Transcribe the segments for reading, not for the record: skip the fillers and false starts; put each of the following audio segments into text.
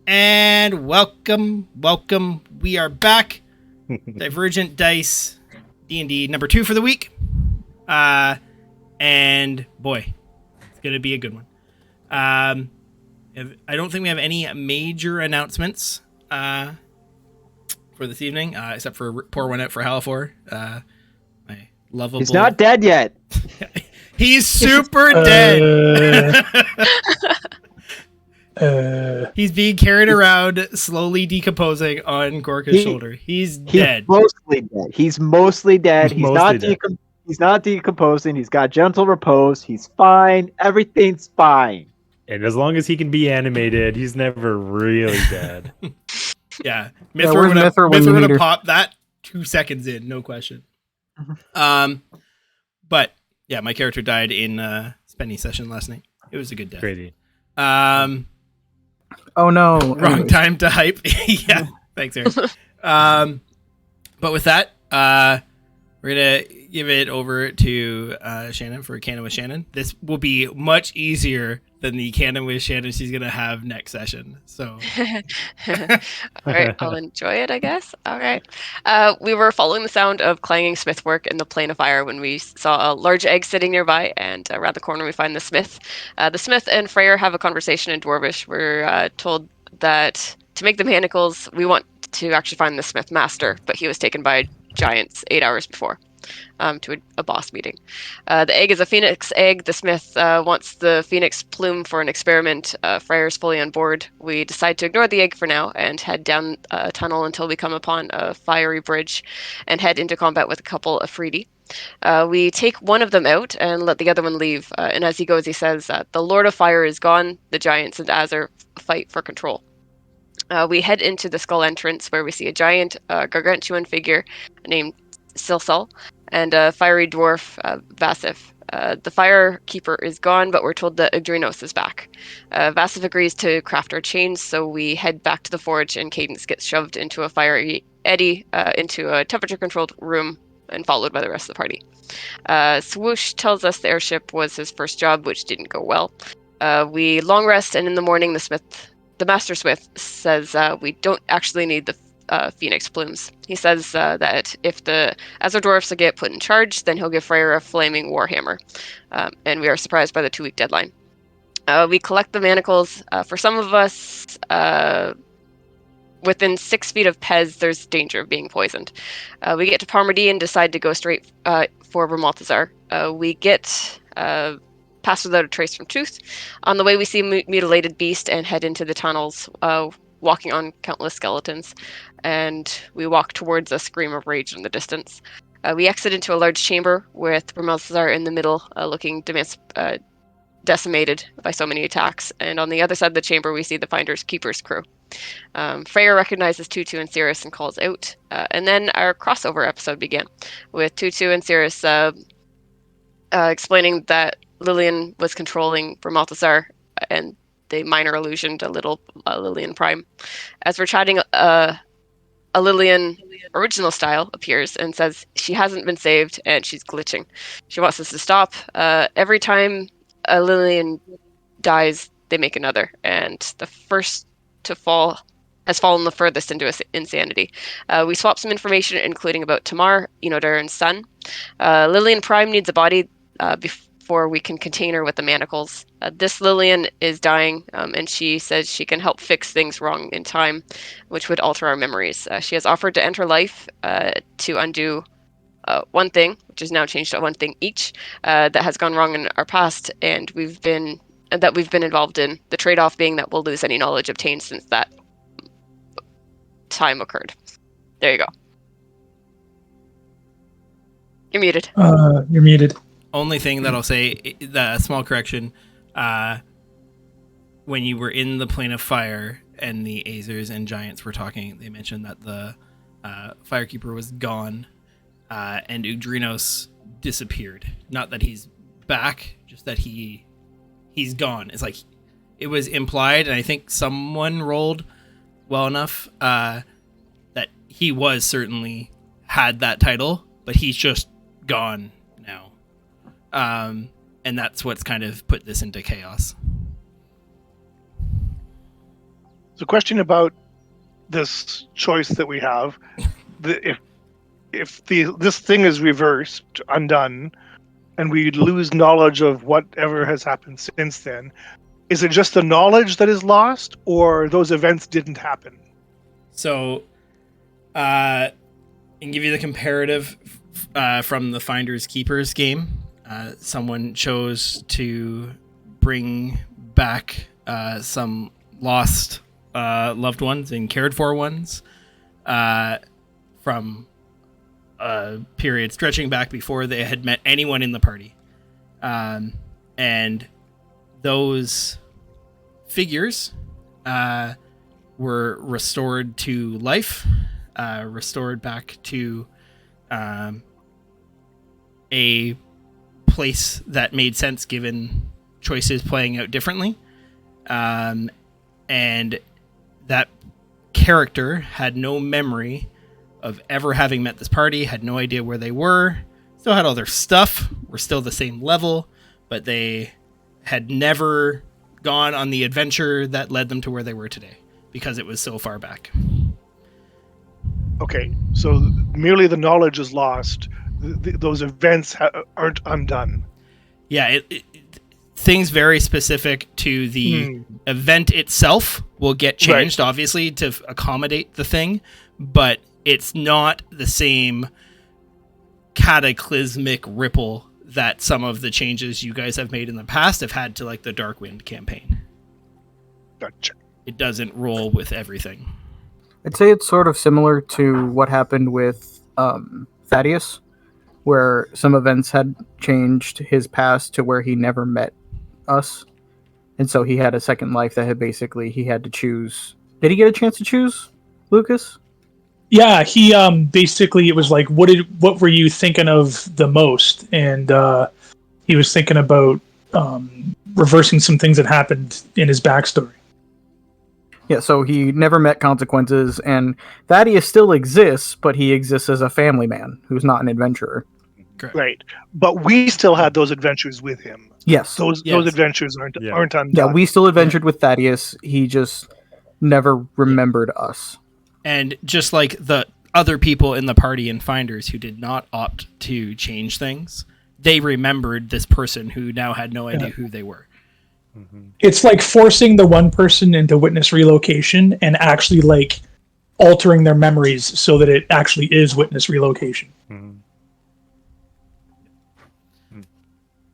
And welcome. We are back. Divergent Dice D&D number 2 for the week. And boy, it's going to be a good one. I don't think we have any major announcements for this evening, except for pour one out for Halafor. My lovable... He's not dead yet. He's super dead. He's being carried around, slowly decomposing on Gorka's shoulder. He's dead. He's mostly dead. He's not decomposing. He's got gentle repose. He's fine. Everything's fine. And as long as he can be animated, he's never really dead. Yeah. Mithra would have popped that 2 seconds in, no question. But yeah, my character died in spending session last night. It was a good death. Crazy. Oh no! Wrong time to hype. Yeah, thanks, Aaron. But with that, we're gonna give it over to Shannon for Canon with Shannon. This will be much easier than the Canon with Shannon she's gonna have next session. So, all right, I'll enjoy it, I guess. All right. We were following the sound of clanging smithwork in the plane of fire when we saw a large egg sitting nearby, and around the corner we find the smith. The smith and Freyr have a conversation in Dwarvish. We're told that to make the manacles, we want to actually find the smith master, but he was taken by giants 8 hours before. To a boss meeting. The egg is a phoenix egg. The smith wants the phoenix plume for an experiment. Freyr's fully on board. We decide to ignore the egg for now and head down a tunnel until we come upon a fiery bridge and head into combat with a couple of Freedy. We take one of them out and let the other one leave. And as he goes, he says, the Lord of Fire is gone. The giants and Azur fight for control. We head into the skull entrance where we see a giant gargantuan figure named Silsal and a fiery dwarf, Vasif. The fire keeper is gone, but we're told that Ygdrinos is back. Vasif agrees to craft our chains, so we head back to the forge, and Cadence gets shoved into a fiery eddy into a temperature-controlled room and followed by the rest of the party. Swoosh tells us the airship was his first job, which didn't go well. We long rest, and in the morning, the master smith says we don't actually need the phoenix plumes. He says that if the Azur dwarfs get put in charge, then he'll give Freyr a flaming warhammer. And we are surprised by the 2-week deadline. We collect the manacles. For some of us, within 6 feet of Pez, there's danger of being poisoned. We get to Parmady and decide to go straight for Vermaltazar. We get past without a trace from Tooth. On the way, we see Mutilated Beast and head into the tunnels, walking on countless skeletons, and we walk towards a scream of rage in the distance. We exit into a large chamber with Vermaltazar in the middle, looking decimated by so many attacks, and on the other side of the chamber we see the Finder's Keeper's crew. Freyr recognizes Tutu and Cirrus and calls out, and then our crossover episode began, with Tutu and Cirrus explaining that Lillian was controlling Vermaltazar, and they minor illusioned a little Lillian Prime. As we're chatting, a Lillian original style appears and says she hasn't been saved and she's glitching. She wants us to stop. Every time a Lillian dies, they make another, and the first to fall has fallen the furthest into insanity. We swap some information, including about Tamar, Enodarin's son. Lillian Prime needs a body before we can contain her with the manacles. This Lillian is dying, and she says she can help fix things wrong in time, which would alter our memories. She has offered to end her life to undo one thing, which is now changed to one thing each, that has gone wrong in our past, and we've been involved in. The trade-off being that we'll lose any knowledge obtained since that time occurred. There you go. You're muted. You're muted. Only thing that I'll say, the small correction, when you were in the plane of fire and the Azers and Giants were talking, they mentioned that the Firekeeper was gone and Ygdrinos disappeared. Not that he's back, just that he's gone. It's like it was implied, and I think someone rolled well enough that he was certainly had that title, but he's just gone now. And that's what's kind of put this into chaos. So, question about this choice that we have: if this thing is reversed, undone, and we lose knowledge of whatever has happened since then, is it just the knowledge that is lost, or those events didn't happen? So, and give you the comparative from the Finders Keepers game. Someone chose to bring back some lost loved ones and cared for ones from a period stretching back before they had met anyone in the party. And those figures were restored to life, restored back to a place that made sense given choices playing out differently. And that character had no memory of ever having met this party, had no idea where they were, still had all their stuff, were still the same level, but they had never gone on the adventure that led them to where they were today because it was so far back. Okay, so merely the knowledge is lost. Those events aren't undone. Yeah, things very specific to the event itself will get changed, right, obviously, to accommodate the thing, but it's not the same cataclysmic ripple that some of the changes you guys have made in the past have had to, like, the Darkwind campaign. Gotcha. It doesn't roll with everything. I'd say it's sort of similar to what happened with Thaddeus, where some events had changed his past to where he never met us. And so he had a second life that had basically, he had to choose. Did he get a chance to choose, Lucas? Yeah, he basically, it was like, what were you thinking of the most? And he was thinking about reversing some things that happened in his backstory. Yeah, so he never met consequences, and Thaddeus still exists, but he exists as a family man who's not an adventurer. Correct. Right, but we still had those adventures with him. Yes. Those adventures aren't undone. Yeah, we still adventured with Thaddeus. He just never remembered us. And just like the other people in the party in Finders who did not opt to change things, they remembered this person who now had no idea who they were. It's like forcing the one person into witness relocation and actually like altering their memories so that it actually is witness relocation.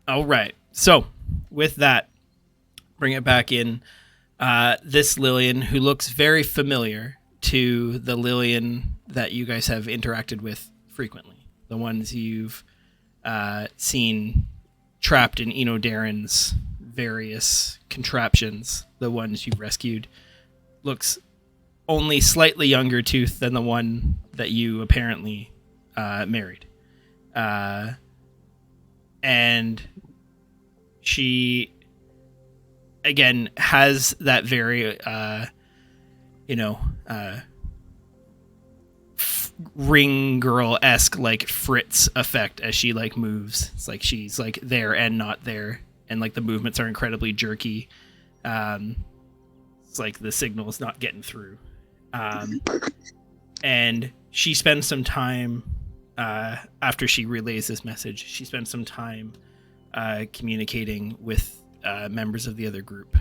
All right. So with that, bring it back in. This Lillian, who looks very familiar to the Lillian that you guys have interacted with frequently, the ones you've seen trapped in Eno Darren's various contraptions, the ones you've rescued, looks only slightly younger tooth than the one that you apparently married. And she, again, has that very, Ring Girl-esque, like, Fritz effect as she, like, moves. It's like she's, like, there and not there. And, like, the movements are incredibly jerky. It's like the signal is not getting through. And she spends some time, after she relays this message, she spends some time communicating with members of the other group.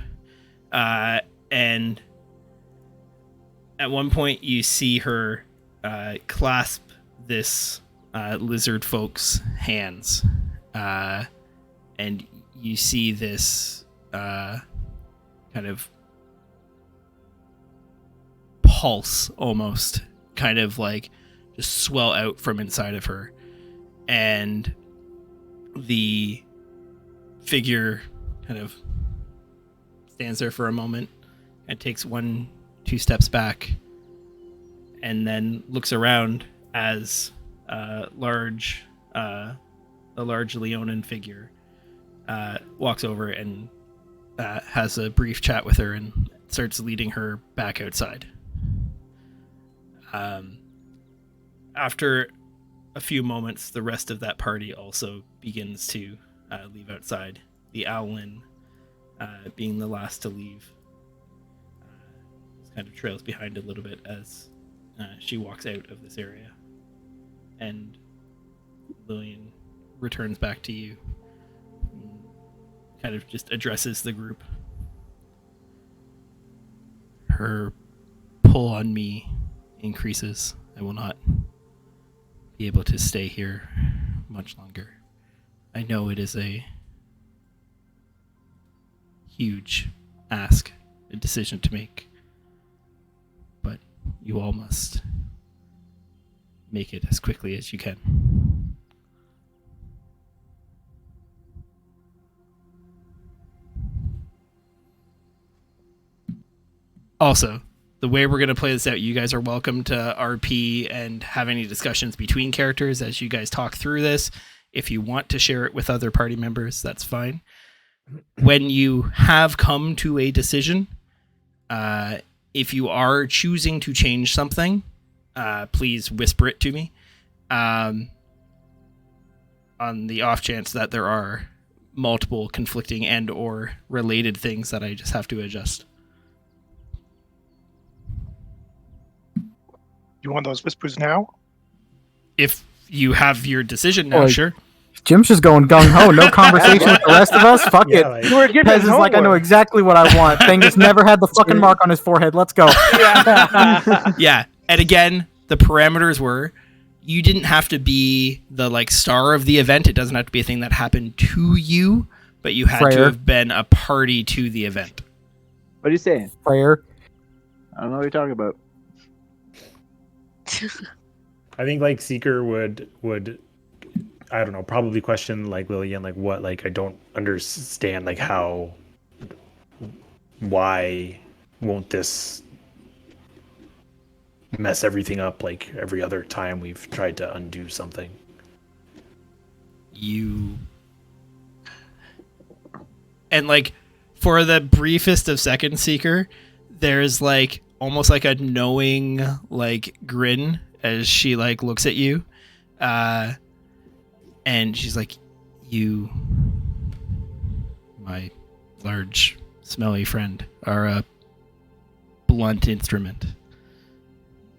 And at one point you see her clasp this lizard folk's hands. And you see this kind of pulse almost kind of like just swell out from inside of her, and the figure kind of stands there for a moment and takes 1-2 steps back and then looks around as a large Leonin figure walks over and has a brief chat with her and starts leading her back outside. After a few moments, the rest of that party also begins to leave outside. The Owlin being the last to leave. kind of trails behind a little bit as she walks out of this area. And Lillian returns back to you, kind of just addresses the group. Her pull on me increases. I will not be able to stay here much longer. I know it is a huge ask, a decision to make, but you all must make it as quickly as you can. Also, the way we're going to play this out, you guys are welcome to RP and have any discussions between characters as you guys talk through this. If you want to share it with other party members, that's fine. When you have come to a decision, if you are choosing to change something, please whisper it to me. On the off chance that there are multiple conflicting and or related things that I just have to adjust. You want those whispers now? If you have your decision now, sure. Jim's just going gung-ho. No conversation with the rest of us. Fuck it. Like, You were giving Pez is like, I know exactly what I want. Thing never had the fucking mark on his forehead. Let's go. Yeah. And again, the parameters were you didn't have to be the like star of the event. It doesn't have to be a thing that happened to you, but you had to Freyr. have been a party to the event. What are you saying? Prayer. I don't know what you're talking about. I think like Seeker would I don't know, probably question like Lillian, like what, like I don't understand, like how, why won't this mess everything up like every other time we've tried to undo something? And like for the briefest of seconds, Seeker, there's like almost like a knowing like grin as she like looks at you, and she's like, you, my large smelly friend, are a blunt instrument.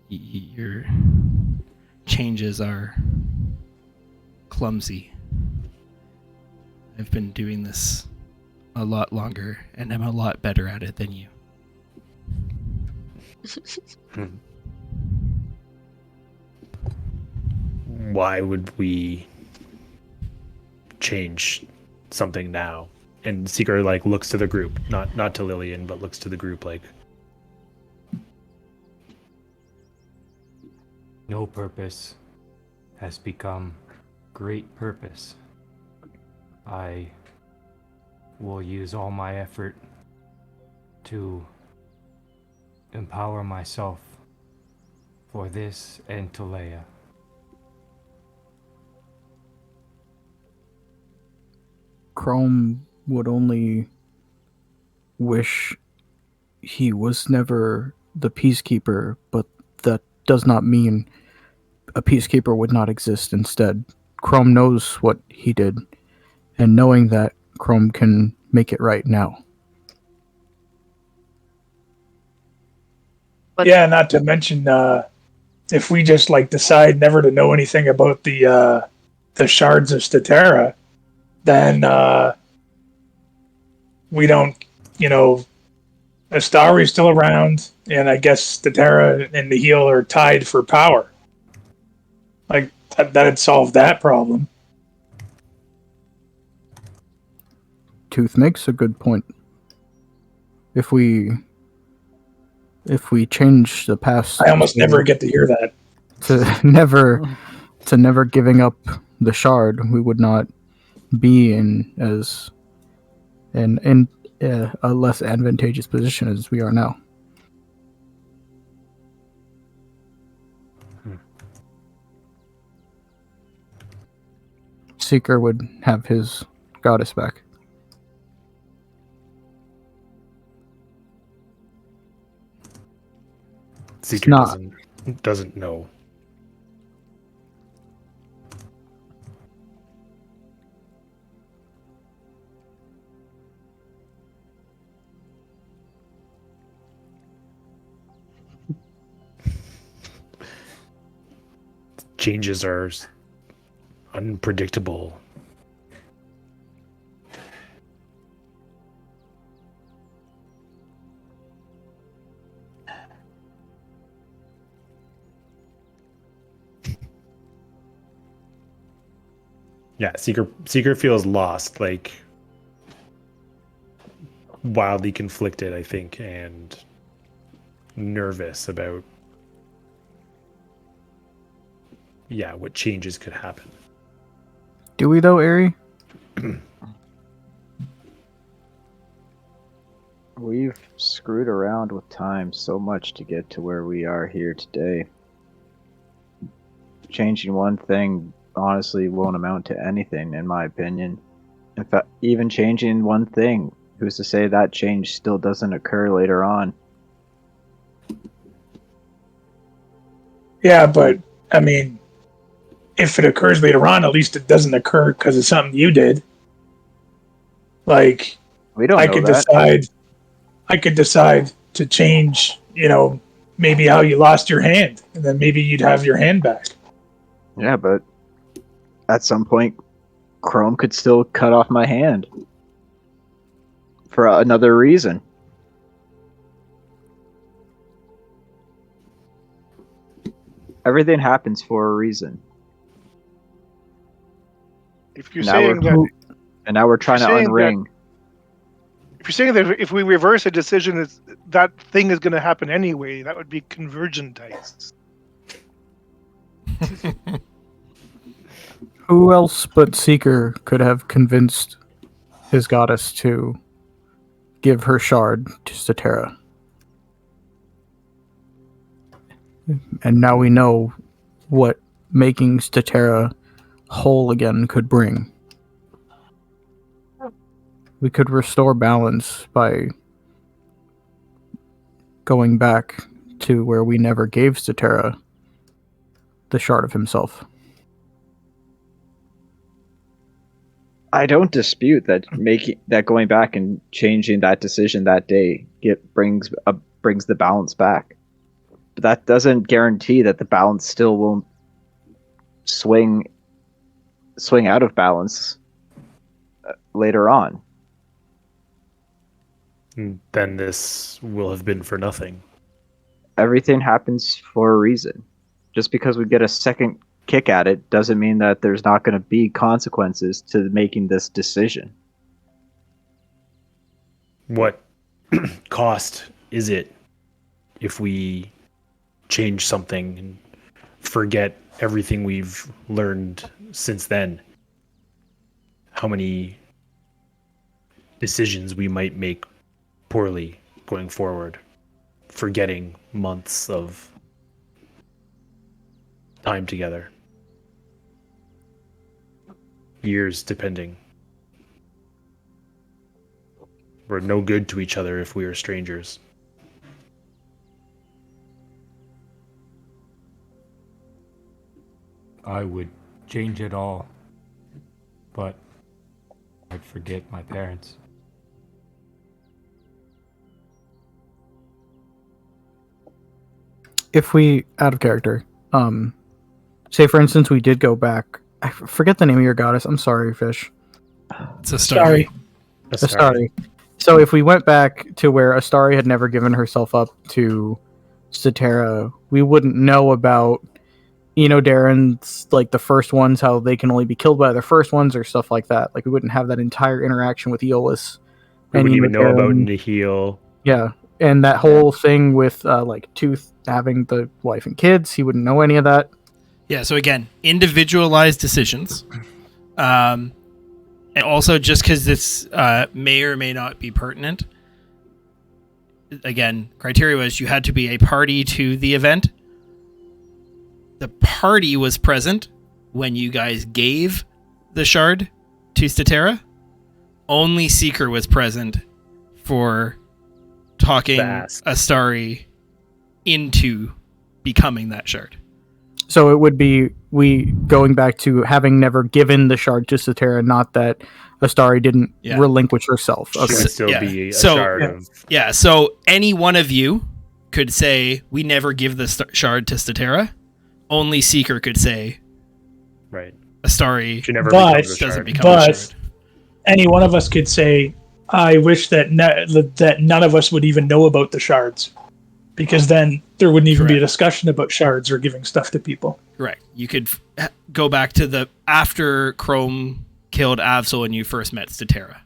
Your changes are clumsy. I've been doing this a lot longer and I'm a lot better at it than you. Why would we change something now? And Seeker like looks to the group, not to Lillian, but looks to the group like, no purpose has become great purpose. I will use all my effort to empower myself for this and to Leia. Chrome would only wish he was never the Peacekeeper, but that does not mean a Peacekeeper would not exist instead. Chrome knows what he did, and knowing that, Chrome can make it right now. But Yeah, not to mention, if we just like decide never to know anything about the shards of Statera, then we don't, Astari's still around, and I guess Statera and the Heel are tied for power. Like that'd solve that problem. Tooth makes a good point. If we change the past, I almost never get to hear that. to never giving up the shard, we would not be in a less advantageous position as we are now. Seeker would have his goddess back. Seeker not. doesn't know. changes are unpredictable. Yeah, Seeker feels lost, like wildly conflicted, I think, and nervous about what changes could happen. Do we though, Ari? We've screwed around with time so much to get to where we are here today. Changing one thing honestly won't amount to anything, in my opinion. In fact, even changing one thing, who's to say that change still doesn't occur later on? Yeah, but I mean, if it occurs later on, at least it doesn't occur because of something you did. Like, We don't I know could that. decide to change, maybe how you lost your hand, and then maybe you'd have your hand back. Yeah, but at some point, Chrome could still cut off my hand for another reason. Everything happens for a reason. If you're Now saying we're- that, And now we're trying to saying that- unring. if you're saying that if we reverse a decision, that thing is going to happen anyway, that would be convergentites. Who else but Seeker could have convinced his goddess to give her shard to Statera? And now we know what making Statera whole again could bring. We could restore balance by going back to where we never gave Statera the shard of himself. I don't dispute that going back and changing that decision that day brings the balance back. But that doesn't guarantee that the balance still won't swing out of balance later on. Then this will have been for nothing. Everything happens for a reason. Just because we get a second kick at it doesn't mean that there's not going to be consequences to making this decision. What cost is it if we change something and forget everything we've learned since then? How many decisions we might make poorly going forward, forgetting months of time together, years depending. We're no good to each other if we are strangers. I would change it all, but I'd forget my parents. If we, out of character, say for instance we did go back, I forget the name of your goddess, I'm sorry, Fish. It's a story. Astari. So if we went back to where Astari had never given herself up to Statera, we wouldn't know about Darren's, like, the first ones, how they can only be killed by their first ones or stuff like that. Like, we wouldn't have that entire interaction with Aeolus. We wouldn't even know about Darren. Nihil. Yeah, and that whole thing with like Tooth having the wife and kids, he wouldn't know any of that. Yeah, so again, individualized decisions. And also, just because this may or may not be pertinent, again, criteria was you had to be a party to the event. The party was present when you guys gave the shard to Statera. Only Seeker was present for talking Fast. Astari into becoming that shard. So it would be we going back to having never given the shard to Statera, not that Astari didn't Yeah. relinquish herself. She Okay. would still Yeah. be a So- shard Yeah. of. Yeah, so any one of you could say, we never give the shard to Statera. only Seeker could say Right. Astari She never But- becomes a doesn't shard. become a But- shard. Any one of us could say, "I wish that that none of us would even know about the shards," because then there wouldn't even be a Correct. discussion about shards or giving stuff to people. Correct. You could go back to the after Chrome killed Absol and you first met Statera.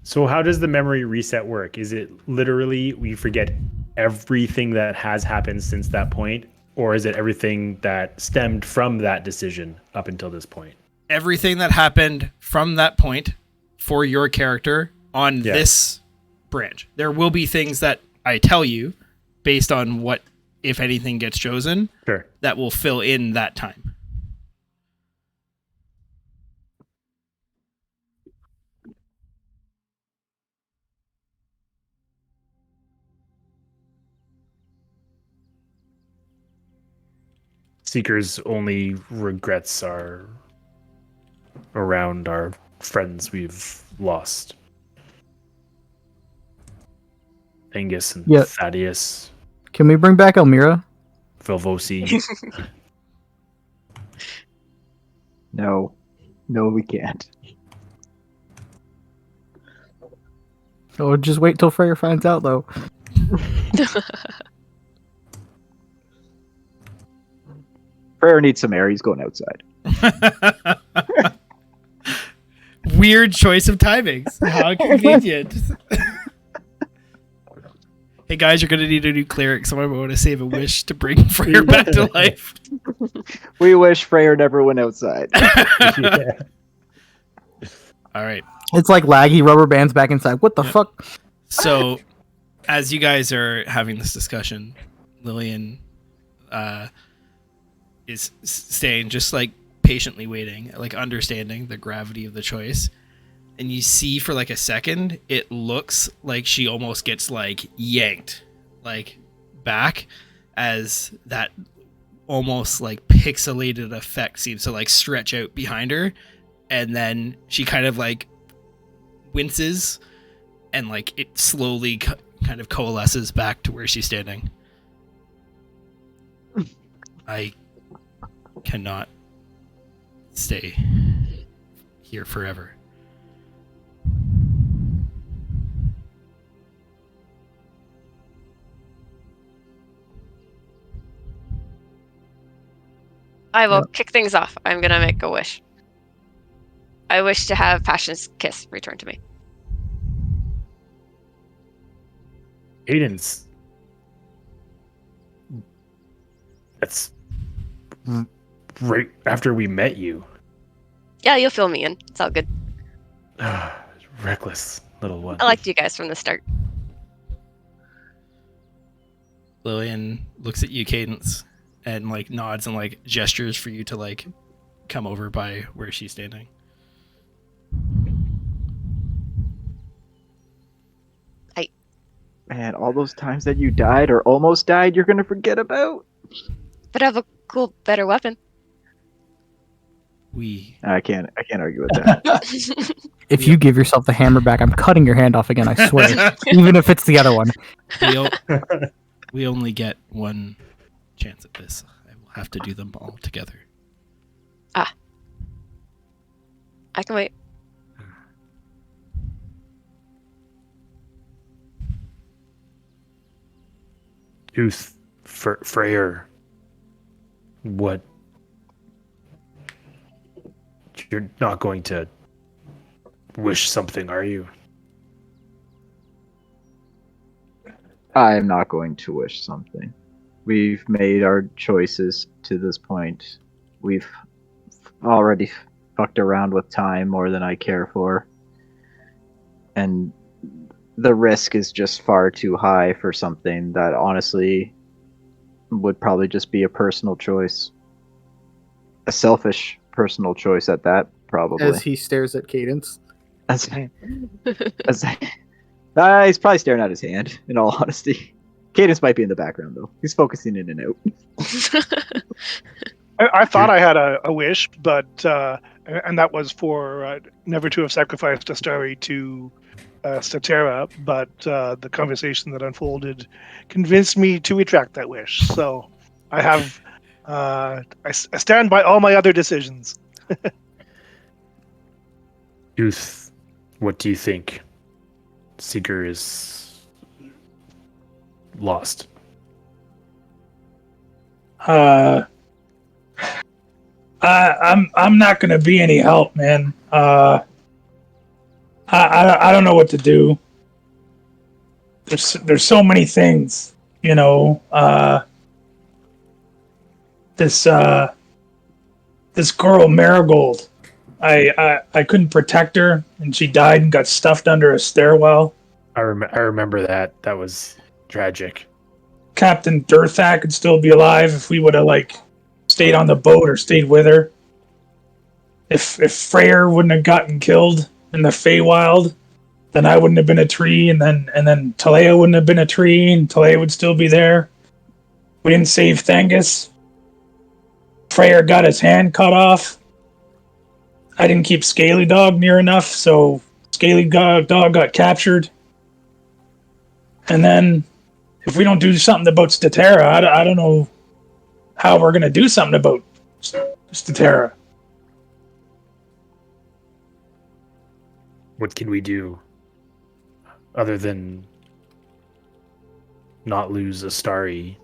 So how does the memory reset work? Is it literally we forget everything that has happened since that point, or is it everything that stemmed from that decision up until this point? Everything that happened from that point for your character on Yeah. this branch. There will be things that I tell you based on what, if anything, gets chosen Sure. that will fill in that time. Seeker's only regrets are around our friends we've lost. Angus and Yeah. Thaddeus, Can we bring back Elmira? Vilvosi. No, we can't. Oh, just wait till Freyr finds out, though. Freyr needs some air. He's going outside. Weird choice of timings. How convenient. Hey guys, you're gonna need a new cleric. Someone want to save a wish to bring Freyr back to life. We wish Freyr never went outside. Yeah. All right. It's like laggy rubber bands back inside. What the fuck? So, as you guys are having this discussion, Lillian is staying just like patiently waiting, like understanding the gravity of the choice. And you see for like a second, it looks like she almost gets like yanked like back as that almost like pixelated effect seems to like stretch out behind her. And then she kind of like winces and like it slowly kind of coalesces back to where she's standing. I cannot stay here forever. I will kick things off. I'm gonna make a wish. I wish to have Passion's kiss return to me. Cadence. That's right after we met you. Yeah, you'll fill me in. It's all good. Reckless little one. I liked you guys from the start. Lillian looks at you, Cadence, and like nods and like gestures for you to like come over by where she's standing. Man, all those times that you died or almost died, you're gonna forget about. But I have a cool, better weapon. I can't argue with that. If you give yourself the hammer back, I'm cutting your hand off again, I swear. Even if it's the other one. We only get one chance at this. I will have to do them all together. I can wait. Tooth Freyr. What? You're not going to wish something, are you? I am not going to wish something. We've made our choices to this point. We've already fucked around with time more than I care for. And the risk is just far too high for something that honestly would probably just be a personal choice. A selfish personal choice at that, probably. As he stares at Cadence. He's probably staring at his hand, in all honesty. Cadence might be in the background, though. He's focusing in and out. I thought I had a wish, but and that was for never to have sacrificed Astari to Statera, but the conversation that unfolded convinced me to retract that wish. So I have I stand by all my other decisions. Youth, what do you think? Seeker is lost. I'm not gonna be any help, man. I don't know what to do. There's so many things, you know. This girl Marigold. I couldn't protect her, and she died and got stuffed under a stairwell. I remember that. That was tragic. Captain Durthak could still be alive if we would have stayed on the boat or stayed with her. If Freyr wouldn't have gotten killed in the Feywild, then I wouldn't have been a tree, and then Talea wouldn't have been a tree, and Talea would still be there. We didn't save Thangus. Freyr got his hand cut off. I didn't keep Scaly Dog near enough, so Scaly Dog got captured. And then, if we don't do something about Statera, I don't know how we're going to do something about Statera. What can we do other than not lose Astari?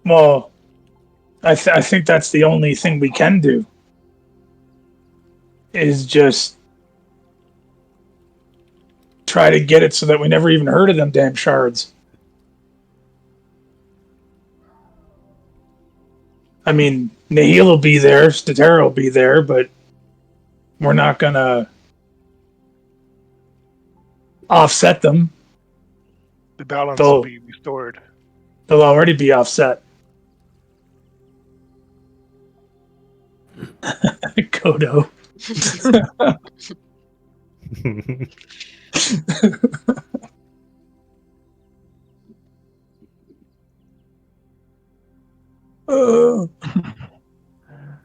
Well, I think that's the only thing we can do. Is just try to get it so that we never even heard of them damn shards. I mean, Nahil will be there, Statera will be there, but we're not gonna offset them. The balance will be restored. They'll already be offset. Kodo.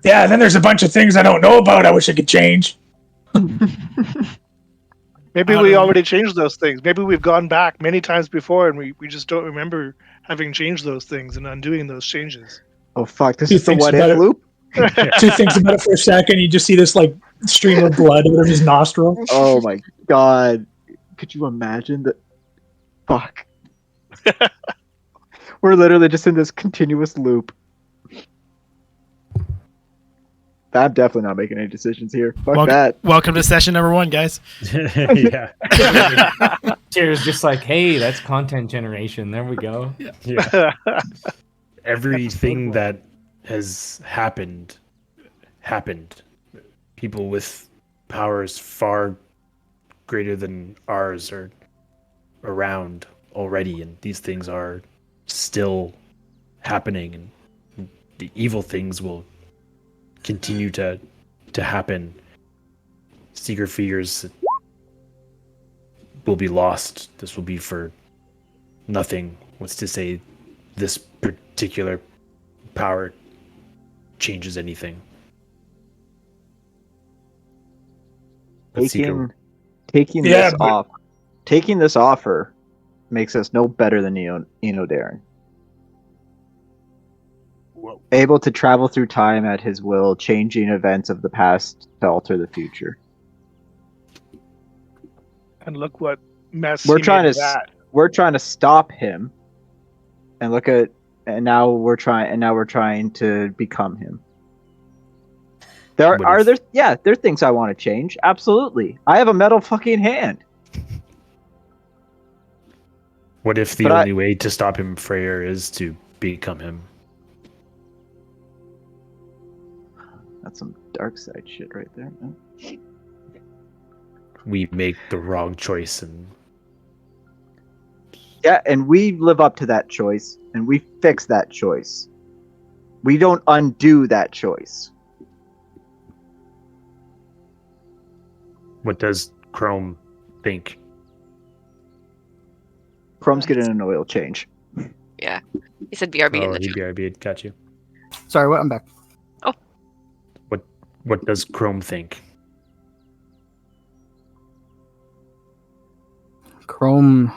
Yeah, and then there's a bunch of things I don't know about I wish I could change. Maybe we already changed those things. Maybe we've gone back many times before and we just don't remember having changed those things and undoing those changes. Oh fuck! This Two is the things what about if it. loop. Two things about it for a second, you just see this stream of blood out of his nostril. Oh my god! Could you imagine that? Fuck! We're literally just in this continuous loop. I'm definitely not making any decisions here. Fuck that. Welcome to session number 1, guys. Yeah. Cheers, just like, hey, that's content generation. There we go. Yeah. Everything that has happened. People with powers far greater than ours are around already, and these things are still happening, and the evil things will continue to happen. Seeker figures will be lost. This will be for nothing. What's to say this particular power changes anything? But Seeker, Taking Yeah, taking this offer makes us no better than Darren. Able to travel through time at his will, changing events of the past to alter the future. And look what mess We're he trying made to of that. we're trying to stop him, and now we're trying to become him. There are things I want to change. Absolutely, I have a metal fucking hand. what if the only way to stop him, Freyr, is to become him? That's some dark side shit right there, man. We make the wrong choice, and Yeah, and we live up to that choice, and we fix that choice. We don't undo that choice. what does Chrome think? Chrome's getting an oil change. Yeah. He said BRB in the chat. BRB, got you. Sorry, what? I'm back. What does Chrome think? Chrome.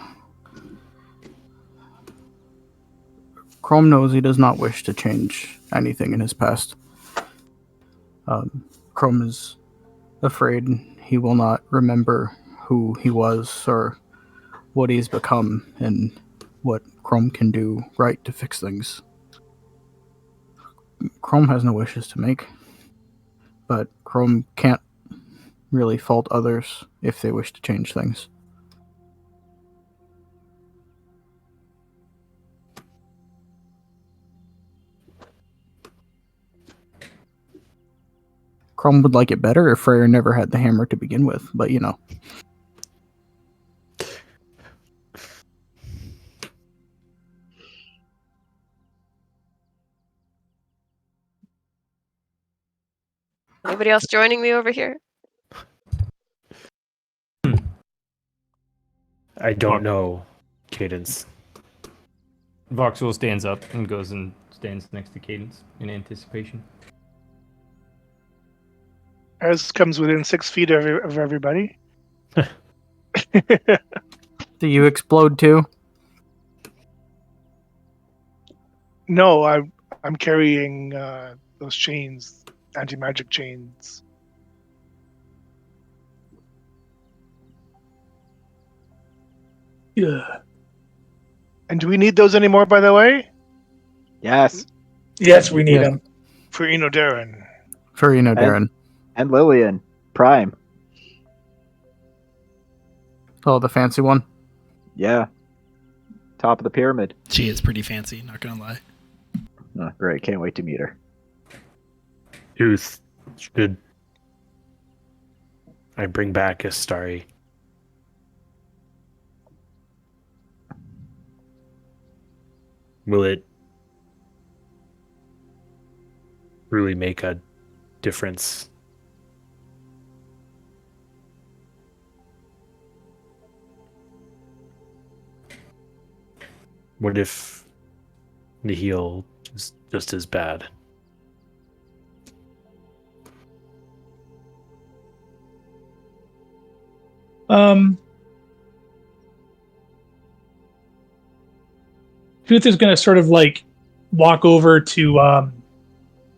Chrome knows he does not wish to change anything in his past. Chrome is afraid he will not remember who he was or what he's become and what Chrome can do right to fix things. Chrome has no wishes to make, but Chrome can't really fault others if they wish to change things. Chrome would like it better if Freyr never had the hammer to begin with, but you know. Anybody else joining me over here? I don't know, Cadence. Voxel stands up and goes and stands next to Cadence in anticipation. As comes within 6 feet of everybody. Do you explode too? No, I'm carrying those chains, anti-magic chains. Yeah. And do we need those anymore, by the way? Yes. Yes, we need Yeah. them. For Darren. For you know, Darren. And Lillian. Prime. Oh, the fancy one. Yeah. Top of the pyramid. She is pretty fancy, not gonna lie. Oh, great. Can't wait to meet her. Tooth. Should I bring back Astari? Will it really make a difference? What if Nihil is just as bad? Tooth is going to sort of like walk over to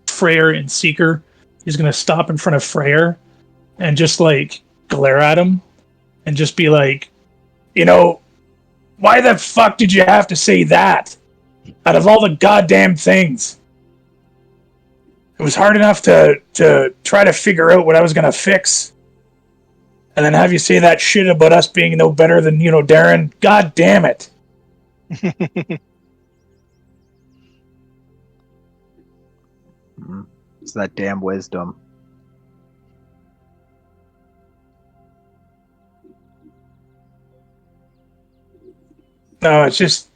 Freyr and Seeker. He's going to stop in front of Freyr and just like glare at him and just be like, you know, why the fuck did you have to say that? Out of all the goddamn things. It was hard enough to try to figure out what I was going to fix. And then have you say that shit about us being no better than, you know, Darren? God damn it. It's that damn wisdom. No, it's just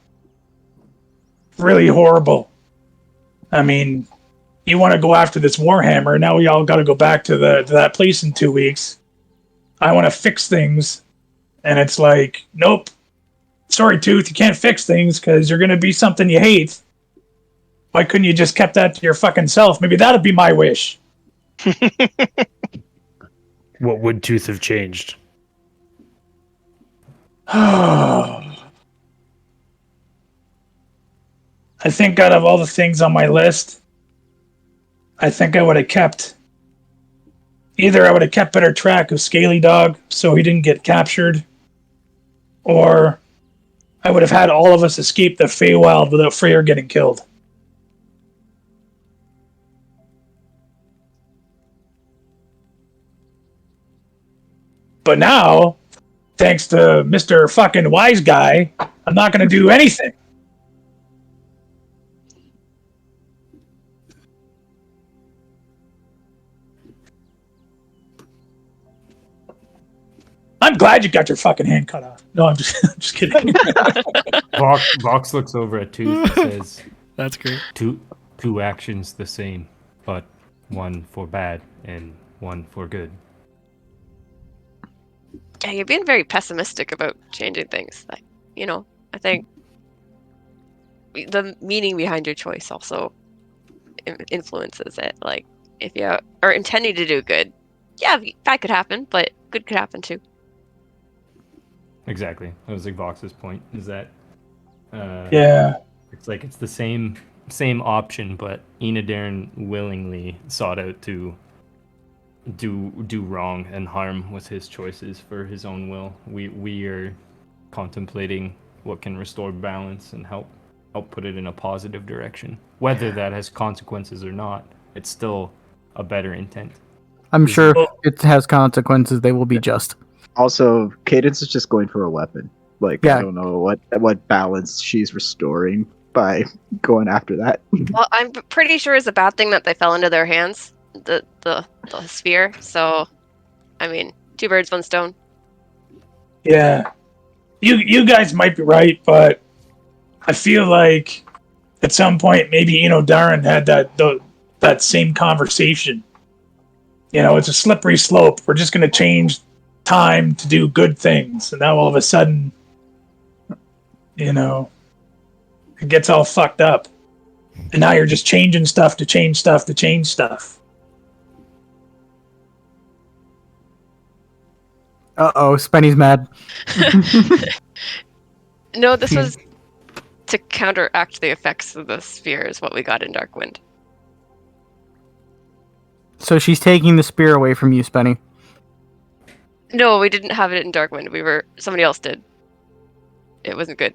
really horrible. I mean, you want to go after this Warhammer, now we all got to go back to that place in 2 weeks. I want to fix things, and it's like, nope. Sorry, Tooth, you can't fix things because you're going to be something you hate. Why couldn't you just kept that to your fucking self? Maybe that'd be my wish. What would Tooth have changed? I think out of all the things on my list, I think I would have kept... Either I would have kept better track of Scaly Dog so he didn't get captured, or I would have had all of us escape the Feywild without Freyr getting killed. But now, thanks to Mr. fucking Wise Guy, I'm not going to do anything. I'm glad you got your fucking hand cut off. No, I'm just kidding. Vox looks over at Tooth and says, That's great. two actions the same, but one for bad and one for good. Yeah, you're being very pessimistic about changing things. Like, you know, I think the meaning behind your choice also influences it. Like, if you are intending to do good, yeah, bad could happen, but good could happen too. Exactly. That was like Vox's point, is that Yeah. It's the same option, but Enadarin willingly sought out to do wrong and harm with his choices for his own will. We are contemplating what can restore balance and help put it in a positive direction. Whether that has consequences or not, it's still a better intent. I'm sure if it has consequences, they will be just. Also, Cadence is just going for a weapon. Like, Yeah. I don't know what balance she's restoring by going after that. Well, I'm pretty sure it's a bad thing that they fell into their hands, the sphere. So, I mean, two birds, one stone. Yeah. You guys might be right, but I feel like at some point maybe Darren had that same conversation. It's a slippery slope. We're just going to change time to do good things, and now all of a sudden, it gets all fucked up. And now you're just changing stuff to change stuff to change stuff. Uh-oh, Spenny's mad. No, this was to counteract the effects of the sphere is what we got in Darkwind. So she's taking the spear away from you, Spenny. No, we didn't have it in Darkwind. Somebody else did. It wasn't good.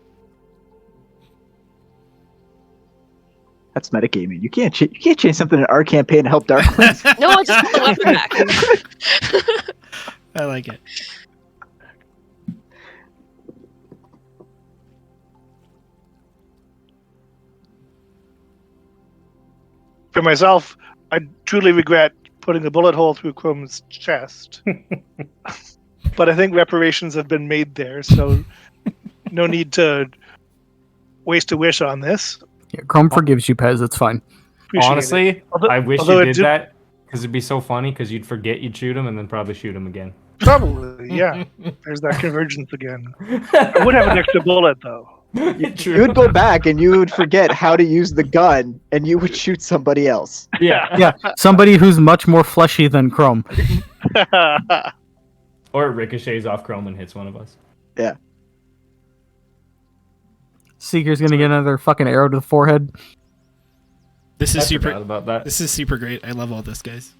That's metagaming. You can't change something in our campaign to help Darklands. No, I just put the weapon back. I like it. For myself, I truly regret putting a bullet hole through Chrome's chest. But I think reparations have been made there, so no need to waste a wish on this. Yeah, Chrome forgives you, Pez. It's fine. Appreciate it. Honestly, I wish although you it did that, because it'd be so funny, because you'd forget you'd shoot him and then probably shoot him again. Probably, yeah. There's that convergence again. I would have an extra bullet, though. You would go back and you would forget how to use the gun, and you would shoot somebody else. Yeah. Yeah, somebody who's much more fleshy than Chrome. Or it ricochets off Chrome and hits one of us. Yeah. Seeker's gonna get another fucking arrow to the forehead. This is I super. forgot about that. This is super great. I love all this, guys.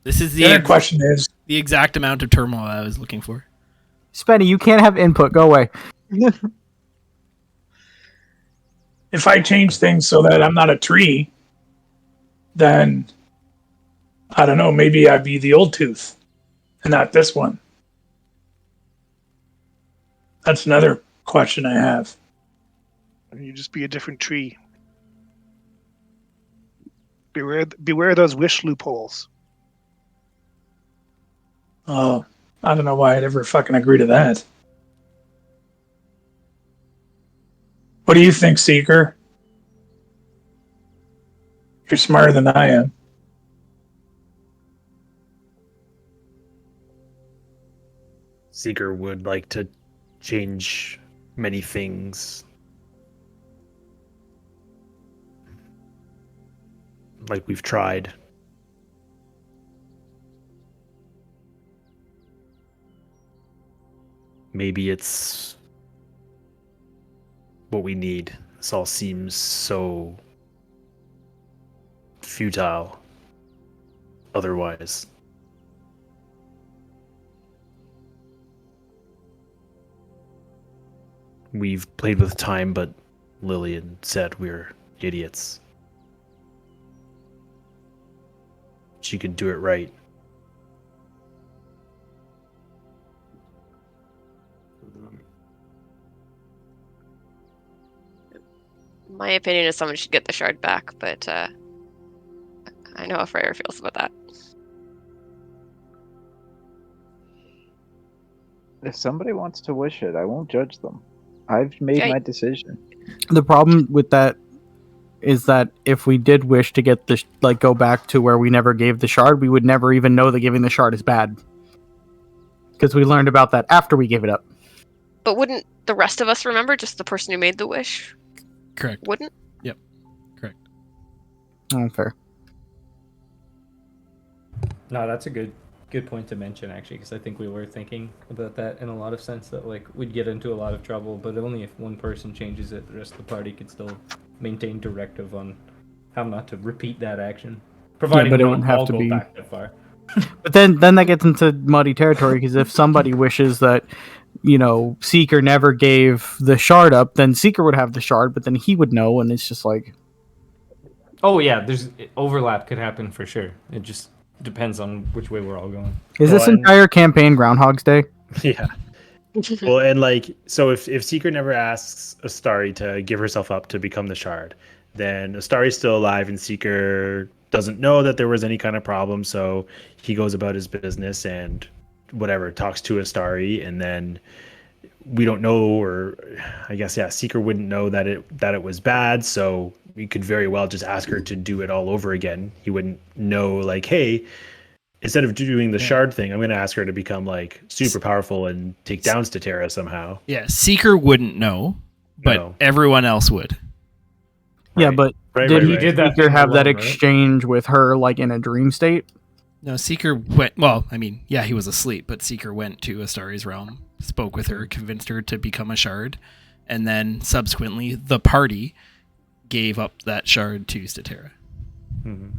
This is The other question is, the exact amount of turmoil I was looking for. Spenny, you can't have input. Go away. if I change things so that I'm not a tree, then I don't know, maybe I'd be the old tooth and not this one. That's another question I have. You just be a different tree. Beware those wish loopholes. Oh, I don't know why I'd ever fucking agree to that. What do you think, Seeker? You're smarter than I am. Seeker would like to change many things. Like we've tried. Maybe it's what we need. This all seems so futile otherwise. We've played with time, but Lillian said we're idiots. She could do it right. My opinion is someone should get the shard back, but I know how Freyr feels about that. If somebody wants to wish it, I won't judge them. I've made Okay. my decision. The problem with that is that if we did wish to get the go back to where we never gave the shard, we would never even know that giving the shard is bad. Because we learned about that after we gave it up. But wouldn't the rest of us remember? Just the person who made the wish Correct. wouldn't? Oh, fair. No, that's a good good point to mention, actually, because I think we were thinking about that in a lot of sense, that like we'd get into a lot of trouble, but only if one person changes it, the rest of the party could still maintain directive on how not to repeat that action, providing but we it don't wouldn't have all to go be- back that far. But then that gets into muddy territory, because if somebody wishes that, you know, Seeker never gave the shard up, then Seeker would have the shard, but then he would know, and it's just like, Oh yeah, there's overlap could happen for sure. It just depends on which way we're all going. is this Well, and- entire campaign Groundhog's Day? Yeah. Well, and like, so if Seeker never asks Astari to give herself up to become the shard, then Astari's still alive, and Seeker doesn't know that there was any kind of problem, so he goes about his business and whatever, talks to Astari, and then we don't know, or I guess, yeah, Seeker wouldn't know that it was bad, so we could very well just ask her to do it all over again. He wouldn't know, like, hey, instead of doing the shard thing, I'm going to ask her to become like super powerful and take down Statera somehow. Yeah, Seeker wouldn't know, but No. everyone else would. Yeah, Right. but Right, did right, he right. did that Seeker thing have that alone, right? exchange with her like in a dream state? No, Seeker went. Well, I mean, yeah, he was asleep, but Seeker went to Astari's realm, spoke with her, convinced her to become a shard, and then subsequently the party gave up that shard to Statera. Mhm.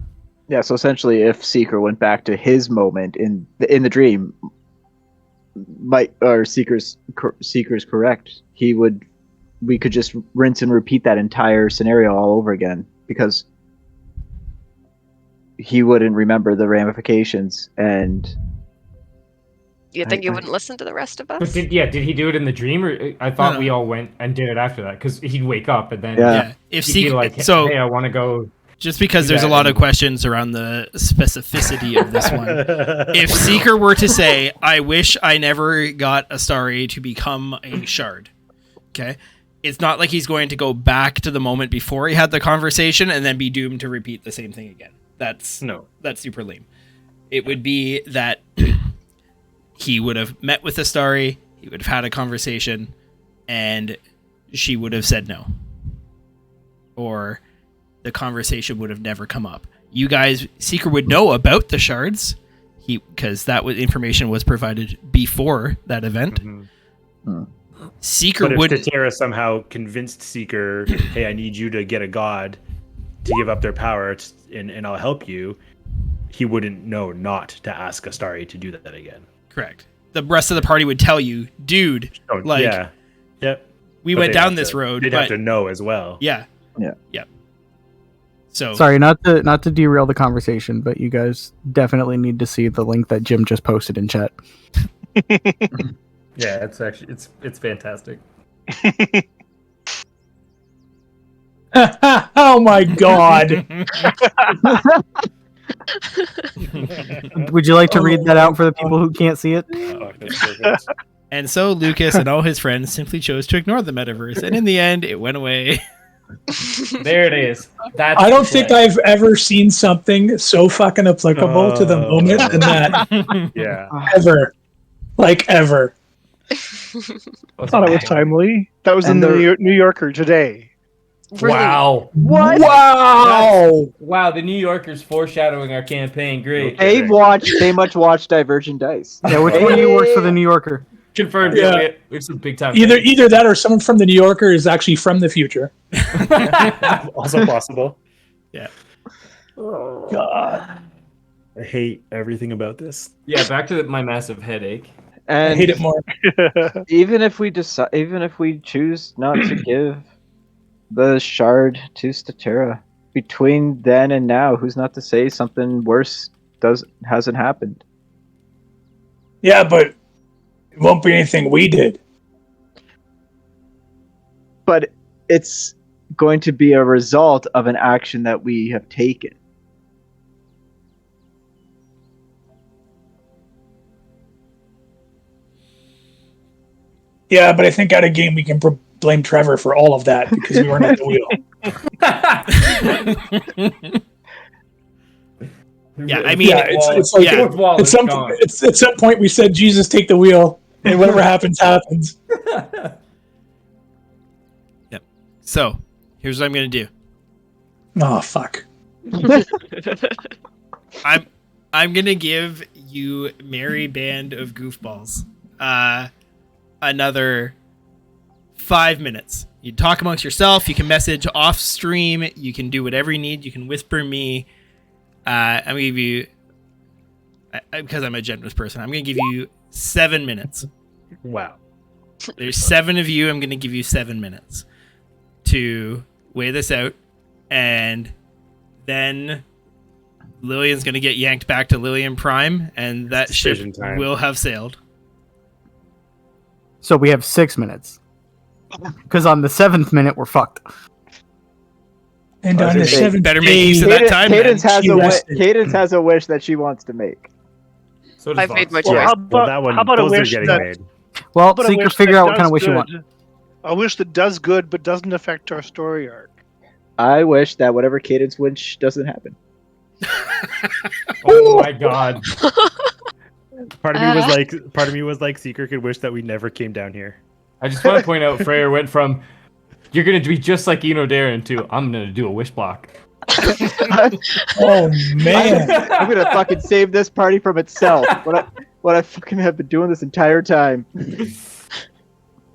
Yeah, so essentially, if Seeker went back to his moment in the dream, Seeker's correct. We could just rinse and repeat that entire scenario all over again, because he wouldn't remember the ramifications. And You think I- you I- wouldn't listen to the rest of But us? did he do it in the dream, or I thought No. we all went and did it after that? Because he'd wake up and then Yeah. Yeah, if he'd be Seeker, like, so hey, I want to go. just because do there's a that lot of and- questions around the specificity of this one. If Seeker were to say, I wish I never got Astari to become a shard, okay? It's not like he's going to go back to the moment before he had the conversation and then be doomed to repeat the same thing again. That's super lame. It would be that he would have met with Astari, he would have had a conversation, and she would have said no. Or the conversation would have never come up. You guys, Seeker would know about the shards, because information was provided before that event. Mhm. Seeker But if would Statera somehow convinced Seeker, hey, I need you to get a god to give up their power, and I'll help you, he wouldn't know not to ask Astari to do that again. correct. The rest of the party would tell you, dude, Oh, like yeah. Yep. we But went they'd down have this to- road, They'd but have to know as well. yeah, Yeah. yep. So Sorry, not to derail the conversation, but you guys definitely need to see the link that Jim just posted in chat. Yeah, it's actually it's fantastic. Oh my god. Would you like to read that out for the people who can't see it? Oh, that's perfect. And so Lucas and all his friends simply chose to ignore the metaverse, and in the end, it went away. There it is. That's I don't the think play. I've ever seen something so fucking applicable to the Oh. moment than that. Yeah. Ever. Like ever. I thought it was timely. That was in And the New Yorker today. Wow. what? Wow. Wow, the New Yorkers foreshadowing our campaign. Great. They much watch Divergent Dice. Yeah, which one of you works for the New Yorker? Confirmed. Yeah. Yeah, we have some big time. Either that or someone from the New Yorker is actually from the future. Also possible. God. I hate everything about this. Yeah, back to my massive headache. I And hate it more. even if we choose not to give the shard to Statera, between then and now, who's not to say something worse hasn't happened? Yeah, but it won't be anything we did. But it's going to be a result of an action that we have taken. Yeah, but I think out of game we can blame Trevor for all of that because we weren't at the wheel. Yeah, I mean, Yeah, it's like yeah. at some point we said, Jesus, take the wheel, and whatever happens, happens. So here's what I'm gonna do. Oh fuck. I'm gonna give you merry band of goofballs another 5 minutes. You talk amongst yourself. You can message off stream. You can do whatever you need. You can whisper me. I'm gonna give you, because I'm a generous person, I'm gonna give you 7 minutes. Wow. There's 7 of you. I'm gonna give you 7 minutes to weigh this out, and then Lillian's gonna get yanked back to Lillian Prime, and that ship Decision time. will have sailed. So we have 6 minutes. Because on the 7th minute, we're fucked. And I was on the gonna say, seventh better make use day, of that time, Cadence then. has She a rested. Cadence has a wish that she wants to make. So does I've made my Vox. choice. Well, how about a those are wish getting that- made. Well, But a Seeker, wish figure that out what kind does of wish you want. good. A wish that does good but doesn't affect our story arc. I wish that whatever Cadence wish doesn't happen. Oh my god. Part of me was like, Seeker could wish that we never came down here. I just want to point out Freyr went from you're gonna be just like Eno Darren to I'm gonna do a wish block. oh man, I'm gonna fucking save this party from itself. What I fucking have been doing this entire time.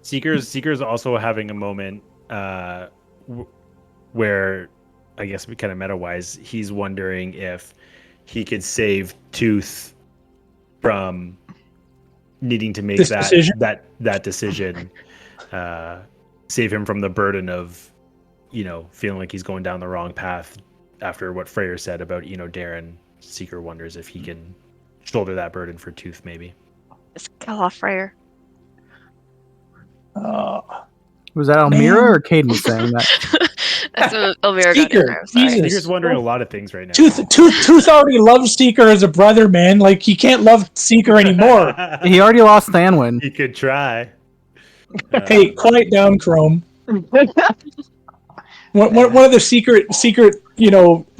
Seeker's also having a moment where, I guess, we kind of meta-wise, he's wondering if he could save Tooth from needing to make This that decision? that decision, save him from the burden of, feeling like he's going down the wrong path after what Freyr said about Darren. Seeker wonders if he can shoulder that burden for Tooth, maybe. Just kill off Freyr. Was that Elmira or Caden saying that? That's what Elvira got in Seeker, there. Sorry. Jesus. Seeker's wondering a lot of things right now. Tooth already loves Seeker as a brother, man. Like he can't love Seeker anymore. He already lost Thanwyn. He could try. Hey, quiet down, Chrome. One of the secret,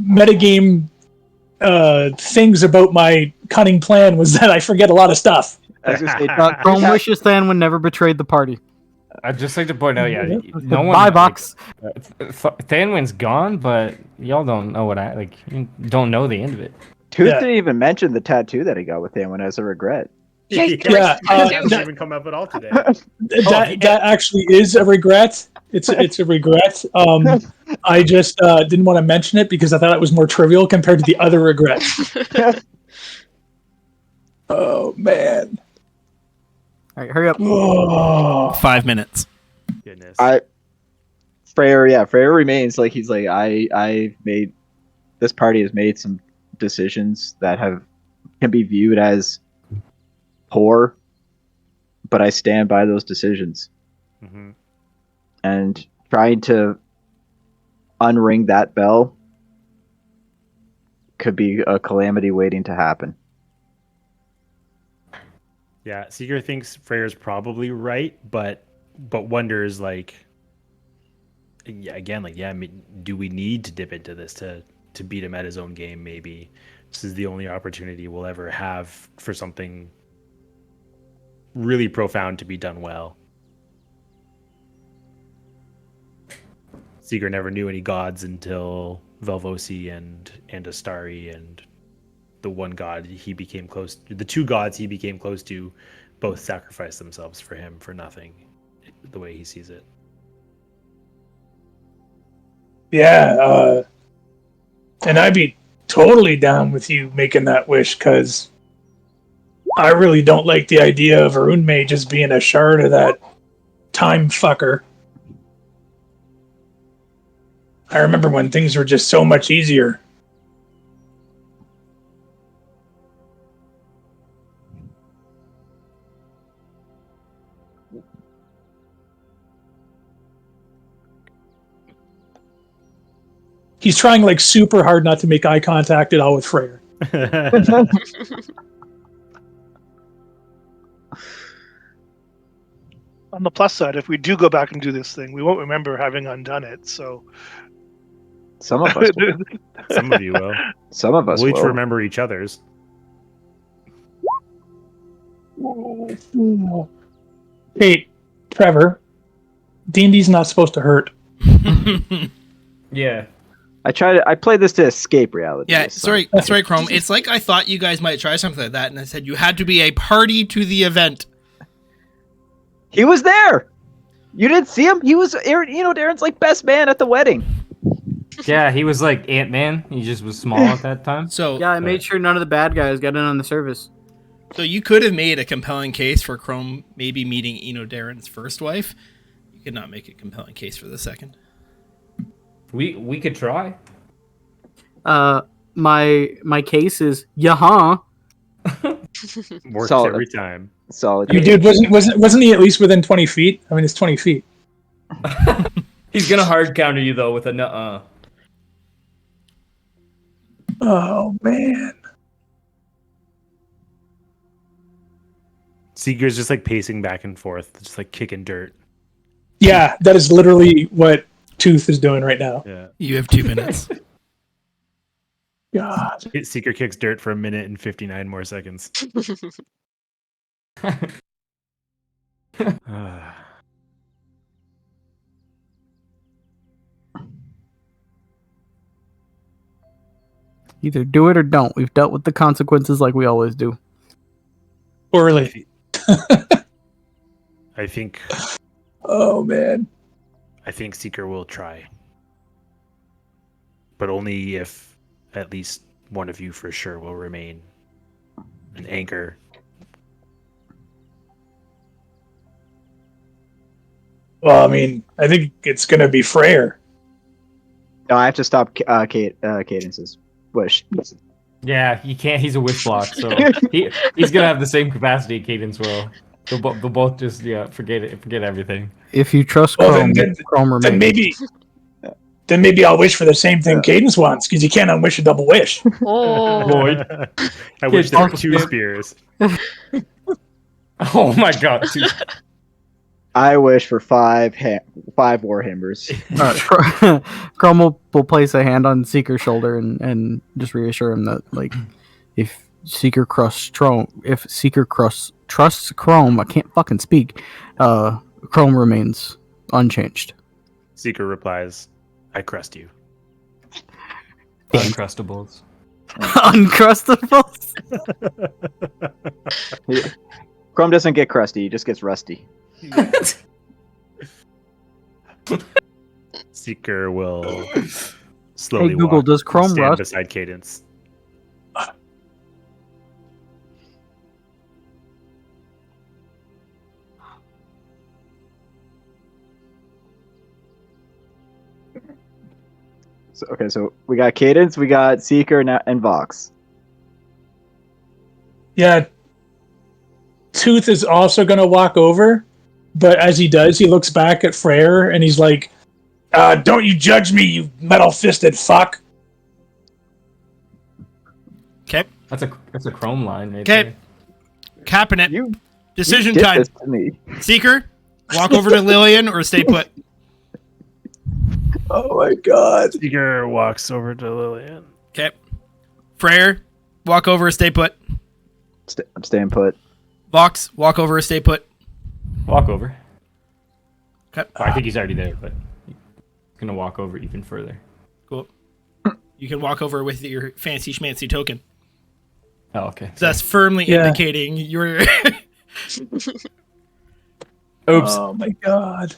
metagame things about my cunning plan was that I forget a lot of stuff. I was gonna say, Chrome wishes Thanwyn never betrayed the party. I'd just like to point out, no Bye, one. box. Thanwyn's gone, but y'all don't know you don't know the end of it. Tooth Yeah. didn't even mention the tattoo that he got with Thanwyn as a regret. Yeah, Yeah, That hasn't even come up at all today. that actually is a regret. It's a regret. I just didn't want to mention it because I thought it was more trivial compared to the other regrets. Oh man! All right, hurry up. Oh. 5 minutes. Goodness. Freyr remains like he's like I made this party has made some decisions that can be viewed as poor, but I stand by those decisions. Mhm. And trying to unring that bell could be a calamity waiting to happen. Yeah, Seeker thinks Freyr's probably right, but wonders do we need to dip into this to beat him at his own game? Maybe this is the only opportunity we'll ever have for something really profound to be done well. Seeker never knew any gods until Velvosi and Astari, and the one god he became close to, the two gods he became close to, both sacrificed themselves for him for nothing, the way he sees it. Yeah, and I'd be totally down with you making that wish because I really don't like the idea of Arunmei just being a shard of that time fucker. I remember when things were just so much easier. He's trying like super hard not to make eye contact at all with Freyr. On the plus side, if we do go back and do this thing, we won't remember having undone it. So Some of us will. Some of you will. Some of us We'll each will. remember each other's. Hey, Trevor, D&D's not supposed to hurt. Yeah. I played this to escape reality. Yeah, this time. sorry, Chrome. It's like I thought you guys might try something like that, and I said you had to be a party to the event. He was there. You didn't see him? He was Darren's like best man at the wedding. Yeah, he was like Ant-Man. He just was small at that time. So Yeah, I made sure none of the bad guys got in on the service. So you could have made a compelling case for Chrome maybe meeting Darren's first wife. You could not make a compelling case for the second. We could try. My case is huh? Works Solid. every time. Solid. You dude, wasn't he at least within 20 feet? I mean, it's 20 feet. He's gonna hard counter you though with a nuh-uh. Oh man. Seeker's just like pacing back and forth, just like kicking dirt. Yeah, that is literally what Tooth is doing right now. Yeah. You have 2 minutes. God. Seeker kicks dirt for 1 minute and 59 more seconds. Either do it or don't. We've dealt with the consequences like we always do. Poorly. I think Oh man. Seeker will try. But only if at least one of you for sure will remain an anchor. Well, I mean, I think it's gonna be Freyr. No, I have to stop Cadence's wish. Yeah, he can't. He's a wish block, so he's gonna have the same capacity Cadence will. They'll both just forget it, forget everything. If you trust Well, Chrome, then Chrome remains. Then maybe I'll wish for the same thing Cadence wants, because you can't unwish a double wish. Oh, Lloyd. I wish there were Dark 2 Whip. spears. Oh my god. Dude. I wish for 5 Warhammers. Chrome will place a hand on Seeker's shoulder and just reassure him that, like, if Seeker trusts Chrome, I can't fucking speak. Chrome remains unchanged. Seeker replies, I crust you. Uncrustables. Uncrustables. Chrome doesn't get crusty; he just gets rusty. Seeker will slowly Hey Google, walk does Chrome and stand rust? beside Cadence. So we got Cadence, we got Seeker, and Vox. Yeah. Tooth is also gonna walk over, but as he does, he looks back at Freyr and he's like, "Don't you judge me, you metal-fisted fuck." Okay. That's a Chrome line right Okay. there. Capping it. You Decision did time. this to me. Seeker, walk over to Lillian or stay put. Oh my god. Seeker walks over to Lillian. Okay. Freyr, walk over or stay put. I'm staying put. Vox, walk over or stay put. Walk over. Okay. Well, I think he's already there, but he's gonna walk over even further. Cool. You can walk over with your fancy schmancy token. Oh, okay. Thus firmly indicating your... Oops. Oh my god.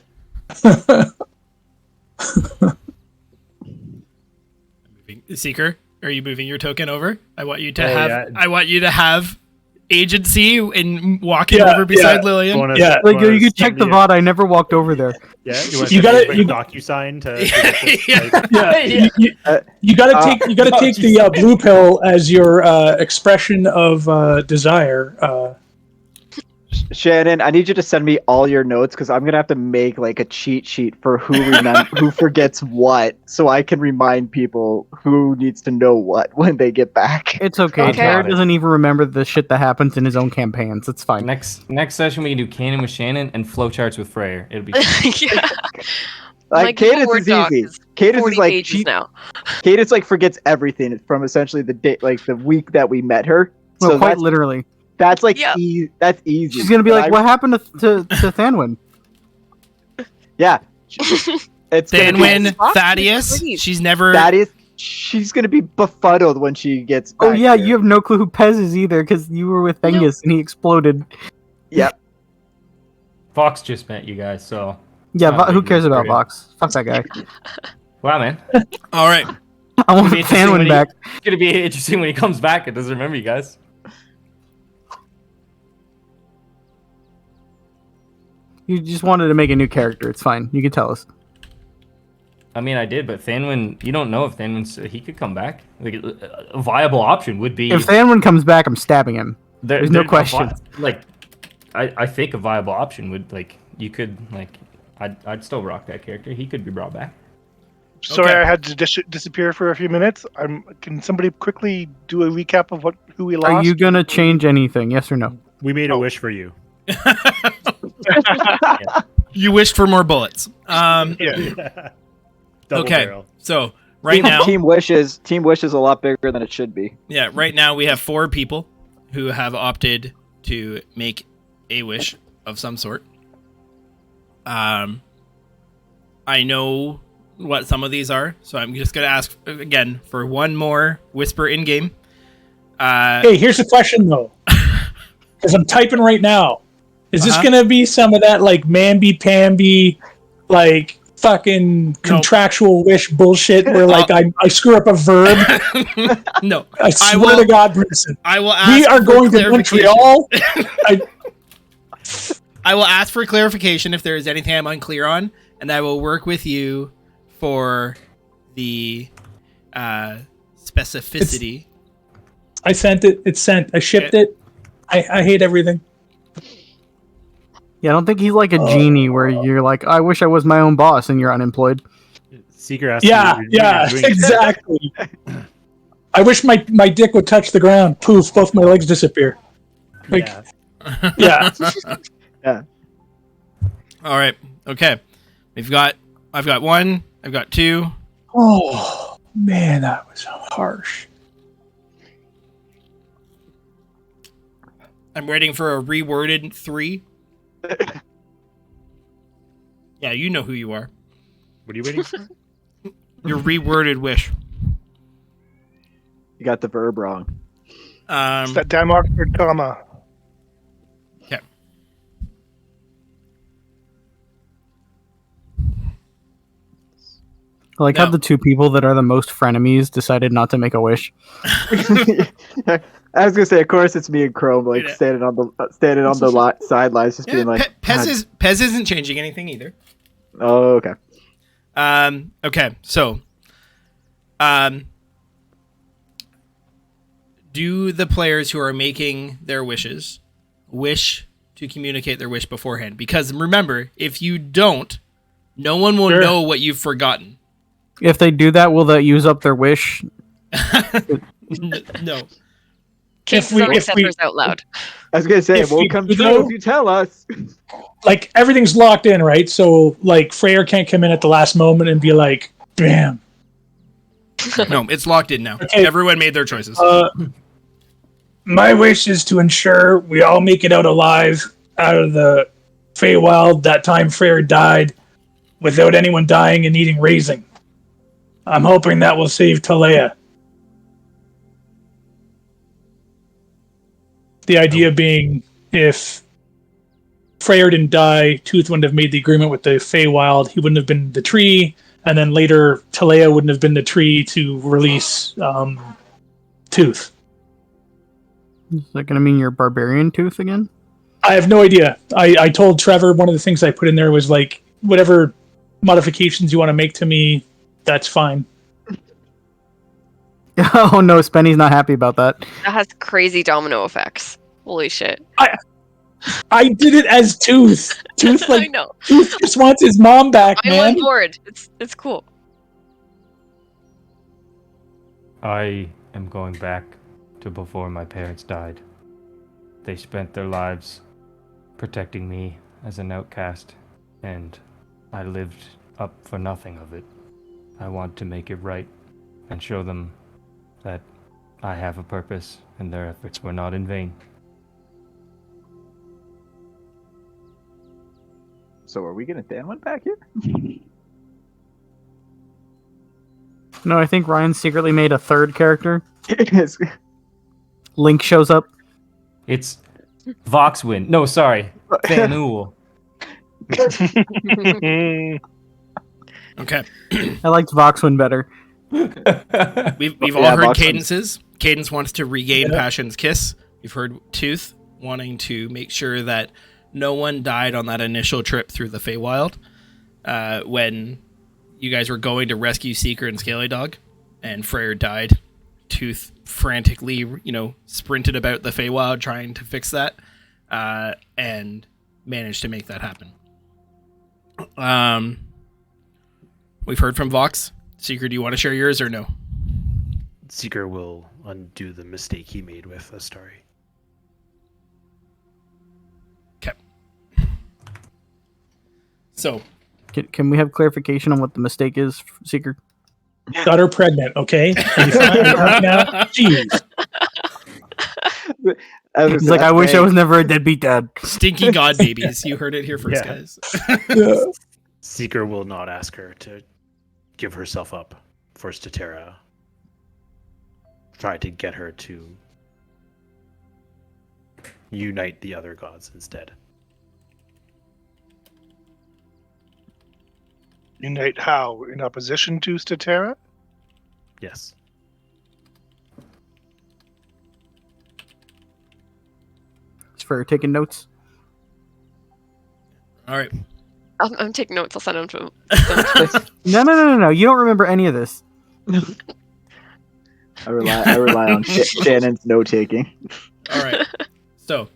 Seeker, are you moving your token over? I want you to Oh, have... yeah. I want you to have agency in walking over beside Lillian. Yeah, Like you can check the VOD. I never walked over there. Yeah, You gotta- you you- DocuSign to get Yeah. this, like, Yeah, you gotta take the blue pill as your expression of desire. Shannon, I need you to send me all your notes because I'm gonna have to make like a cheat sheet for who forgets what, so I can remind people who needs to know what when they get back. It's okay. Okay. Jared doesn't even remember the shit that happens in his own campaigns. It's fine. Next session we can do canon with Shannon and flowcharts with Freyr. It'll be yeah. Like Google Cadence Word is doc easy. is Cadence 40 is like pages now. Cadence like forgets everything from essentially the day, like the week that we met her. No, So quite that's, literally. that's like Yeah. that's easy. She's gonna be But like, "What happened to Thanwyn?" Yeah. It's gonna be Thanwyn, Fox is Thaddeus. pretty. She's never. she's gonna be befuddled when she gets back Oh yeah, here. you have no clue who Pez is either because you were with Nope. Angus and he exploded. Yep. Fox just met you guys, so Yeah, Not a who big cares deal about for you. Vox? Fuck that guy. wow, man. All right. I want It'll be interesting Thanwyn when back. It's gonna be interesting when he comes back and doesn't remember you guys. You just wanted to make a new character. It's fine. You can tell us. I mean, I did, but Thanwyn, you don't know if Thanwyn's he could come back. Like a viable option would be If Thanwyn comes back, I'm stabbing him. there- there's no there- a question. Like, I think a viable option would like you could like I'd still rock that character. He could be brought back. Sorry, Okay. I had to disappear for a few minutes. Can somebody quickly do a recap of who we lost? Are you gonna change anything? Yes or no? We made a wish for you. You wished for more bullets. Yeah. Double Okay. barrel. So right now, Team Wish is a lot bigger than it should be. yeah, right now we have 4 people who have opted to make a wish of some sort. I know what some of these are, so I'm just gonna ask again for one more whisper in game. Hey, here's a question though, because I'm typing right now. Is this Uh-huh. gonna be some of that like mamby-pamby, like fucking contractual wish bullshit where like I screw up a verb? No, I swear will- to God, Brinson. I will ask. We are for going to clarification. Montreal. I will ask for clarification if there is anything I'm unclear on, and I will work with you for the specificity. I sent it. It's sent. I shipped it. I hate everything. Yeah, I don't think he's like a genie where you're like, I wish I was my own boss and you're unemployed. Seeker has Yeah, to yeah, exactly. I wish my dick would touch the ground. Poof, both my legs disappear. Like, Yeah. yeah. All right. Okay. I've got 1. I've got 2. Oh man, that was harsh. I'm waiting for a reworded 3. Yeah, you know who you are. What are you waiting for? Your reworded wish. You got the verb wrong. It's that damn Oxford comma. Okay. I like how No. the 2 people that are the most frenemies decided not to make a wish. I was gonna say, of course, it's me and Chrome, like Yeah. standing on the sidelines, just Yeah, being like, Pez isn't changing anything either. "Oh, okay." Okay, so, do the players who are making their wishes wish to communicate their wish beforehand? Because remember, if you don't, no one will Sure. know what you've forgotten. If they do that, will that use up their wish? No. If we- Don't if set we- those out loud. I was gonna say, If it won't we come do true though- if you tell us. Like everything's locked in, right? So like Freyr can't come in at the last moment and be like, "Bam." No, it's locked in now. Okay. Everyone made their choices. My wish is to ensure we all make it out alive out of the Feywild that time Freyr died, without anyone dying and needing raising. I'm hoping that will save Talea. The idea being, if Freyr didn't die, Tooth wouldn't have made the agreement with the Feywild. He wouldn't have been the tree, and then later Talea wouldn't have been the tree to release Tooth. Is that going to mean you're barbarian tooth again? I have no idea. I told Trevor one of the things I put in there was like, whatever modifications you want to make to me, that's fine. Oh no, Spenny's not happy about that. That has crazy domino effects. Holy shit. I did it as Tooth. Tooth I like know. Tooth just wants his mom back, I'm man. on board. It's cool. I am going back to before my parents died. They spent their lives protecting me as an outcast, and I lived up for nothing of it. I want to make it right and show them that I have a purpose and their efforts were not in vain. So are we getting Thanwyn back here? No, I think Ryan secretly made a third character. It's- Link shows up. It's Voxwind. No, sorry, Fanul. Okay. I liked Voxwind better. We've all Yeah, heard Voxwind. Cadences. Cadence wants to regain Passion's Kiss. We've heard Tooth wanting to make sure that no one died on that initial trip through the Feywild when you guys were going to rescue Seeker and Scaly Dog, and Freyr died. Tooth frantically, sprinted about the Feywild trying to fix that, and managed to make that happen. We've heard from Vox. Seeker, do you want to share yours or no? Seeker will undo the mistake he made with Astari. Okay. So, Can we have clarification on what the mistake is, Seeker? Got her pregnant, okay? Are you fine now? Jeez. He's like, I wish I was never a deadbeat dad. stinky god babies. You heard it here first, Yeah. guys. Seeker will not ask her to give herself up for Statera. Try to get her to unite the other gods instead. Unite how? In opposition to Statera? Yes. It's for taking notes. All right. I'm taking notes. I'll send them to him. No. You don't remember any of this. I rely on Shannon's note taking. All right. So,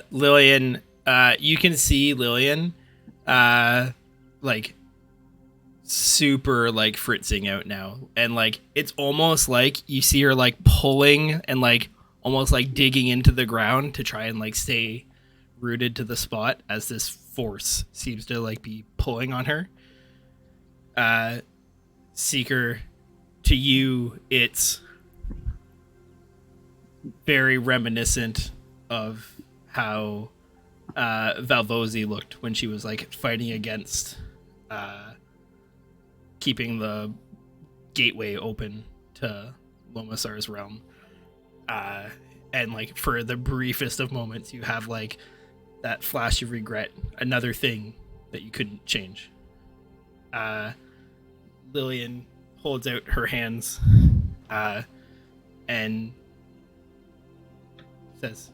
Lillian, you can see Lillian, like, super, like, fritzing out now. And, like, it's almost like you see her, like, pulling and, like, almost, like, digging into the ground to try and, like, stay rooted to the spot as this force seems to, like, be pulling on her. Seeker, to you, it's very reminiscent of how Valvosi looked when she was like fighting against keeping the gateway open to Lomasar's realm. And like for the briefest of moments, you have like that flash of regret, another thing that you couldn't change. Lillian holds out her hands and says,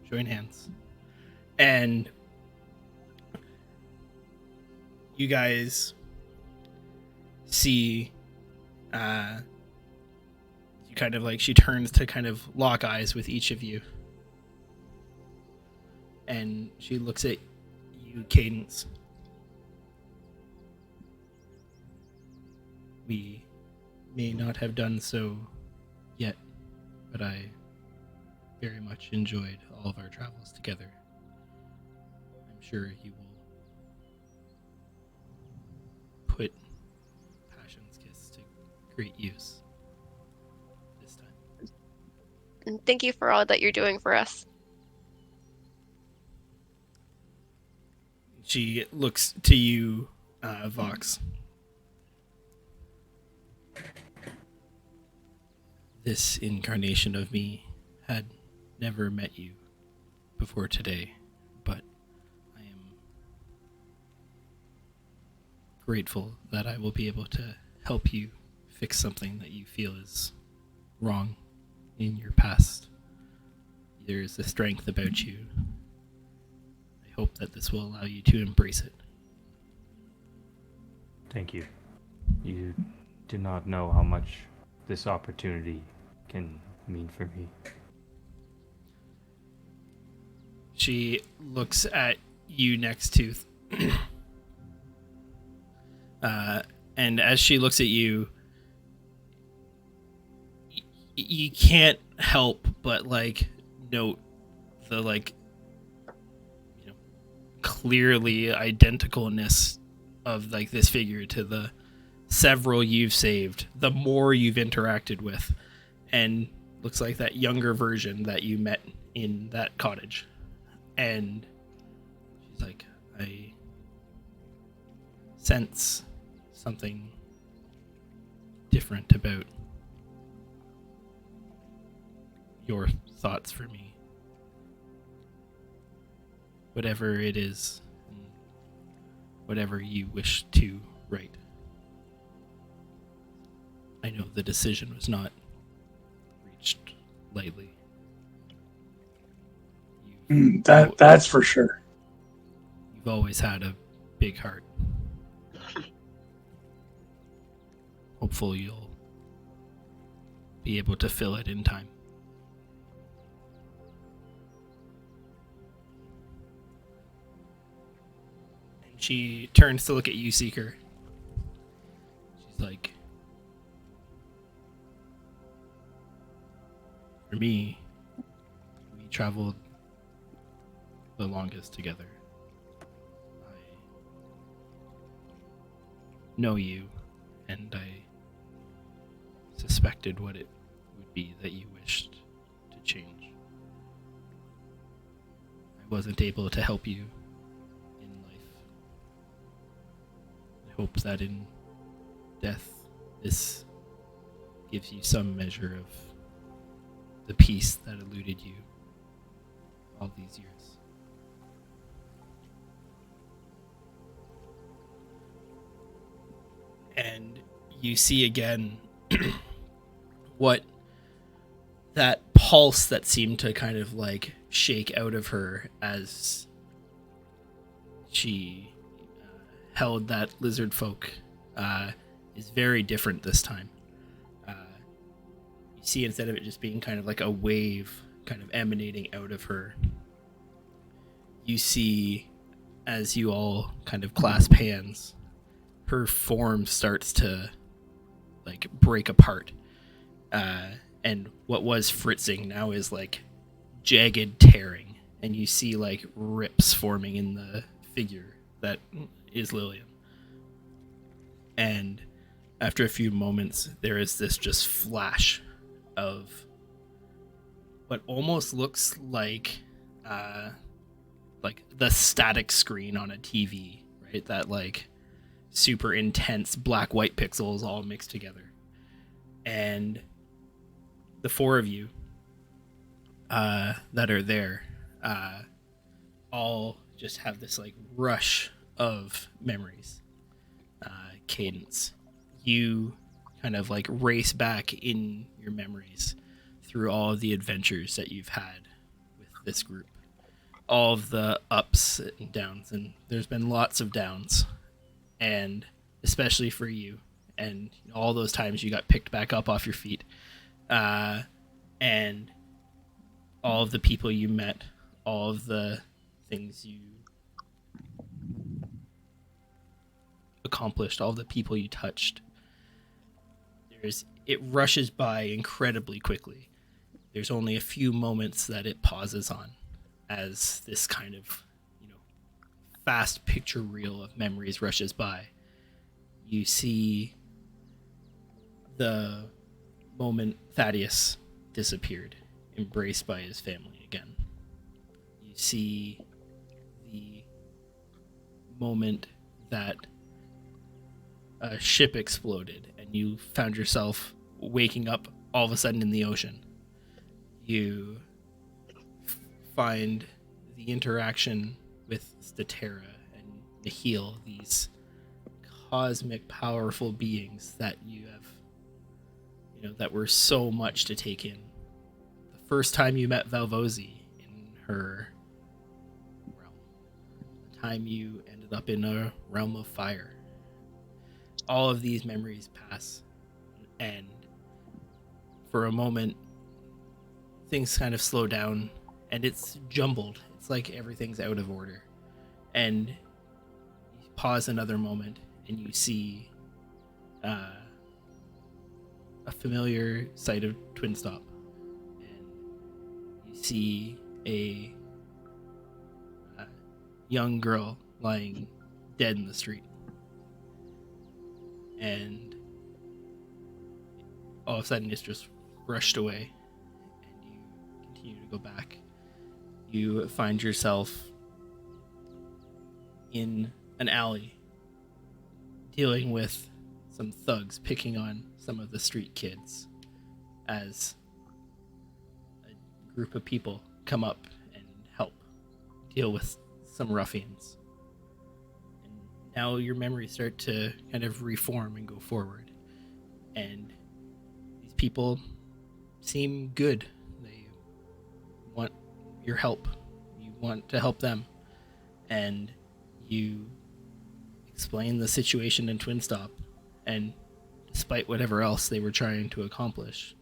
join hands. And you guys see you kind of like, she turns to kind of lock eyes with each of you. And she looks at you, Cadence. We may not have done so yet, but I very much enjoyed all of our travels together. I'm sure you will put Passion's Kiss to great use this time. And thank you for all that you're doing for us. She looks to you, Vox. This incarnation of me had never met you before today, but I am grateful that I will be able to help you fix something that you feel is wrong in your past. There is a strength about you. I hope that this will allow you to embrace it. Thank you. You do not know how much this opportunity can mean for me. She looks at you next to and as she looks at you, you can't help but like note the like, you know, clearly identicalness of like this figure to the several you've saved, the more you've interacted with, and looks like that younger version that you met in that cottage. And she's like, I sense something different about your thoughts for me. Whatever it is, and whatever you wish to write. I know the decision was not reached lightly. That's for sure. You've always had a big heart. Hopefully you'll be able to fill it in time. And she turns to look at you, Seeker. She's like, for me, we traveled the longest together. I know you, and I suspected what it would be that you wished to change. I wasn't able to help you in life. I hope that in death, this gives you some measure of the peace that eluded you all these years. And you see again what that pulse that seemed to kind of like shake out of her as she held that lizard folk is very different this time. You see, instead of it just being kind of like a wave kind of emanating out of her, you see, as you all kind of clasp hands, her form starts to like break apart. And what was fritzing now is like jagged tearing, and you see like rips forming in the figure that is Lillian. And after a few moments, there is this just flash of what almost looks like the static screen on a TV, right? That like super intense black-white pixels all mixed together. And the four of you that are there all just have this like rush of memories. Cadence, you kind of like race back in your memories through all of the adventures that you've had with this group, all of the ups and downs, and there's been lots of downs, and especially for you, and all those times you got picked back up off your feet, and all of the people you met, all of the things you accomplished, all the people you touched. It rushes by incredibly quickly. There's only a few moments that it pauses on as this kind of, fast picture reel of memories rushes by. You see the moment Thaddeus disappeared, embraced by his family again. You see the moment that a ship exploded and you found yourself waking up all of a sudden in the ocean. You find the interaction with Statera and Nihil, these cosmic powerful beings that you have, that were so much to take in. The first time you met Valvosi in her realm, the time you ended up in a realm of fire. All of these memories pass, and for a moment, things kind of slow down, and it's jumbled. It's like everything's out of order. And you pause another moment, and you see a familiar sight of Twinstop. And you see a young girl lying dead in the street. And all of a sudden it's just rushed away, and you continue to go back. You find yourself in an alley dealing with some thugs picking on some of the street kids as a group of people come up and help deal with some ruffians. And now your memories start to kind of reform and go forward. And these people seem good. They want your help. You want to help them. And you explain the situation in Twin Stop, and despite whatever else they were trying to accomplish,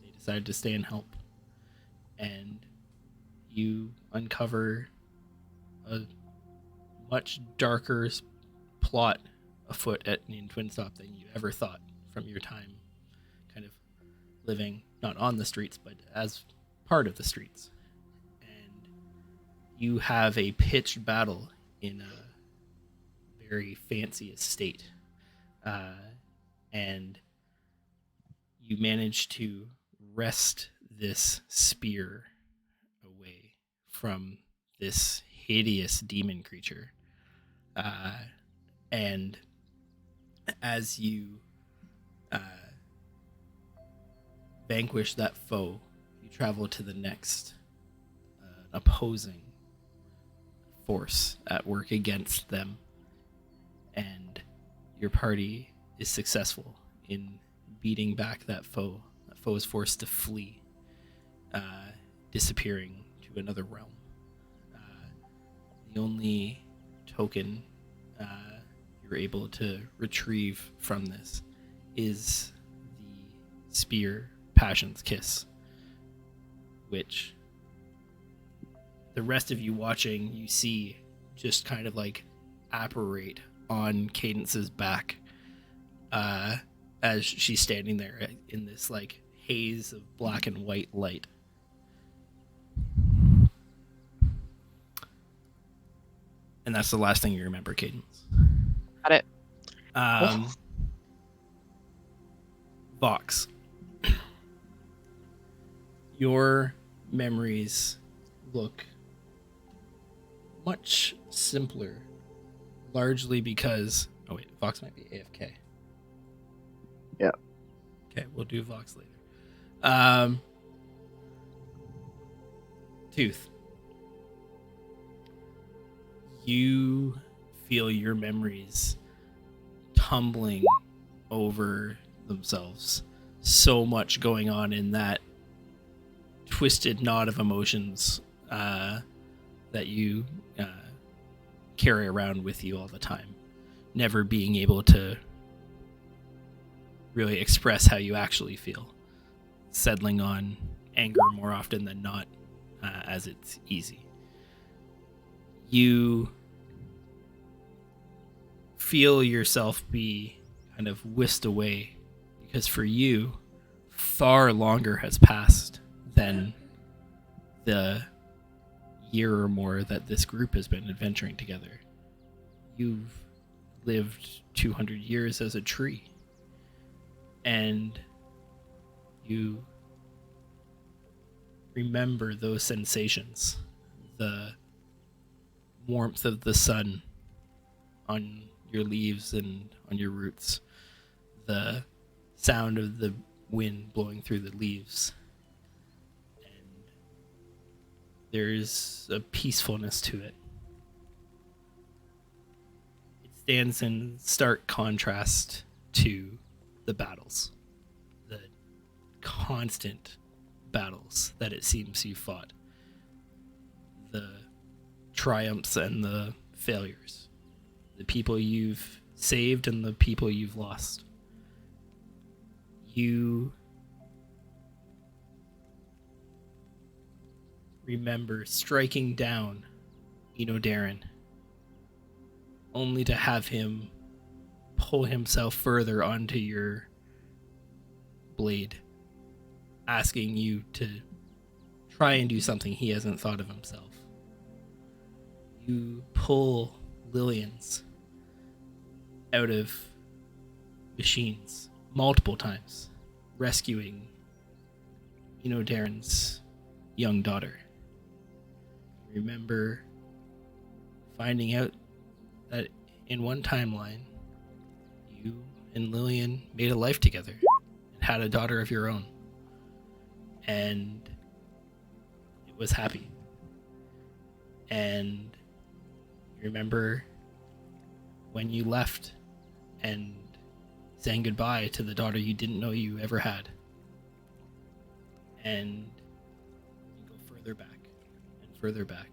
they decided to stay and help. And you uncover a much darker plot afoot in Twin Stop than you ever thought from your time kind of living not on the streets but as part of the streets. And you have a pitched battle in a very fancy estate, and you manage to wrest this spear away from this hideous demon creature, and as you vanquish that foe, you travel to the next opposing force at work against them, and your party is successful in beating back that foe. That foe is forced to flee, disappearing to another realm. The only token you're able to retrieve from this is the spear Passion's Kiss, which the rest of you watching, you see just kind of like apparate on Cadence's back as she's standing there in this like haze of black and white light. And that's the last thing you remember, Cadence. Got it. Vox. Your memories look much simpler, largely because... Oh wait, Vox might be AFK. Yeah. Okay, we'll do Vox later. Tooth. You feel your memories tumbling over themselves. So much going on in that twisted knot of emotions that you carry around with you all the time, never being able to really express how you actually feel, settling on anger more often than not, as it's easy. You feel yourself be kind of whisked away because for you, far longer has passed than the year or more that this group has been adventuring together. You've lived 200 years as a tree, and you remember those sensations, the warmth of the sun on your leaves and on your roots, the sound of the wind blowing through the leaves, and there's a peacefulness to it. It stands in stark contrast to the battles, the constant battles that it seems you fought, the triumphs and the failures, the people you've saved and the people you've lost. You remember striking down Eno Darren, only to have him pull himself further onto your blade, asking you to try and do something he hasn't thought of himself. You pull Lillian's out of machines multiple times, rescuing Eno Darren's young daughter. Remember finding out that in one timeline, you and Lillian made a life together and had a daughter of your own. And it was happy. And you remember when you left and saying goodbye to the daughter you didn't know you ever had. And you go further back and further back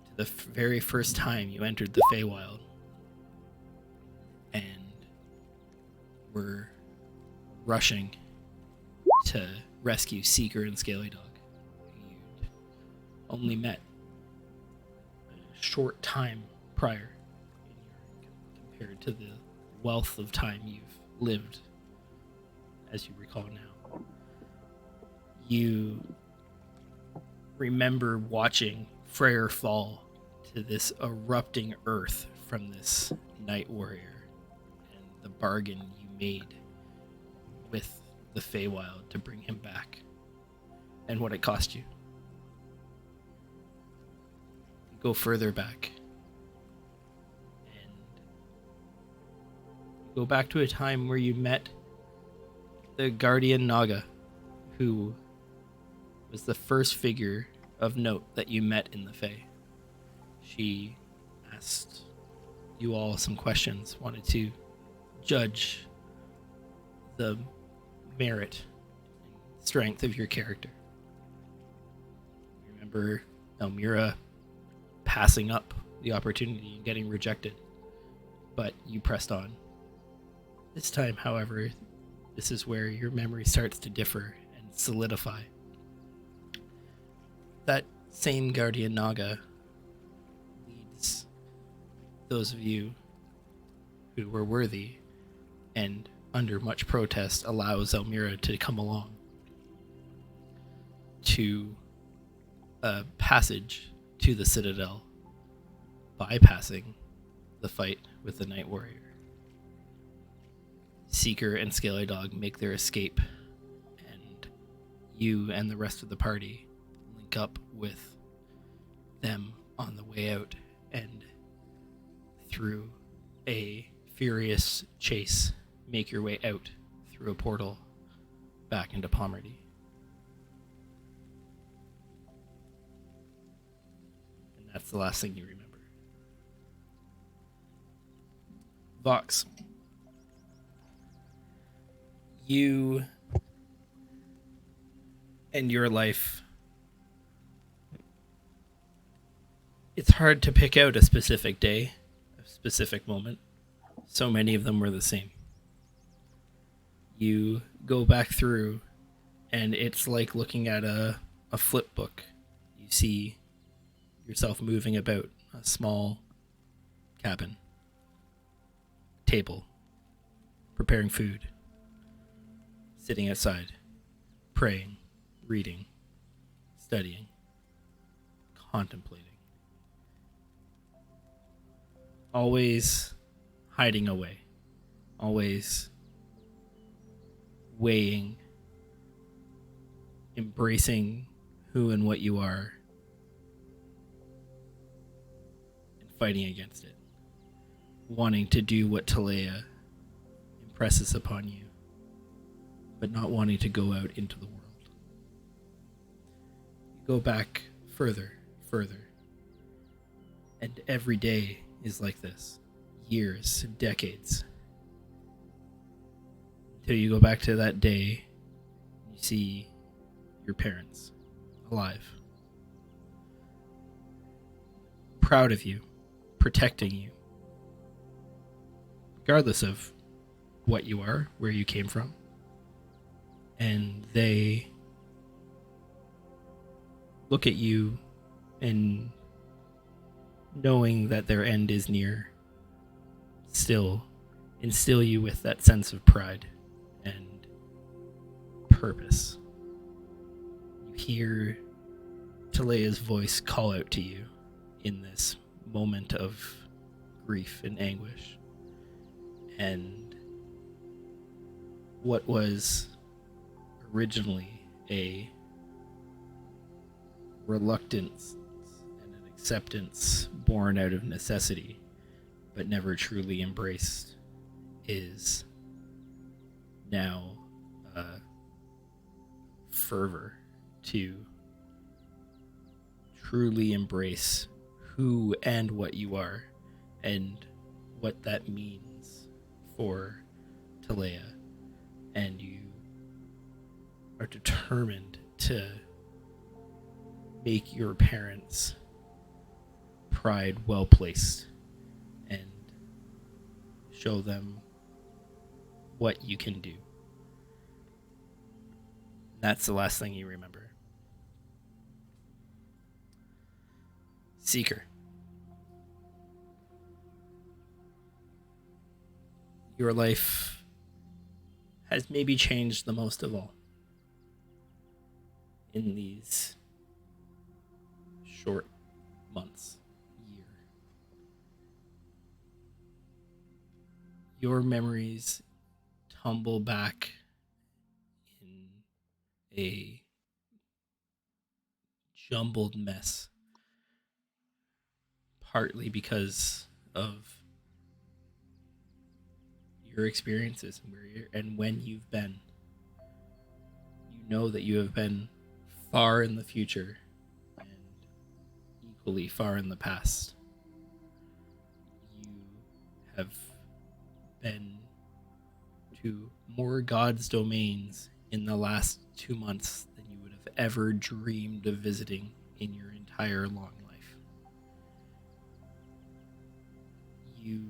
to the very first time you entered the Feywild and were rushing to rescue Seeker and Scaly Dog, who you'd only met a short time prior compared to the wealth of time you've lived, as you recall now. You remember watching Freyr fall to this erupting earth from this Night Warrior and the bargain you made with the Feywild to bring him back and what it cost you. You go further back and you go back to a time where you met the Guardian Naga, who was the first figure of note that you met in the Fae. She asked you all some questions, wanted to judge the merit and strength of your character. You remember Elmira passing up the opportunity and getting rejected, but you pressed on. This time, however, this is where your memory starts to differ and solidify. That same Guardian Naga leads those of you who were worthy and under much protest allows Elmira to come along to a passage to the Citadel, bypassing the fight with the Night Warrior. Seeker and Scaly Dog make their escape, and you and the rest of the party link up with them on the way out, and through a furious chase make your way out through a portal back into Pomerty. And that's the last thing you remember. Vox, you and your life, it's hard to pick out a specific day, a specific moment. So many of them were the same. You go back through, and it's like looking at a flip book. You see yourself moving about a small cabin, table, preparing food, sitting outside, praying, reading, studying, contemplating. Always hiding away, always weighing, embracing who and what you are, and fighting against it. Wanting to do what Talea impresses upon you, but not wanting to go out into the world. You go back further, and every day is like this. Years, decades. Until you go back to that day, you see your parents alive. Proud of you, protecting you. Regardless of what you are, where you came from. And they look at you and knowing that their end is near, still instill you with that sense of pride and purpose. You hear Talea's voice call out to you in this moment of grief and anguish. And what was originally a reluctance and an acceptance born out of necessity, but never truly embraced, is now fervor to truly embrace who and what you are and what that means for Talea, and you are determined to make your parents' pride well placed and show them what you can do. That's the last thing you remember. Seeker. Your life has maybe changed the most of all in these short months, year. Your memories tumble back in a jumbled mess, partly because of your experiences and where you're, and when you've been. You know that you have been far in the future and equally far in the past. You have been to more God's domains in the last 2 months than you would have ever dreamed of visiting in your entire long life. You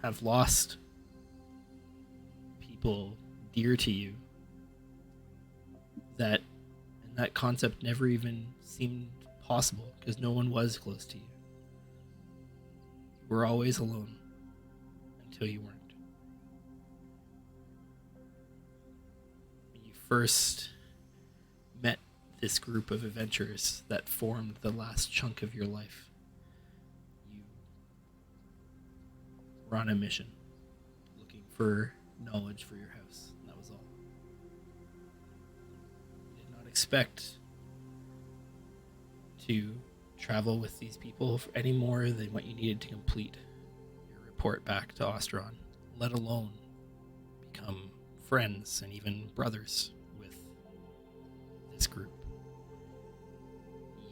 have lost people dear to you that concept never even seemed possible because no one was close to you. You were always alone until you weren't. When you first met this group of adventurers that formed the last chunk of your life, you were on a mission looking for knowledge for your house, and that was all. You did not expect to travel with these people for any more than what you needed to complete your report back to Ostron, let alone become friends and even brothers with this group.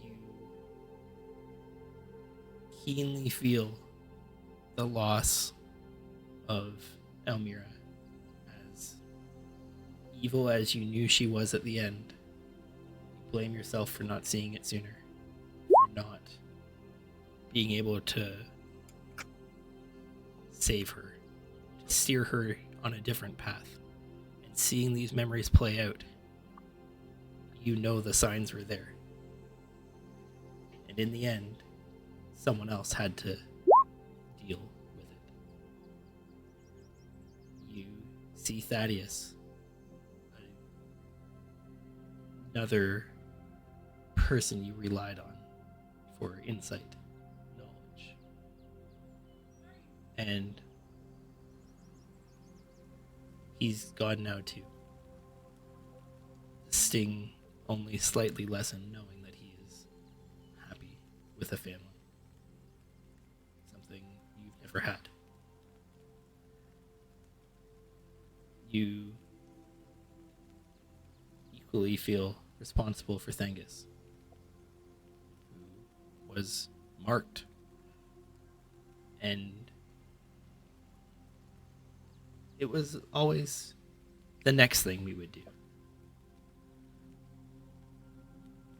You keenly feel the loss of Elmira. As evil as you knew she was at the end, you blame yourself for not seeing it sooner, for not being able to save her, to steer her on a different path. And seeing these memories play out, you know the signs were there. And in the end, someone else had to deal with it. You see Thaddeus, another person you relied on for insight, knowledge. And he's gone now too. The sting only slightly lessened knowing that he is happy with a family. Something you've never had. You equally feel responsible for Thangus, who was marked, and it was always the next thing we would do.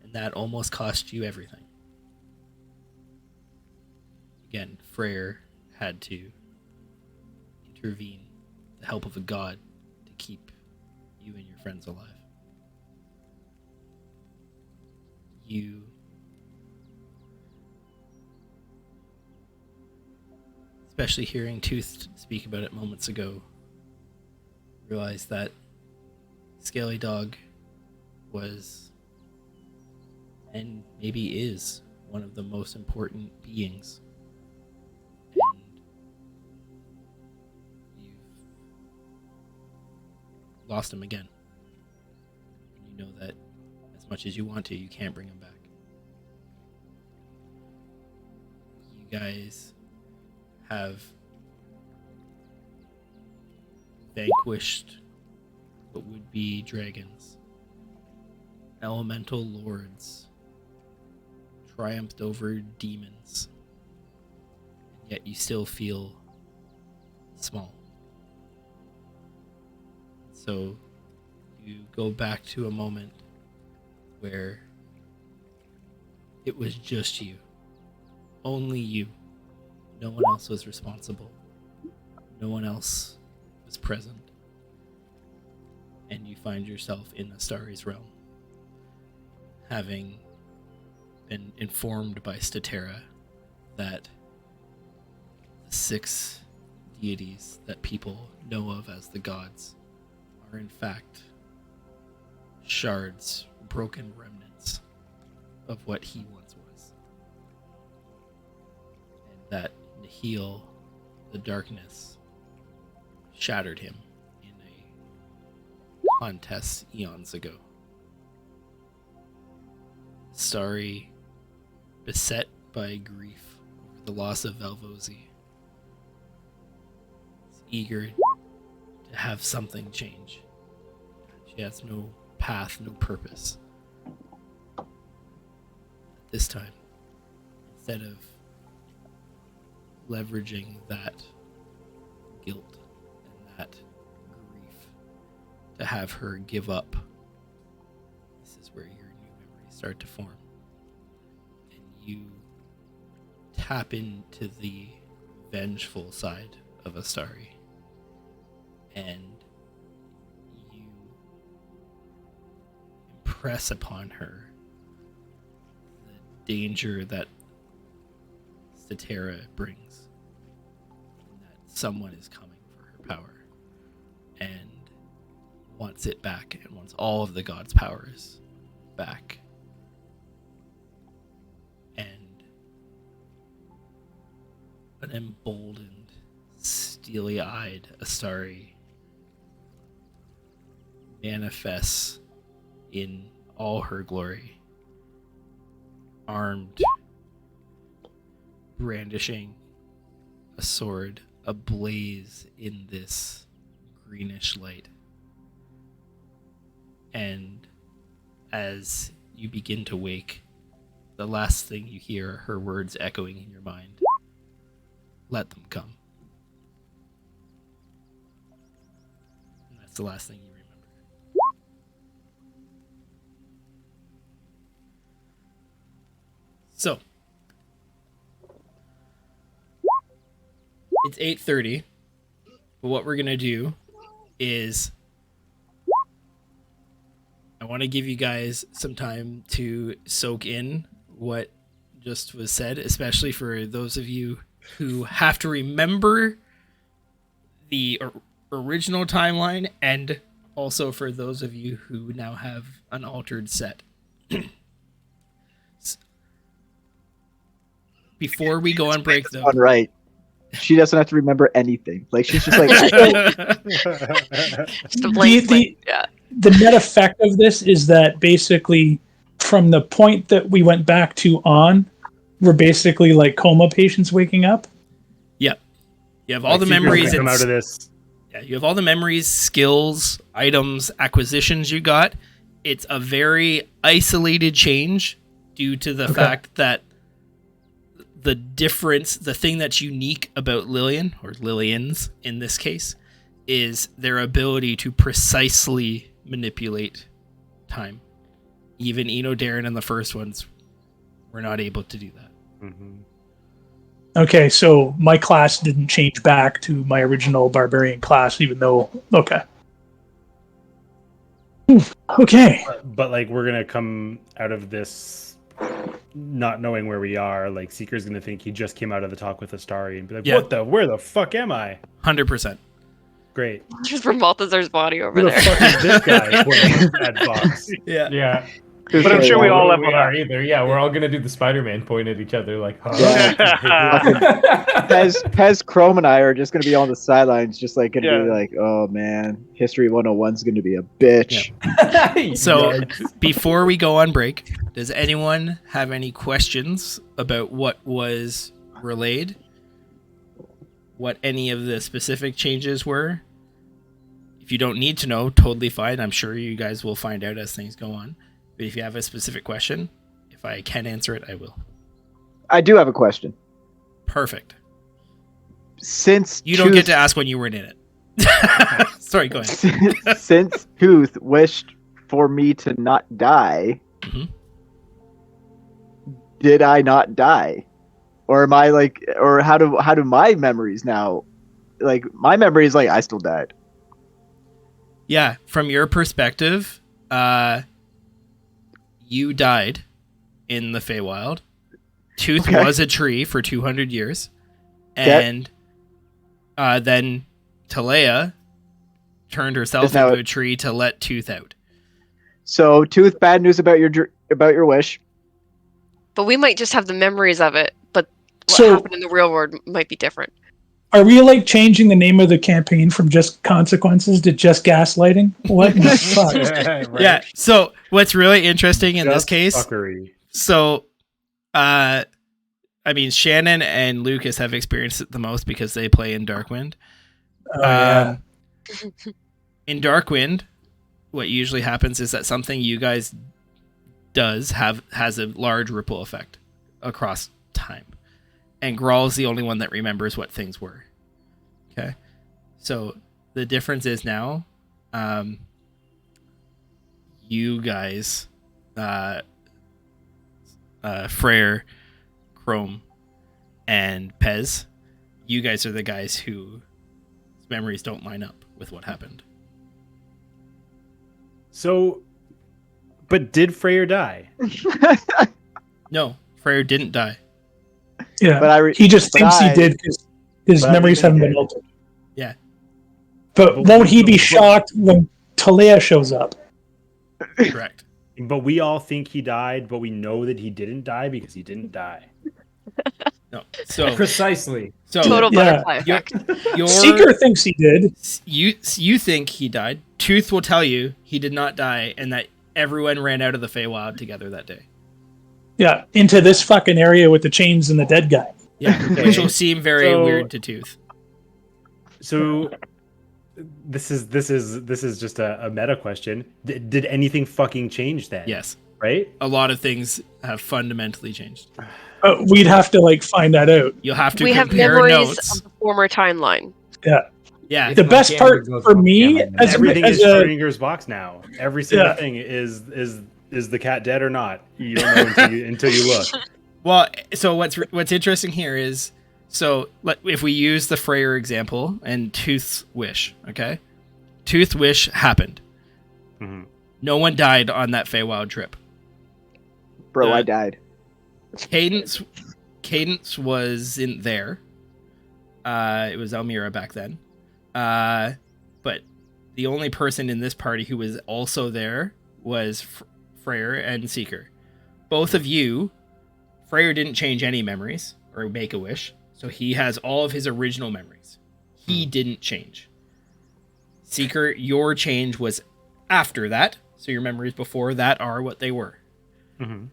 And that almost cost you everything. Again, Freyr had to intervene with the help of a god to keep you and your friends alive. You especially hearing Tooth speak about it moments ago, realized that Scaly Dog was, and maybe is, one of the most important beings. And you've lost him again. And you know that as much as you want to, you can't bring him back. You guys have vanquished what would be dragons, elemental lords, triumphed over demons, and yet you still feel small. So you go back to a moment where it was just you. Only you. No one else was responsible. No one else was present. And you find yourself in Astari's realm, having been informed by Statera that the 6 deities that people know of as the gods are in fact shards, broken remnants of what he once was. And that Nihil, the darkness, shattered him in a contest eons ago. Starry, beset by grief over the loss of Valvosi, is eager to have something change. She has no path, no purpose. This time, instead of leveraging that guilt and that grief to have her give up, this is where your new memories start to form. And you tap into the vengeful side of Astari. And you impress upon her the danger that Statera brings, and that someone is coming for her power and wants it back, and wants all of the gods' powers back. And an emboldened, steely-eyed Astari manifests in all her glory, armed, brandishing a sword ablaze in this greenish light. And as you begin to wake, the last thing you hear are her words echoing in your mind. Let them come. And that's the last thing you remember. So, it's 8:30. But what we're going to do is I want to give you guys some time to soak in what just was said, especially for those of you who have to remember the original timeline, and also for those of you who now have an altered set. Before we go on break, though. Right. She doesn't have to remember anything. Like, she's just like... Just a blank slate, yeah. The net effect of this is that basically from the point that we went back to on, we're basically like coma patients waking up. Yep. You have all the memories come out of this. Yeah, you have all the memories, skills, items, acquisitions you got. It's a very isolated change due to the fact that the difference, the thing that's unique about Lillian, or Lillians in this case, is their ability to precisely manipulate time. Even Eno Darren and the first ones were not able to do that. Mm-hmm. Okay, so my class didn't change back to my original barbarian class, even though... Okay. Okay. But like, we're going to come out of this not knowing where we are. Like, Seeker's going to think he just came out of the talk with Astari and be like, where the fuck am I? 100%. Great. Just from Balthazar's body over Who the there. fuck is this guy pointing at that box? Yeah. Yeah. But I'm sure we all level we up. are either. Yeah, we're all gonna do the Spider-Man point at each other like, Pez, Chrome, and I are just going to be on the sidelines, just like going to be Yeah. like, oh man, History 101 is going to be a bitch. So, before we go on break, does anyone have any questions about what was relayed? What any of the specific changes were? If you don't need to know, totally fine. I'm sure you guys will find out as things go on. But if you have a specific question, if I can answer it, I will. I do have a question. Perfect. Since You don't Tooth, get to ask when you weren't in it. Sorry, go ahead. since Tooth wished for me to not die, Mhm. did I not die, or am I like, or how do my memories now? Like my memory is like I still died. Yeah, from your perspective, you died in the Feywild. Tooth Okay. was a tree for 200 years. Yep. And then Talea turned herself Is now into a- a tree to let Tooth out. So Tooth, bad news about your wish. But we might just have the memories of it, but what So- happened in the real world might be different. Are we like changing the name of the campaign from just consequences to just gaslighting? What the fuck? Right. Yeah, so what's really interesting in this Just case, fuckery. so I mean, Shannon and Lucas have experienced it the most because they play in Darkwind. Oh, yeah. In Darkwind, what usually happens is that something you guys has a large ripple effect across time. And Grawl is the only one that remembers what things were. Okay. So the difference is now, you guys, Freyr, Chrome, and Pez, you guys are the guys whose memories don't line up with what happened. So, but did Freyr die? No, Freyr didn't die. Yeah. But He just but thinks he I- did because his but I memories think haven't he been did. altered. Yeah. But won't he be shocked when Talea shows up? Correct. But we all think he died, but we know that he didn't die because he didn't die. No. So Precisely. Total Yeah. butterfly Your- effect. your Seeker thinks he did. you think he died. Tooth will tell you he did not die, and that everyone ran out of the Feywild together that day. Yeah, into this fucking area with the chains and the dead guy. Yeah, which will seem very So- weird to Tooth. So, this is just a meta question. Did anything fucking change then? Yes, Right? a lot of things have fundamentally changed. We'd have to like find that out. You'll have to We have compare memories notes. of the former timeline. Yeah, The my best camera part goes for off me camera, as, Everything as is a Schrodinger's box now. Every single Yeah. thing is the cat dead or not? You don't know until you look. Well, so what's interesting here is, so if we use the Freyr example and Tooth's wish, okay? Tooth's wish happened. Mhm. No one died on that Feywild trip. Bro, Yeah. I died. Cadence wasn't there. It was Elmira back then. But the only person in this party who was also there was Freyr and Seeker. Both of you, Freyr didn't change any memories or make a wish, so he has all of his original memories. He didn't change. Seeker, your change was after that, so your memories before that are what they were. Mhm.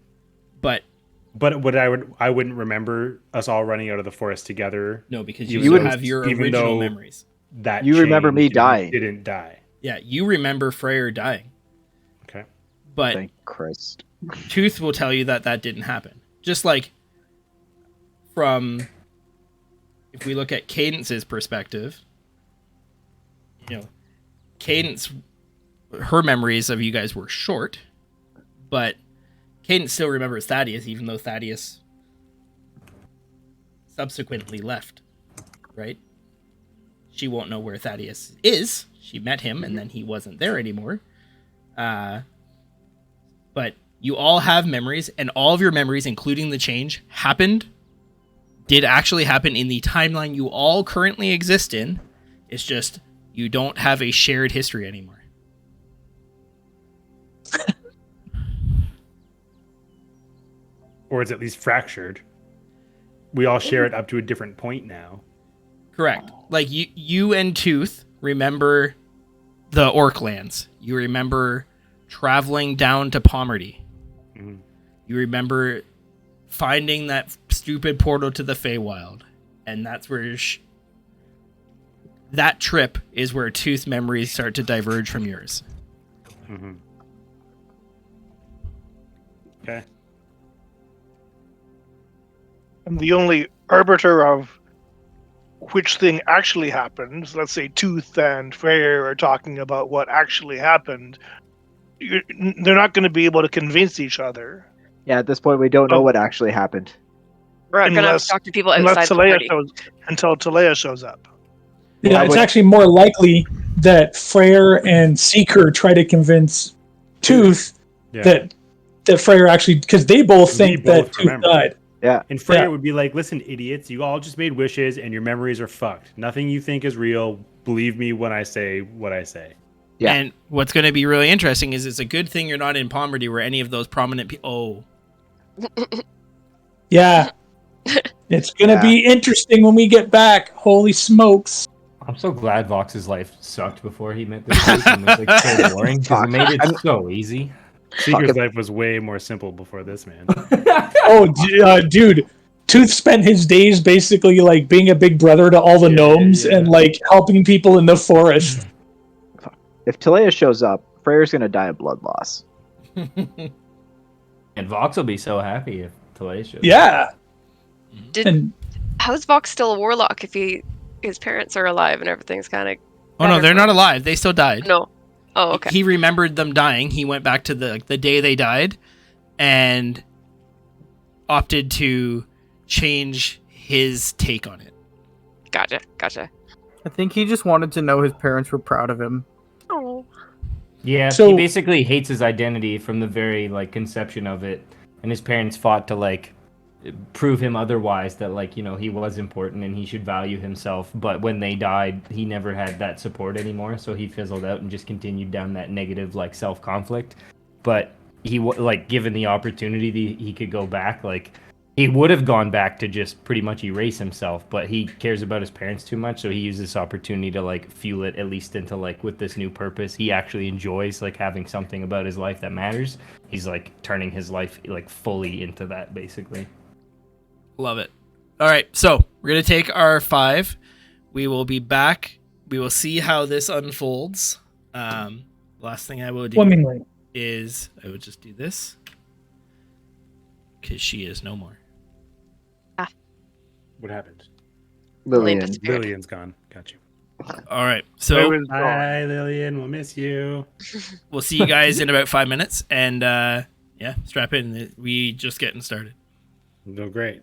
But But I wouldn't remember us all running out of the forest together. no, because Even you though- have your even original though- memories. That You remember me changed and dying. he Didn't die. Yeah, you remember Freyr dying, Okay. but Thank Christ. Tooth will tell you that that didn't happen. Just like if we look at Cadence's perspective, Cadence, her memories of you guys were short, but Cadence still remembers Thaddeus, even though Thaddeus subsequently left, right? She won't know where Thaddeus is. She met him, and then he wasn't there anymore. But you all have memories, and all of your memories, including the change, did actually happen in the timeline you all currently exist in. It's just you don't have a shared history anymore. Or it's at least fractured. We all share it up to a different point now. Correct. Like you and Tooth remember the Orc lands. You remember traveling down to Pomerty. Mhm. You remember finding that stupid portal to the Feywild, and that's where that trip is where Tooth's memories start to diverge from yours. Mm-hmm. Okay. And the only arbiter of which thing actually happened, let's say Tooth and Freyr are talking about what actually happened, they're not going to be able to convince each other. Yeah, at this point, we don't know what actually happened. We're going to have Unless- to talk to people outside the Unless party. until Talea shows up. Yeah, I it's would- actually more likely that Freyr and Seeker try to convince Tooth Yeah. that Freyr actually, because they both We think that both Tooth remember. died. Yeah. And Freyr Yeah. would be like, listen, idiots, you all just made wishes and your memories are fucked. Nothing you think is real. Believe me when I say what I say. Yeah. And what's going to be really interesting is it's a good thing you're not in Poverty where any of those prominent people. Yeah. It's going to Yeah. be interesting when we get back. Holy smokes. I'm so glad Vox's life sucked before he met this person. It was like so boring because it made it so easy. Seeker's life was way more simple before this, man. Oh, dude. Tooth spent his days basically like being a big brother to all the gnomes yeah. and like helping people in the forest. If Talea shows up, Freyr's gonna die of blood loss. And Vox will be so happy if Talea shows up. Yeah. And How's Vox still a warlock if his parents are alive and everything's kind of... Oh no, they're not alive. They still died. No. Oh, okay. He remembered them dying. He went back to the day they died, and opted to change his take on it. Gotcha. I think he just wanted to know his parents were proud of him. Oh. Yeah, So- he basically hates his identity from the very like conception of it, and his parents fought to like prove him otherwise, that like, you know, he was important and he should value himself. But when they died, he never had that support anymore, so he fizzled out and just continued down that negative like self-conflict. But he like, given the opportunity, he could go back. Like, he would have gone back to just pretty much erase himself, but he cares about his parents too much, so he used this opportunity to like fuel it, at least into like with this new purpose. He actually enjoys like having something about his life that matters. He's like turning his life like fully into that, basically. Love it. All right, so we're gonna take our 5. We will be back. We will see how this unfolds. Last thing I will do swimmingly. is I will just do this because she is no more. What happened? Lillian. disappeared. Lillian's gone. Got you. All right, so Bye, Lillian. We'll miss you. we'll see you guys in about 5 minutes, and yeah, strap in. We just getting started. No, great.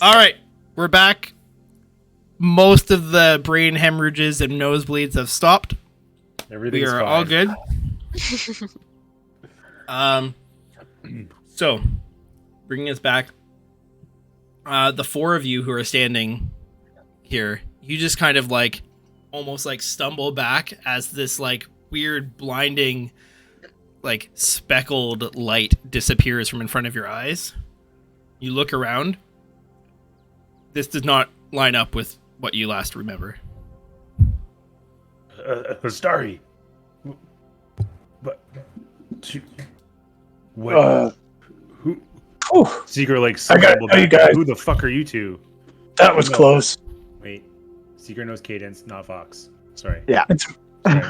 All right, we're back. Most of the brain hemorrhages and nosebleeds have stopped. Everything's We are fine. all good. So, bringing us back, the four of you who are standing here, you just kind of like almost like stumble back as this like weird blinding like speckled light disappears from in front of your eyes. You look around. This does not line up with what you last remember. Starry. But what? Who? Whew, Seeker like I got- scrambled oh, you back. guys. Who the fuck are you two? that was close. Wait, Seeker knows Cadence, not Fox. Sorry. Yeah. Sorry.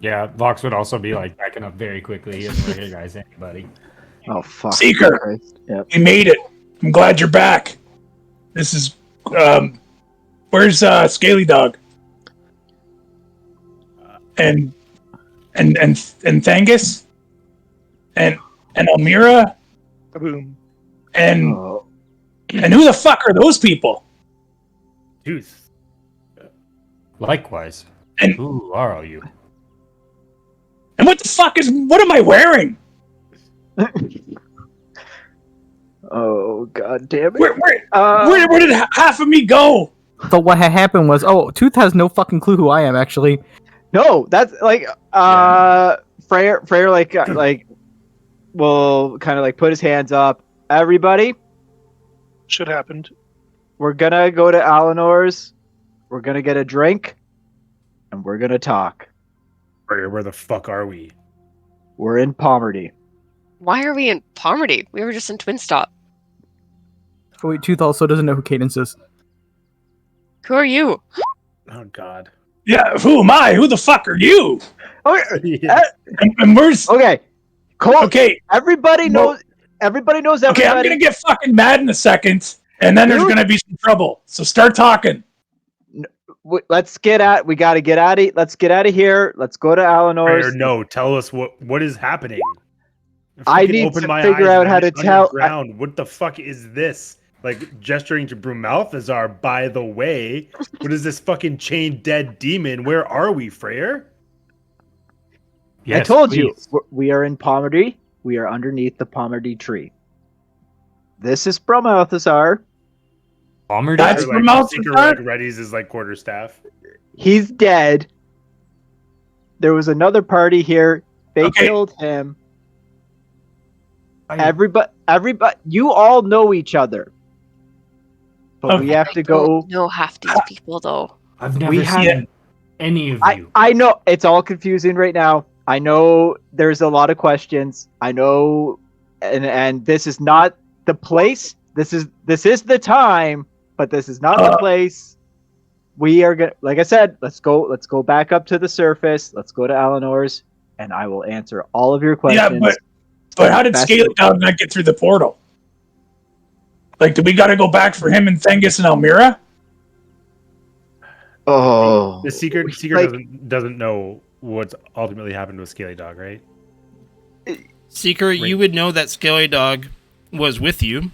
Yeah, Vox would also be like backing up very quickly. He doesn't recognize anybody. Oh fuck. Seeker. Christ. Yep. We made it. I'm glad you're back. This is where's Scaly Dog? And Thangus? And Elmira? Boom. And Oh, who the fuck are those people? Tooth. Likewise. And- Who are you? And what am I wearing? oh god damn it. Where did half of me go? But what had happened was, Tooth has no fucking clue who I am, actually. No, that's like Freyr like will kind of like put his hands up. Everybody, Shit happened. we're gonna go to Alinor's. We're gonna get a drink, and we're gonna talk. Where the fuck are we? We're in Pomerty. Why are we in Pomerty? We were just in Twin Stop. Oh, wait, Tooth also doesn't know who Cadence is. Who are you? Oh god. Yeah, who am I? Who the fuck are you? Okay, Yeah. And where's okay, Cole. okay? Everybody No. knows. Everybody knows everybody. Okay, I'm gonna get fucking mad in a second, and then there's Dude. gonna be some trouble. So start talking. Let's get at. We gotta get out of. Let's get out of here. Let's go to Alinor's. Freyr, no, tell us what is happening. I Freaking need open to my figure eyes out and how I'm to tell- underground. What the fuck is this? Like gesturing to Brumalthazar, by the way. What is this fucking chained dead demon? Where are we, Freyr? I told you we are in Pomerty. We are underneath the Pomerty tree. This is Brumalthazar. Bomber That's Seeker, Brumalthazar? Seeker like readies his like quarterstaff. He's dead. There was another party here. They Okay. killed him. Everybody, you all know each other. But we Okay. have to go. Know half these people though. I've never we have- seen any of you. I know it's all confusing right now. I know there's a lot of questions. I know, and this is not the place. This is the time, but this is not the place. We are gonna, like I said, let's go back up to the surface. Let's go to Alinor's, and I will answer all of your questions. Yeah, but how did Best- Scaly Dog not get through the portal? Like, do we got to go back for him and Thengus and Elmira? Oh, The Seeker like- doesn't know what's ultimately happened with Scaly Dog, right? Seeker, you would know that Scaly Dog was with you,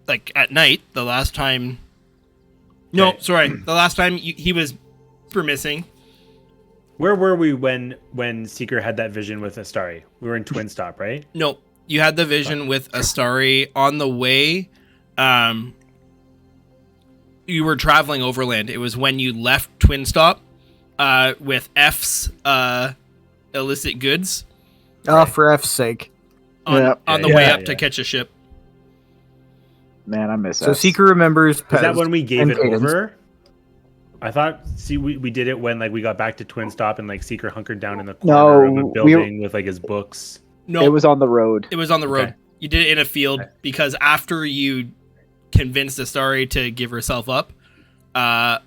like at night, the last time. No, Okay. sorry, the last time he was missing. Where were we when Seeker had that vision with Astari? We were in Twin Stop, right? No, you had the vision with Astari on the way. You were traveling overland. It was when you left Twin Stop with F's illicit goods For F's sake. on, Yeah. on the Yeah, way yeah, up to yeah. catch a ship. man, I miss So us. Seeker remembers Is that Pez when we gave and it Cadence. over? I thought. See, we did it when like we got back to Twin Stop and like Seeker hunkered down in the corner of the No, building with like his books. No, It was on the road. It was on the road. Okay. You did it in a field because after you convinced Astari to give herself up, Alanor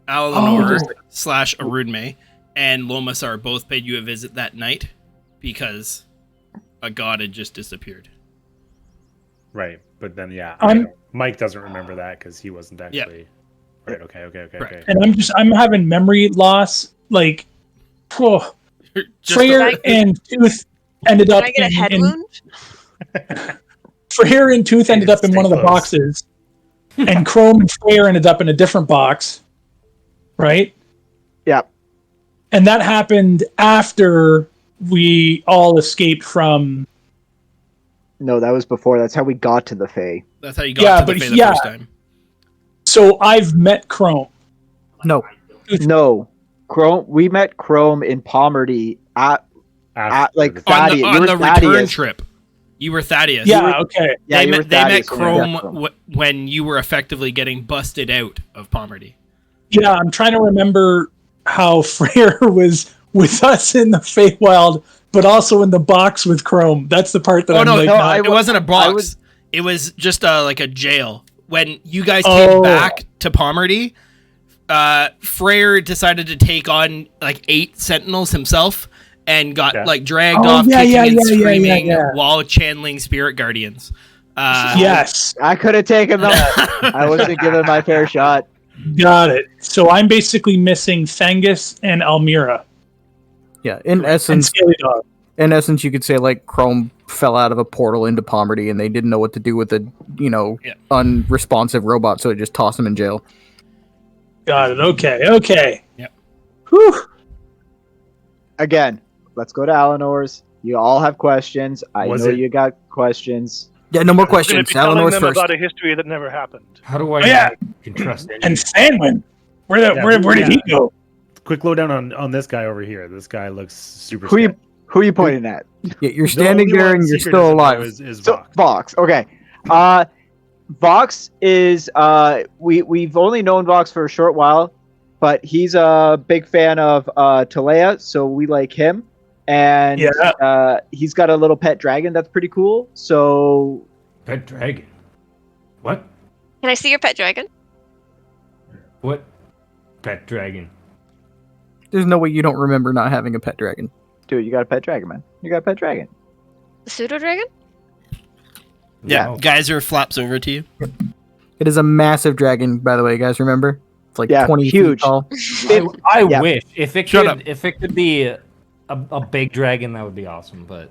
/ Arunme and Lomasar both paid you a visit that night because a god had just disappeared. Right, but then yeah, I'm- Mike doesn't remember that because he wasn't actually. Right. Okay. Right. And I'm having memory loss. Like, oh, Just Freyr a- and Tooth ended Can up I get a head in wound? Freyr and Tooth ended up in Stay one of the close. boxes, and Chrome and Freyr ended up in a different box, right? Yeah. And that happened after we all escaped from. No, that was before. That's how we got to the Fae. That's how you got to the Fae the first time. So I've met Chrome. No. No, Chrome. We met Chrome in Poverty at like Thaddeus. On the return trip. You were Thaddeus. Yeah. Okay. Yeah, they met Thaddeus Chrome when you were effectively getting busted out of Poverty. Yeah, I'm trying to remember how Freyr was with us in the Feywild, but also in the box with Chrome. That's the part that it wasn't a box. It was just like a jail. When you guys came back to Poverty, Freyr decided to take on like 8 sentinels himself and got like dragged off, kicking and screaming while channeling spirit guardians. Yes, I could have taken them. I wasn't given my fair shot. Got it. So I'm basically missing Fengus and Almira. Yeah, in essence, you could say like Chrome fell out of a portal into Poverty, and they didn't know what to do with a unresponsive robot, so they just tossed him in jail. Got it. Okay. Yep. Whew. Again, let's go to Eleanor's. You all have questions. I know you got questions. Yeah, no more questions. Eleanor's first. About a history that never happened. How do I can trust anyone? And Fanwin, where did he go? Quick lowdown on this guy over here. This guy looks super. Who are you pointing at? Yeah, you're standing there and you're still alive. Is Vox. Vox. Okay. Vox is we've only known Vox for a short while, but he's a big fan of Talea, so we like him. And he's got a little pet dragon that's pretty cool. So pet dragon? What? Can I see your pet dragon? What pet dragon? There's no way you don't remember not having a pet dragon. Dude, you got a pet dragon, man. You got a pet dragon. The pseudo dragon? Yeah, Geyser flaps over to you. It is a massive dragon, by the way, you guys remember? It's like 20 huge. feet tall. I wish if it could be a big dragon, that would be awesome. But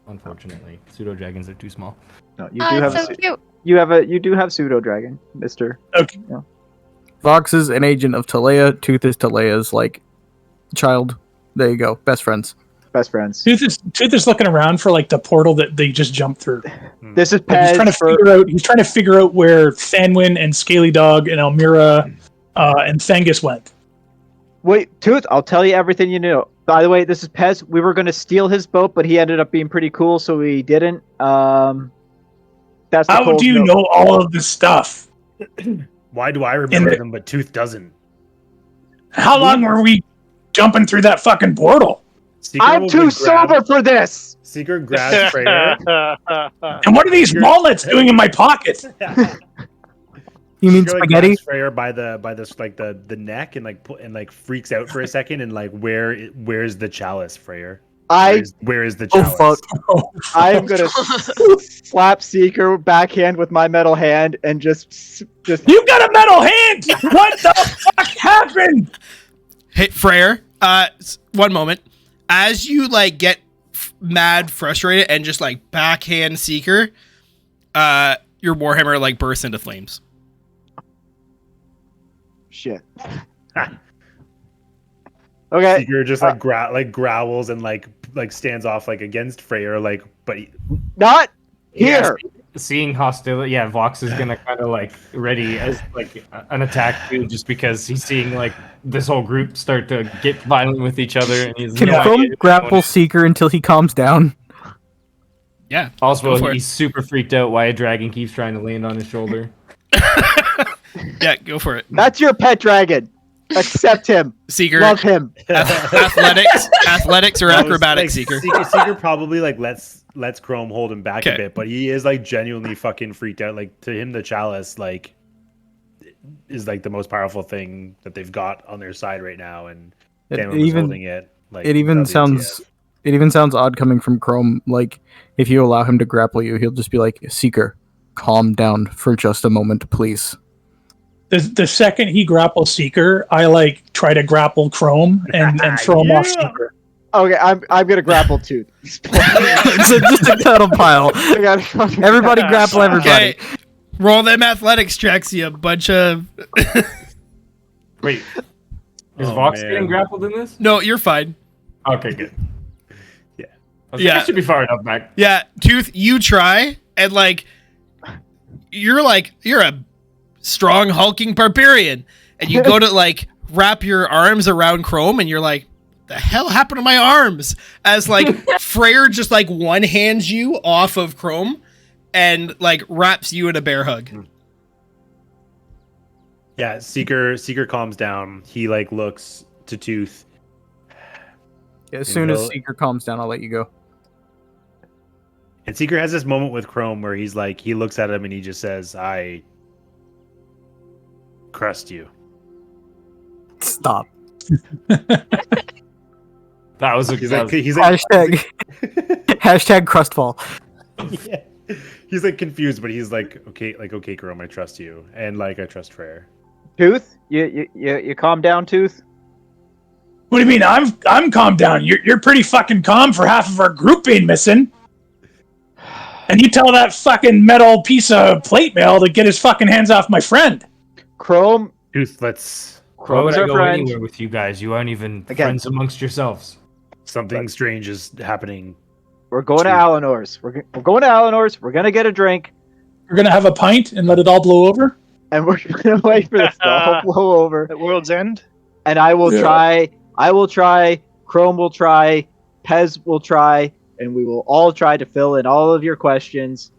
unfortunately, pseudo dragons are too small. No, you do have so cute. You do have pseudo dragon, Mister. Okay. Yeah. Vox is an agent of Talea. Tooth is Talea's like child. There you go, best friends. Best friends. Tooth is looking around for like the portal that they just jumped through. This is Pez. He's trying to figure out where Fanwin and Scaly Dog and Almira and Fengus went. Wait, Tooth, I'll tell you everything you know. By the way, this is Pez. We were going to steal his boat, but he ended up being pretty cool, so we didn't. That's how do you know all of this stuff? Why do I remember them, but Tooth doesn't? How long were we jumping through that fucking portal? I'm too sober for this. Seeker grabs Freyr. And what are these walnuts doing in my pocket? You mean spaghetti? Freyr by the neck and like freaks out for a second and like where's the chalice, Freyr? Where is the chalice? Oh fuck! I'm gonna slap Seeker backhand with my metal hand and just. You got a metal hand! What the fuck happened? Hey, Freyr. 1 moment. As you like get mad, frustrated, and just like backhand Seeker, your Warhammer like bursts into flames. Shit. Okay. Seeker just growls and like stands off like against Freyr, like, but not here. Seeing hostility, Vox is gonna kind of like ready as like an attack too, just because he's seeing like this whole group start to get violent with each other, and he's Can Chrome grapple Seeker until he calms down? Yeah. Also, he's super freaked out why a dragon keeps trying to land on his shoulder. Yeah, go for it. That's your pet dragon. Accept him. Seeker. Love him. Athletics or acrobatics, Seeker. Seeker probably like lets Chrome hold him back a bit, but he is like genuinely fucking freaked out. Like to him, the chalice like is like the most powerful thing that they've got on their side right now, and Fanwin was holding it. Like it even sounds odd coming from Chrome. Like if you allow him to grapple you, he'll just be like, "Seeker, calm down for just a moment, please." The second he grapples Seeker, I like try to grapple Chrome and throw him off Seeker. Okay, I'm gonna grapple Tooth. It's just a cuddle pile. Everybody grapple everybody. Okay. Roll them athletics checks, you bunch of. Wait, is Oh, Vox man. getting grappled in this? No, you're fine. Okay, good. Yeah. I was like, Yeah. I should be far enough back. Yeah, Tooth, you try, and you're a strong hulking barbarian, and you go to wrap your arms around Chrome, and you're like, the hell happened to my arms? As Freyr just one hands you off of Chrome and wraps you in a bear hug. Yeah, Seeker calms down. He looks to Tooth. As soon as he'll- Seeker calms down, I'll let you go. And Seeker has this moment with Chrome where he looks at him and he just says, I crust you. Stop. That was a He's that like, was- he's like, Hashtag crustfall. yeah. He's confused, but he's okay, Chrome, I trust you. And I trust Freyr. Tooth, you calm down, Tooth. What do you mean? I'm calmed down. You're pretty fucking calm for half of our group being missing. And you tell that fucking metal piece of plate mail to get his fucking hands off my friend. Chrome, Tooth, let's. Why Chrome's would I our go friend. anywhere with you guys? You aren't even Again. friends amongst yourselves. Something strange is happening. We're going to Tooth. Alanor's. We're going to Alanor's. We're gonna get a drink, We're gonna have a pint and let it all blow over. and we're gonna wait for this to all blow over. At World's End. And I will try. I will try. Chrome will try. Pez will try, and we will all try to fill in all of your questions.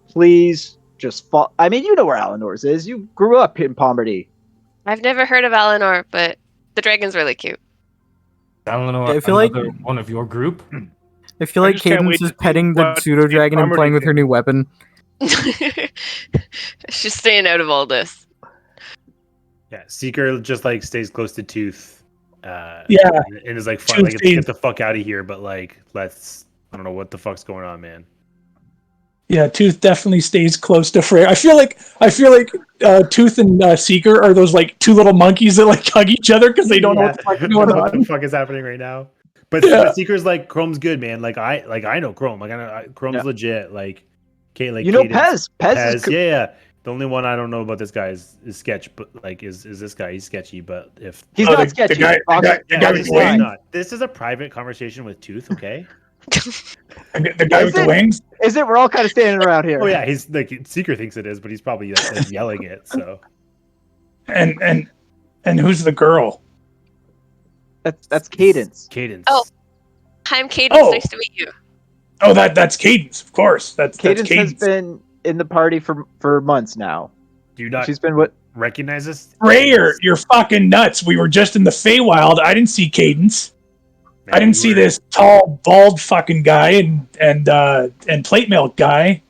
Please just fall. I mean, you know where Alanor's is. You grew up in Poverty. I've never heard of Alinor, but the dragon's really cute. Eleanor, I feel like- another one of your group. I feel I like just can't Cadence wait is to see petting the what pseudo dragon and Armory playing with her did. new weapon. She's staying out of all this. Yeah, Seeker just stays close to Tooth. Yeah. And is fine, Tooth let's stays- get the fuck out of here. But let's. I don't know what the fuck's going on, man. Yeah, Tooth definitely stays close to Freyr. I feel like Tooth and Seeker are those two little monkeys that hug each other because they don't know what the fuck's going what the on. fuck is happening right now? But Yeah. Seeker's Chrome's good, man. I know Chrome. Chrome's Yeah. legit. You know Cadence- Pez. Pez is. Yeah. The only one I don't know about this guy is Sketch, but is this guy? He's sketchy, but if He's Oh, not the sketchy. guy- the guy- the guy with he's the wings? not. This is a private conversation with Tooth, okay? The guy with the Is it? wings. Is it? We're all kind of standing around here. Oh yeah, he's Seeker thinks it is, but he's probably yelling it. So And who's the girl? That's Cadence. Cadence. Oh. I'm Cadence. Oh. Nice to meet you. Oh, that's Cadence, of course. That's Cadence has Cadence. been in the party for months now. Do you not She's been what? recognize this? Freyr, you're fucking nuts. We were just in the Feywild. I didn't see Cadence. Man, I didn't you see were- this tall, bald fucking guy and plate milk guy.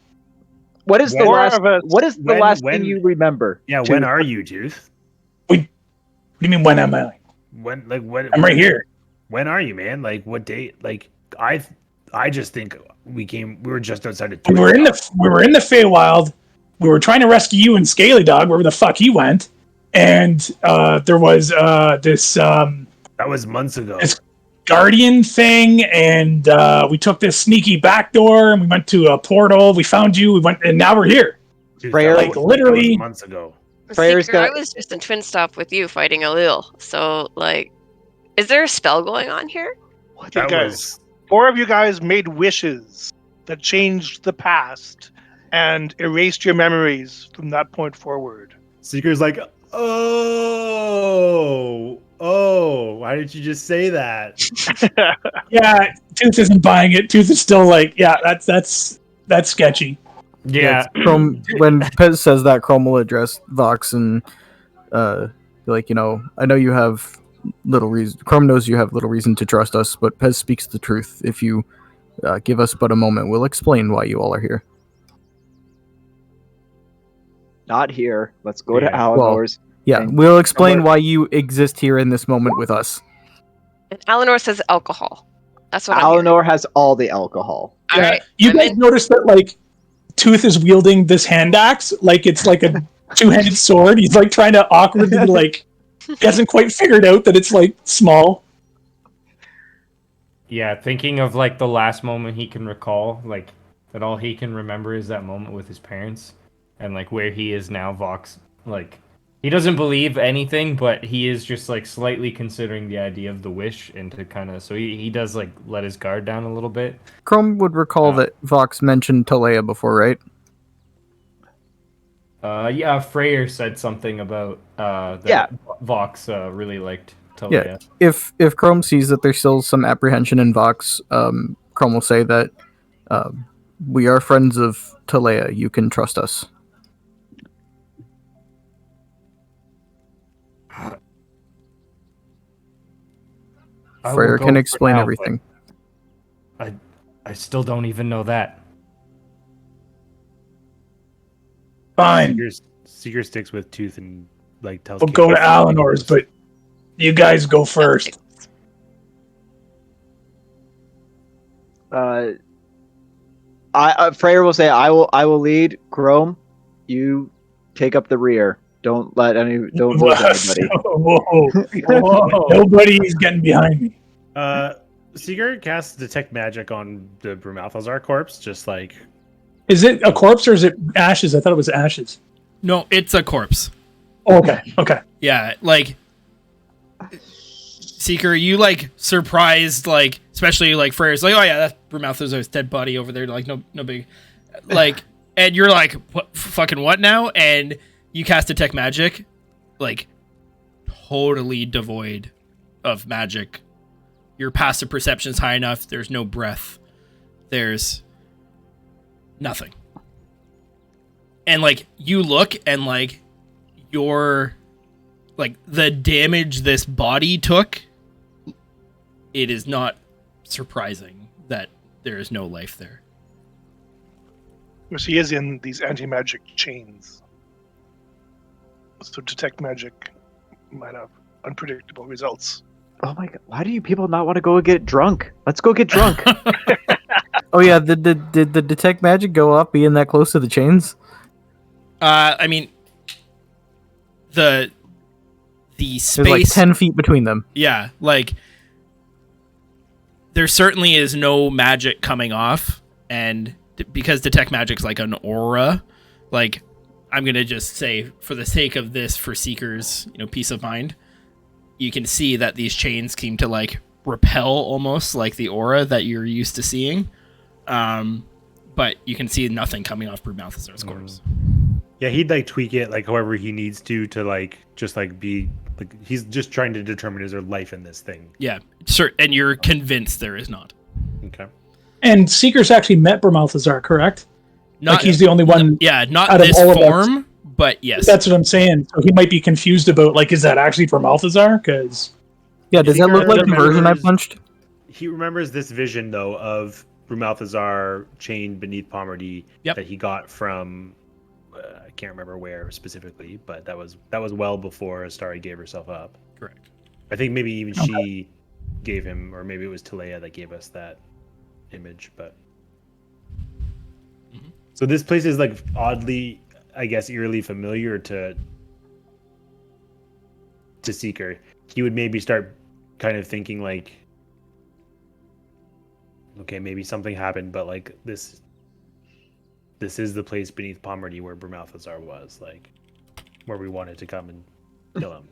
What is the When- last? More of a- What is the when- last when- thing you remember? Yeah, Tooth? when are you, Tooth? What do you mean, when am I? When when I'm right here. When are you, man? What date? I just think we were just outside of We were in the Feywild. We were trying to rescue you and Scaly Dog, wherever the fuck he went. And there was this that was months ago. It's- guardian thing, and we took this sneaky back door, and we went to a portal. We found you. We went, and now we're here. Dude, Freyr- that Like, was literally- months ago. Freyr's Seeker, I got- was just in Twin Stop with you fighting Alil. So, is there a spell going on here? Okay, That guys. was 4 of you guys made wishes that changed the past and erased your memories from that point forward. Seeker's why did you just say that? Yeah, Tooth isn't buying it. Tooth is still that's sketchy. Yeah, Chrome, when Pez says that, Chrome will address Vox and be like, I know you have little reason. Chrome knows you have little reason to trust us, but Pez speaks the truth. If you give us but a moment, we'll explain why you all are here. Not here. Let's go to Yeah. Alanor's. Yeah, And- we'll explain why you exist here in this moment with us. And Alinor says alcohol. That's what I'm hearing. Alinor has all the alcohol. All right. You I'm guys in. notice that Tooth is wielding this hand axe like it's like a two-handed sword. He's trying to awkwardly he hasn't quite figured out that it's small. yeah. Thinking of the last moment he can recall, that all he can remember is that moment with his parents, and like where he is now. Vox, like, he doesn't believe anything, but he is just like slightly considering the idea of the wish, and to kind of, so he does like let his guard down a little bit. Chrome would recall that Vox mentioned Talea before, right? Yeah, Freyr said something about that Vox really liked Talea. Yeah, if Chrome sees that there's still some apprehension in Vox, Chrome will say that we are friends of Talea. You can trust us. Freyr can explain everything. I still don't even know that. Fine. Seeker sticks with Tooth and like tells. We'll go to Alinor's, but you guys go first. Freyr will say, "I will lead. Chrome, you take up the rear. Don't lose anybody." Whoa. Nobody's getting behind me. Seeker casts detect magic on the Brumalthazar corpse, just like. Is it a corpse or is it ashes? I thought it was ashes. No, it's a corpse. Oh, okay. Yeah, like Seeker, you like surprised, like especially like Freyr's like, oh yeah, that's Brumalthazar's dead body over there. Like no big, like, and you're like, what, fucking what now? And you cast detect magic, like totally devoid of magic. Your passive perception's high enough. There's no breath. There's nothing. And like you look and like your like the damage this body took, it is not surprising that there is no life there. So he is in these anti-magic chains. So detect magic might have unpredictable results. Oh my god! Why do you people not want to go get drunk? Let's go get drunk. Oh yeah, did the detect magic go off being that close to the chains? I mean, the space. There's like 10 feet between them. Yeah, like there certainly is no magic coming off, and because detect magic's like an aura, like I'm gonna just say for the sake of this, for Seeker's peace of mind, you can see that these chains seem to like repel almost like the aura that you're used to seeing. But you can see nothing coming off Brumalthazar's corpse. Yeah, he'd like tweak it like however he needs to like just like be like he's just trying to determine is there life in this thing. Yeah, sure. And you're convinced there is not. Okay. And Seeker's actually met Brumalthazar, correct? Not, like he's the only one. Yeah, not out of this all of form, but yes. That's what I'm saying. So he might be confused about like, is that actually Brumalthazar? Because yeah, does that look like the version I punched? He remembers this vision though of Brumalthazar chained beneath Pomerty that he got from I can't remember where specifically, but that was well before Astari gave herself up. Correct. I think maybe even she gave him, or maybe it was Talea that gave us that image. But so this place is like oddly, I guess, eerily familiar to Seeker. He would maybe start kind of thinking like, okay, maybe something happened, but like this is the place beneath Pomerty where Brumalthazar was, like where we wanted to come and kill him.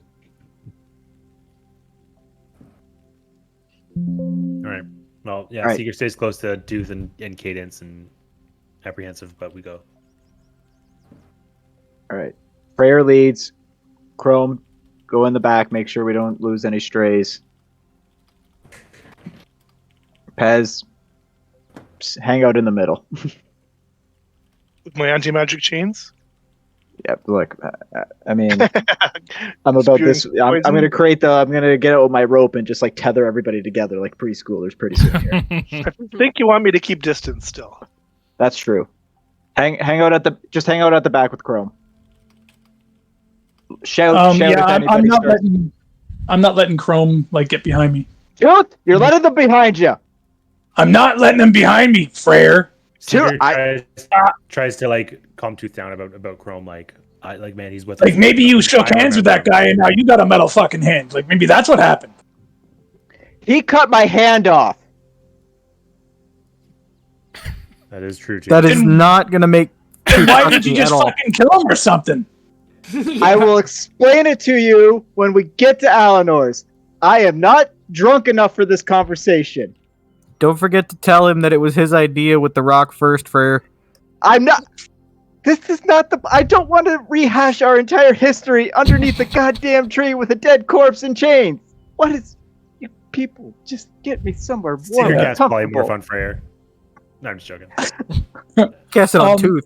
All right. Well, yeah, right. Seeker stays close to Tooth and Cadence and apprehensive, but we go. All right. Freyr leads. Chrome, go in the back. Make sure we don't lose any strays. Pez, hang out in the middle. With my anti-magic chains? Yeah, look, I mean, I'm about this. I'm gonna I'm gonna get out with my rope and just like tether everybody together like preschoolers pretty soon here. I think you want me to keep distance still. That's true. Hang out at the back with Chrome. Shout yeah, if I'm not letting Chrome like get behind me. Dude, you're letting them behind you. I'm not letting them behind me, Freyr. Seeker tries to like calm Tooth down about Chrome, like man, he's with like us. maybe you shook hands with that guy and now you got a metal fucking hand. Like maybe that's what happened. He cut my hand off. That is true too. That is Then- not gonna make. Then why trust did you me just at all. fucking kill him or something? I will explain it to you when we get to Alinor's. I am not drunk enough for this conversation. Don't forget to tell him that it was his idea with the rock first, Freyr. I'm not. This is not the. I don't want to rehash our entire history underneath the goddamn tree with a dead corpse in chains. What is. You people, just get me somewhere warm Seeker and cast comfortable. polymorph on Freyr. No, I'm just joking. Cast it on Tooth.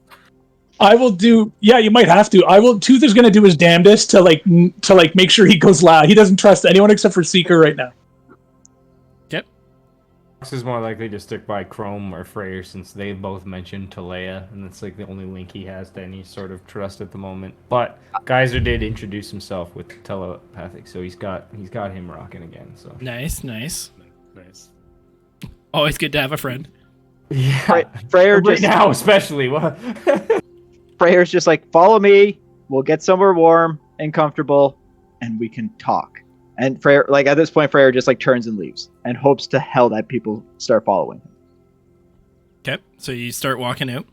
I will do. Yeah, you might have to. Tooth is gonna do his damnedest to make sure he goes loud. He doesn't trust anyone except for Seeker right now. Fox is more likely to stick by Chrome or Freyr since they both mentioned Talea, and that's like the only link he has to any sort of trust at the moment. But Geyser did introduce himself with telepathic, so he's got him rocking again. So Nice. Nice. Always good to have a friend. yeah, Freyr right just now especially. What? Freyr's just like, follow me. We'll get somewhere warm and comfortable, and we can talk. And Freyr, like at this point, Freyr just like turns and leaves, and hopes to hell that people start following him. Okay, so you start walking out.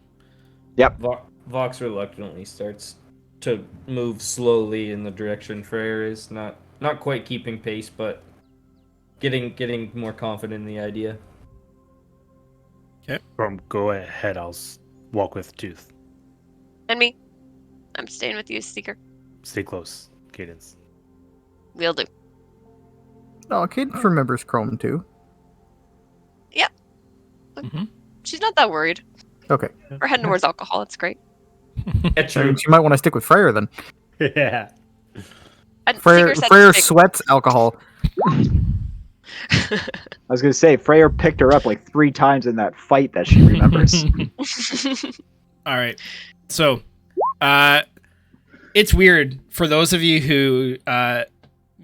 Vox reluctantly starts to move slowly in the direction Freyr is, not quite keeping pace, but getting more confident in the idea. Go ahead. I'll walk with Tooth. And me. I'm staying with you, Seeker. Stay close, Cadence. We'll do. Oh, Cadence remembers Chrome too. She's not that worried. Okay. We're heading towards alcohol. It's great. Yeah, So you might want to stick with Freyr then. Yeah. And Freyr Seeker said Freyr stick- sweats alcohol. I was gonna say Freyr picked her up like 3 times in that fight that she remembers. All right. So, it's weird for those of you who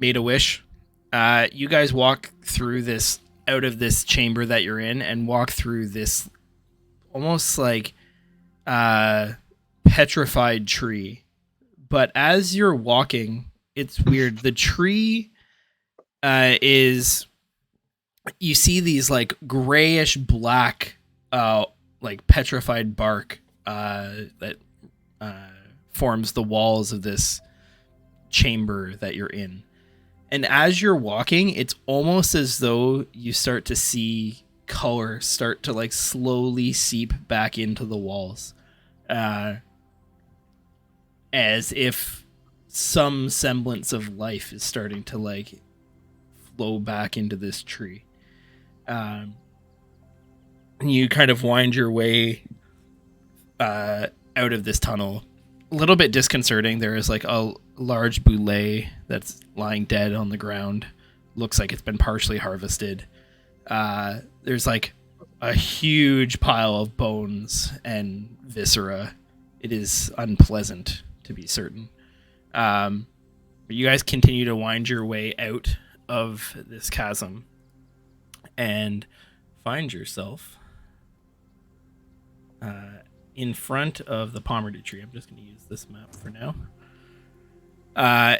made a wish. You guys walk through this, out of this chamber that you're in, and walk through this almost like petrified tree. But as you're walking, it's weird. The tree is, you see these like grayish black, like petrified bark that forms the walls of this chamber that you're in. And as you're walking, it's almost as though you start to see color start to like slowly seep back into the walls. As if some semblance of life is starting to like flow back into this tree. You kind of wind your way out of this tunnel. A little bit disconcerting. There is like a large boulet that's lying dead on the ground. Looks like it's been partially harvested. There's like a huge pile of bones and viscera. It is unpleasant, to be certain. But you guys continue to wind your way out of this chasm and find yourself in front of the Pomerty tree. I'm just going to use this map for now.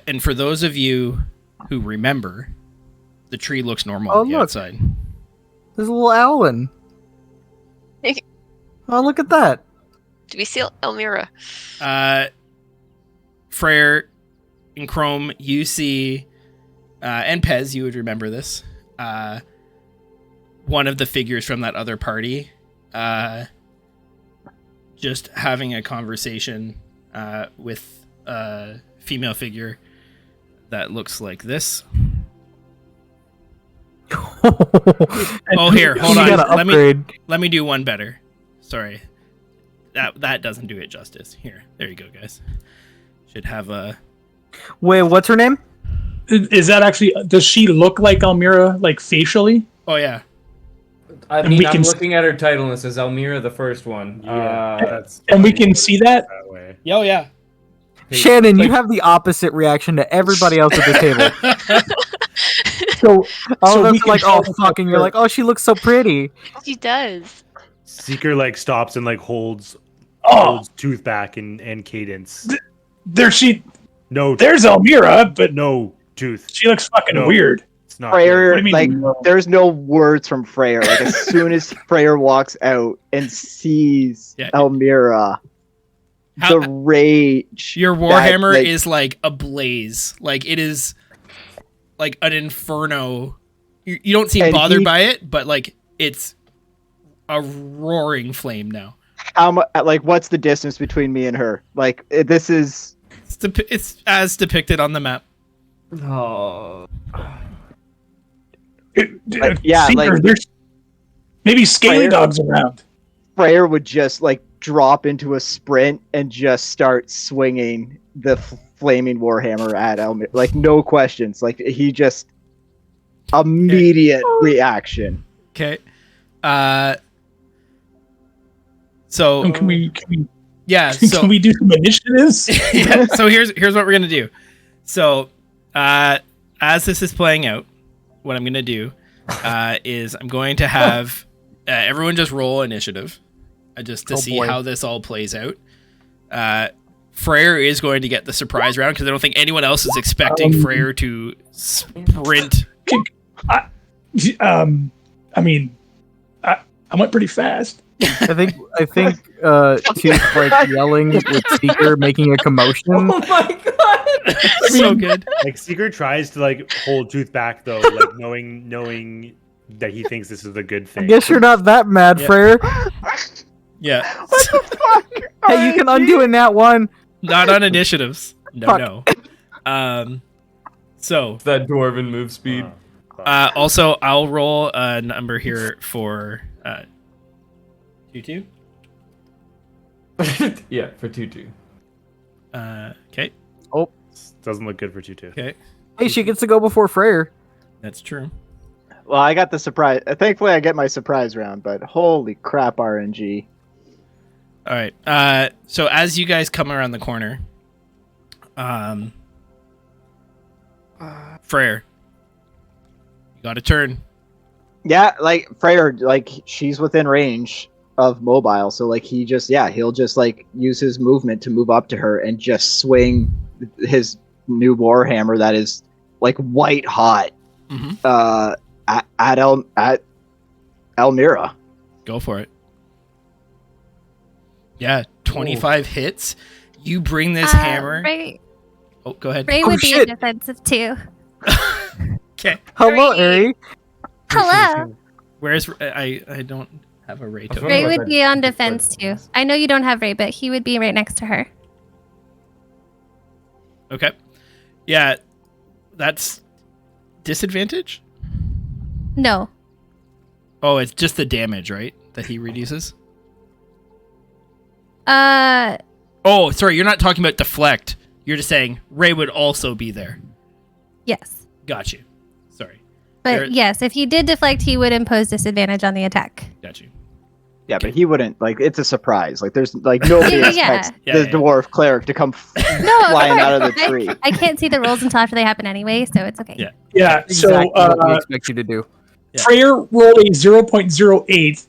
And for those of you who remember, the tree looks normal Oh, on the look. outside. There's a little Owlin. Oh, look at that. Do we see Elmira? Freyr and Chrome, you see, and Pez, you would remember this. One of the figures from that other party, just having a conversation with a female figure that looks like this. Oh, here, hold You on. gotta upgrade. Let me do one better. Sorry. That doesn't do it justice. Here, there you go, guys. Should have a... Wait, what's her name? Is that actually? Does she look like Elmira, like facially? Oh, yeah. I And mean, we I'm can looking at her title and it says Elmira the First One. That's And we can see that. that way. Oh, yeah. Shannon, you have the opposite reaction to everybody else at this table. So, All so of we us are can like, oh, tell fuck, and you're like, oh, she looks so pretty. She does. Seeker like stops and like holds Tooth back and Cadence. there she. No, There's Elmira, but no Tooth. she looks fucking No. weird. It's not Freyr, What do you mean? like, there's no words from Freyr. Like, as soon as Freyr walks out and sees Yeah. Elmira, How- the rage. Your that, warhammer like, is like ablaze. Like it is like an inferno. You don't seem And bothered he- by it, but like it's a roaring flame now. like, what's the distance between me and her? Like, this is. It's as depicted on the map. Oh. Like, yeah, Seeker, like- there's maybe scaly Fire- dogs around. Freyr would just, like, drop into a sprint and just start swinging the flaming warhammer at Elmira. Like, no questions. Like, he just. Immediate reaction. Okay. So Can we yeah. So can we do some initiatives? yeah, so here's what we're gonna do. So as this is playing out, what I'm gonna do is I'm going to have everyone just roll initiative, just to see boy. how this all plays out. Freyr is going to get the surprise round because I don't think anyone else is expecting Freyr to sprint. I mean, I went pretty fast. I think Tooth like yelling with Seeker, making a commotion. Oh my god! So good. Like Seeker tries to like hold Tooth back though, like knowing that he thinks this is a good I thing. guess you're not that mad, Yeah. Freyr. Yeah. Hey, you can undo in that one. Not on initiatives. Fuck. No. So That dwarven move speed. also I'll roll a number here for 2-2. Yeah, for 2-2. Okay. Doesn't look good for 2-2. Okay. Hey, she gets to go before Freyr. That's true. Well, I got the surprise. Thankfully, I get my surprise round, but holy crap, RNG. All right. So as you guys come around the corner, Freyr, you got to turn. Yeah, like Freyr, like she's within range of mobile, so like he'll just like use his movement to move up to her and just swing his new warhammer that is like white hot Mhm. at Elmira. Go for it. Yeah, 25 hits. You bring this hammer. Ray, Oh, go ahead. Ray Oh, would be shit. a defensive too. Okay. Hello, Three. Ari. Hello. Where's I don't have a Ray token. Ray about would that be on difference. defense too. I know you don't have Ray, but he would be right next to her. Okay. Yeah, that's disadvantage? No. Oh, it's just the damage, right? That he reduces? Oh, sorry, you're not talking about deflect. You're just saying Ray would also be there. Yes. Got you. Sorry. But There- yes, if he did deflect, he would impose disadvantage on the attack. Got you. Yeah, but he wouldn't like. It's a surprise. Like there's like nobody Yeah, expects yeah. the dwarf cleric to come No, of flying out of course. the tree. I can't see the rolls until after they happen anyway, so it's okay. Yeah. Yeah. Exactly what we So expect you to do. Yeah. Freyr rolled a 0.08,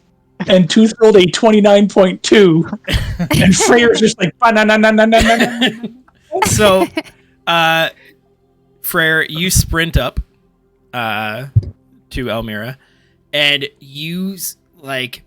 and Tooth rolled a 29.2, and Freyr's just like "Ba-na-na-na-na-na-na." So, Freyr, you sprint up to Elmira, and use like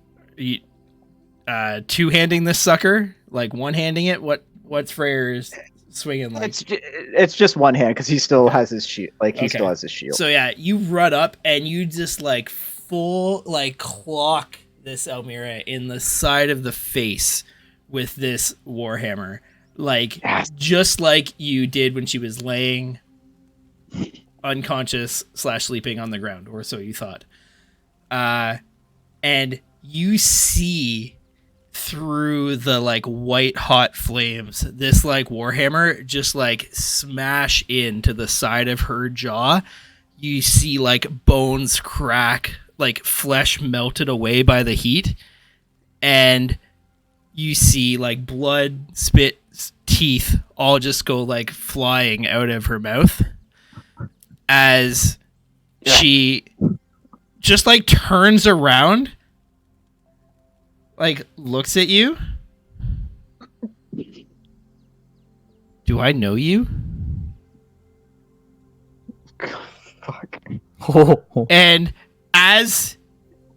two-handing this sucker, like one-handing it. What's Freyr's swinging like? It's just one hand because he still has his shield. Like he Okay. still has his shield. So yeah, you run up and you just like full like clock this Elmira in the side of the face with this warhammer, like Yes. just like you did when she was laying unconscious / sleeping on the ground, or so you thought. And you see through the like white hot flames this like warhammer just like smash into the side of her jaw. You see like bones crack, like flesh melted away by the heat, and you see like blood, spit, teeth all just go like flying out of her mouth as she just like turns around, like looks at you. Do I know you? Fuck. And as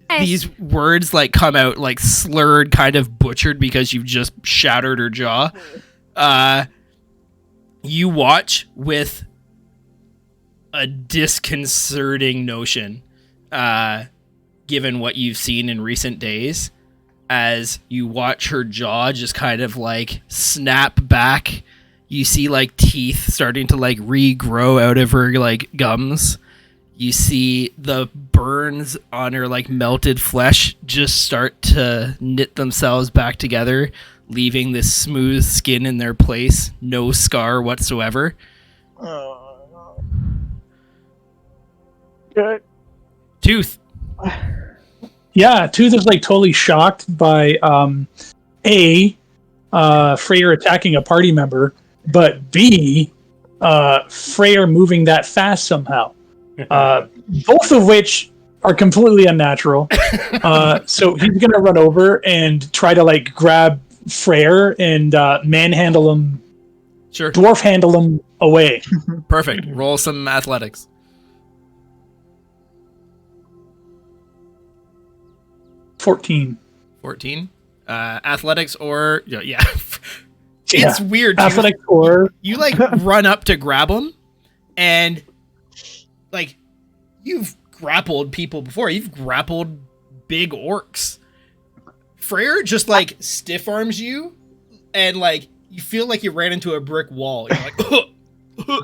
Hey. these words like come out like slurred, kind of butchered because you've just shattered her jaw, you watch with a disconcerting notion, given what you've seen in recent days, as you watch her jaw just kind of like snap back. You see like teeth starting to like regrow out of her like gums. You see the burns on her like melted flesh just start to knit themselves back together, leaving this smooth skin in their place, no scar whatsoever. Good. Tooth. Yeah, Tooth is like totally shocked by Freyr attacking a party member, but B, Freyr moving that fast somehow. Both of which are completely unnatural. So he's gonna run over and try to like grab Freyr and manhandle him, Sure. dwarf handle him away. Perfect. Roll some athletics. 14. 14. Athletics or yeah. Yeah. It's weird. Athletic or You like run up to grab him, and like you've grappled people before. You've grappled big orcs. Freyr just like stiff arms you, and like you feel like you ran into a brick wall. You're like,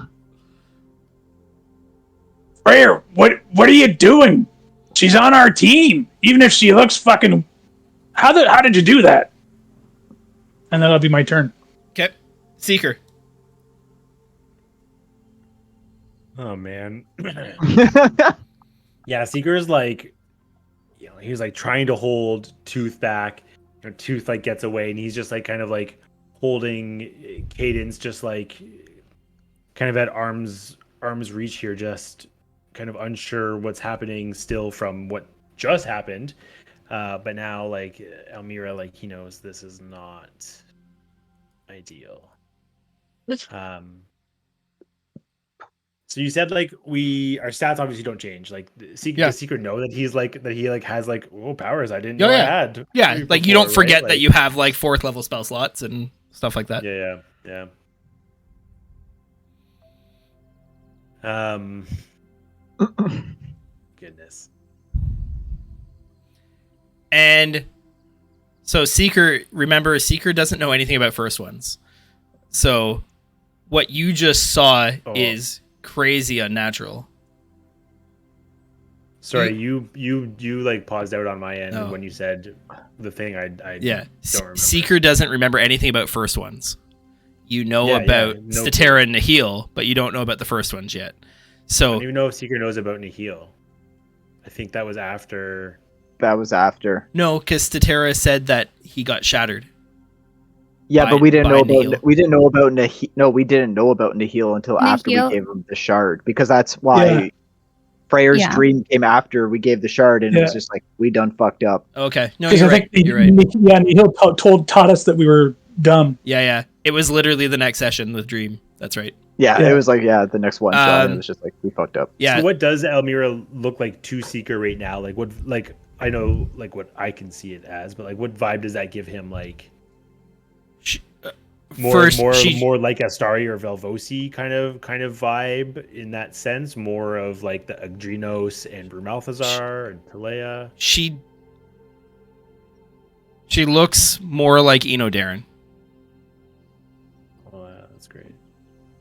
Freyr, what are you doing? She's on our team, even if she looks fucking. How did you do that? And that'll be my turn. okay, Seeker. Oh man. Yeah, Seeker's like, you know, he's like trying to hold Tooth back. You know, Tooth like gets away, and he's just like kind of like holding Cadence, just like kind of at arm's reach here, just kind of unsure what's happening still from what just happened. But now like Elmira, like he knows this is not ideal. So you said like our stats obviously don't change. Like Yeah. does Seeker know that he has like powers I didn't know Oh, I yeah. had. Yeah, like you before, don't forget right? that Like- you have like 4th level spell slots and stuff like that. Yeah. Goodness. And so Seeker doesn't know anything about first ones. So what you just saw is crazy unnatural. Sorry, you like paused out on my end Oh. when you said the thing I Yeah. don't remember. Seeker doesn't remember anything about first ones. You know Yeah, about no Statera and Nihil, but you don't know about the first ones yet. I So don't even know if Seeker knows about Nihil. I think that was after. That was after. no, because Statera said that he got shattered. Yeah, By- but we didn't by know Nihil. about we didn't know about Nihil. No, we didn't know about Nihil until after we Nihil? gave him the shard, because that's why Yeah. Freyr's Yeah. dream came after we gave the shard, and it was Yeah. just like we done fucked up. Okay. No, Because you're I right. think You're right. Nihil taught us that we were dumb. Yeah. It was literally the next session with Dream. That's right. Yeah, Yeah. it was like the next one shot, and Um, it was just like we fucked up. Yeah. So what does Elmira look like to Seeker right now? Like what? Like I know like what I can see it as, but like what vibe does that give him? Like She- more she- more like Astari or Velvosi kind of vibe in that sense. More of like the Agrinos and Brumalthazar and Talea. She looks more like Enodarren. Oh, yeah, that's great.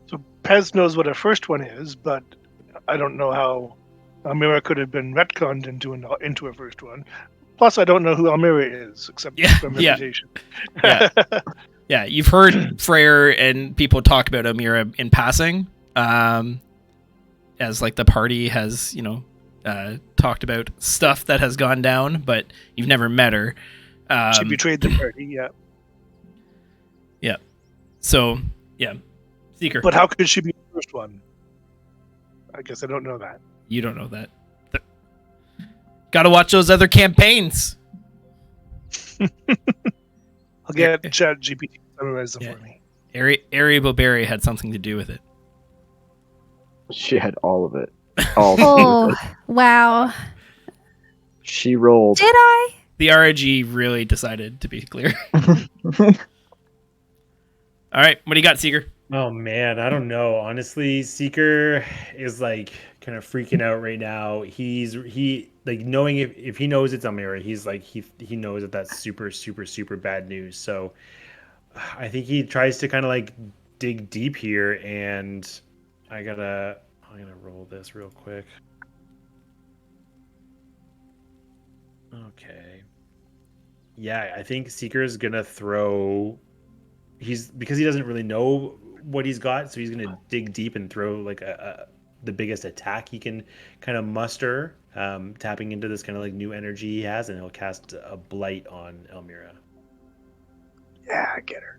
So Pez knows what a first one is, but I don't know how Almira could have been retconned into a first one. Plus, I don't know who Almira is, except Yeah, from yeah. reputation. Yeah. Yeah, you've heard Freyr and people talk about Amira in passing, as like the party has, talked about stuff that has gone down, but you've never met her. She betrayed the party, yeah. So, yeah, Seeker. But how could she be the first one? I guess I don't know that. You don't know that. Gotta watch those other campaigns. I'll get Chat GPT to summarize them Yeah. for me. Ari Boberi had something to do with it. She had all of it. Oh, Oh, wow. she rolled. Did I? The RNG really decided to be clear. All right, what do you got, Seeker? Oh man, I don't know. Honestly, Seeker is like kind of freaking out right now. He like knowing if he knows it's Elmira, he's like he knows that that's super super super bad news. So I think he tries to kind of like dig deep here, and I'm gonna roll this real quick. Okay. Yeah, I think Seeker's gonna throw. Because he doesn't really know what he's got, so he's gonna dig deep and throw like the biggest attack he can kind of muster, tapping into this kind of like new energy he has, and he'll cast a blight on Elmira. Yeah, I get her.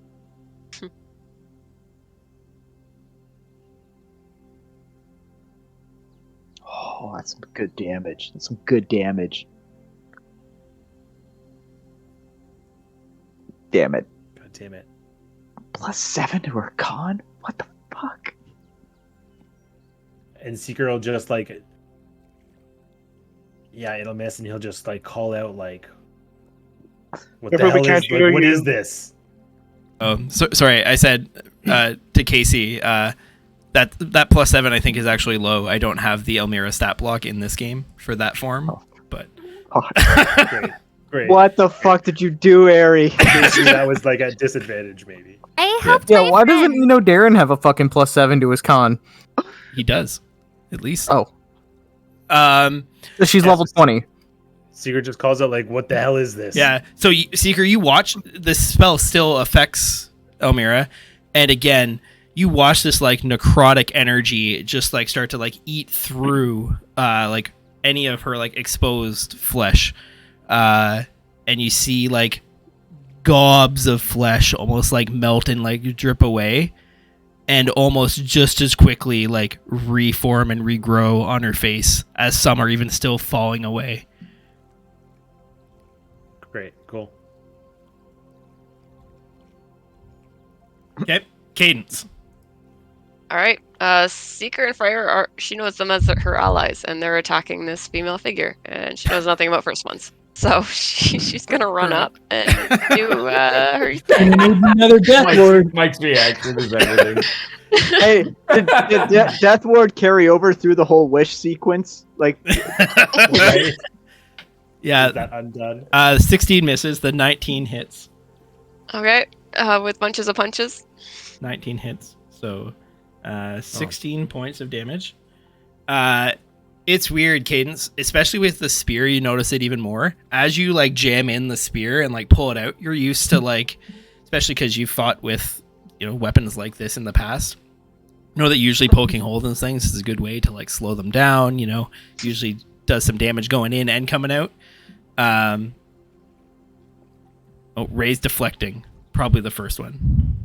Oh, that's some good damage. That's some good damage. Damn it. God damn it. +7 to her con? What the fuck? And Seeker will just like, yeah, it'll miss, and he'll just like call out like, "What the Remember, we hell can't is? hear Like, what you. is this?" Sorry, I said to Casey that +7 I think is actually low. I don't have the Elmira stat block in this game for that form, but Oh, Great. what the fuck did you do, Ari? Casey, that was like at disadvantage, maybe. I helped Yeah, my why doesn't friend. Darren have a fucking +7 to his con? he does, at least. Oh. Um. She's level 20. Seeker just calls out like, "What the hell is this?" Yeah. So Seeker, you watch this spell still affects Elmira, and again, you watch this like necrotic energy just like start to like eat through like any of her like exposed flesh, and you see like gobs of flesh almost like melt and like drip away, and almost just as quickly like reform and regrow on her face as some are even still falling away. Great. Cool. Okay, Cadence. All right. Seeker and Freyr she knows them as her allies, and they're attacking this female figure, and she knows nothing about first ones. So she's gonna run up and do her thing. And maybe another Death Lord. Mike's reaction is everything. Hey, did Death Ward carry over through the whole wish sequence? Like, Right? Yeah, Is that undone? 16 misses, the 19 hits. Okay. With bunches of punches. 19 hits. So 16 points of damage. It's weird, Cadence, especially with the spear, you notice it even more. As you like jam in the spear and like pull it out, you're used to like, especially because you've fought with, weapons like this in the past. You know that usually poking holes in things is a good way to like slow them down, usually does some damage going in and coming out. Raise deflecting, probably the first one.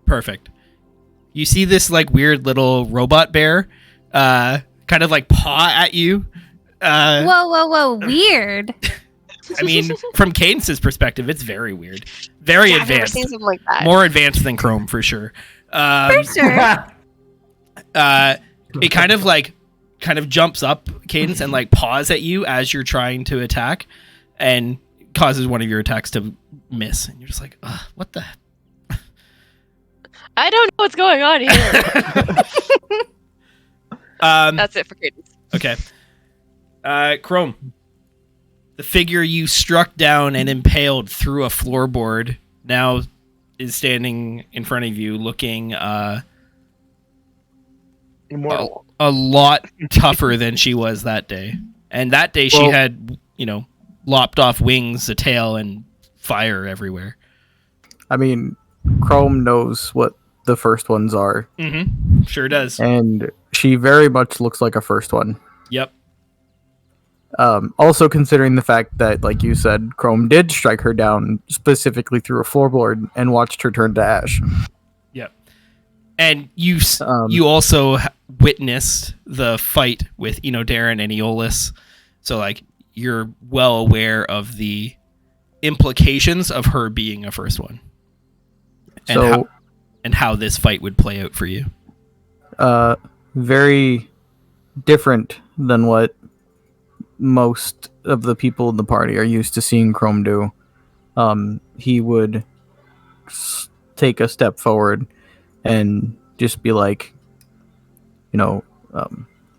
Perfect. You see this like weird little robot bear kind of like paw at you. Whoa. Weird. I mean, from Cadence's perspective, it's very weird. Very I've never advanced. seen something like that. More advanced than Chrome, for sure. For sure. It kind of jumps up, Cadence, and like paws at you as you're trying to attack, and causes one of your attacks to miss. And you're just like, ugh, what the? I don't know what's going on here. That's it for Cadence. Okay. Chrome. The figure you struck down and impaled through a floorboard now is standing in front of you, looking Immortal. a lot tougher than she was that day. And that day she had, lopped off wings, a tail, and fire everywhere. I mean, Chrome knows what the first ones are, Mm-hmm. Sure does. and she very much looks like a first one. Yep. Also considering the fact that, like you said, Chrome did strike her down specifically through a floorboard and watched her turn to ash. Yep. And you Um, you also witnessed the fight with Darren and Aeolus, so like you're well aware of the implications of her being a first one, and So, how this fight would play out for you. very different than what most of the people in the party are used to seeing Chrome do. He would take a step forward and just be like,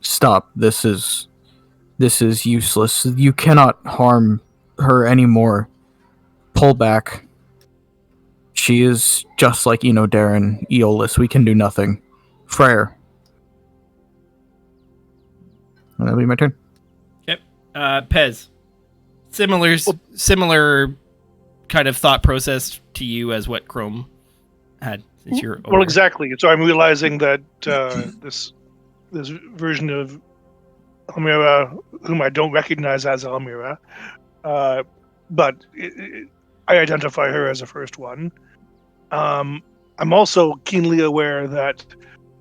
stop. This is useless. You cannot harm her anymore. Pull back. She is just like Darren, Aeolus. We can do nothing. Freyr. That'll be my turn. Yep. Pez. Similar kind of thought process to you as what Chrome had since you're over. Well, exactly. So I'm realizing that this version of Elmira, whom I don't recognize as Elmira, but I identify her as the first one. I'm also keenly aware that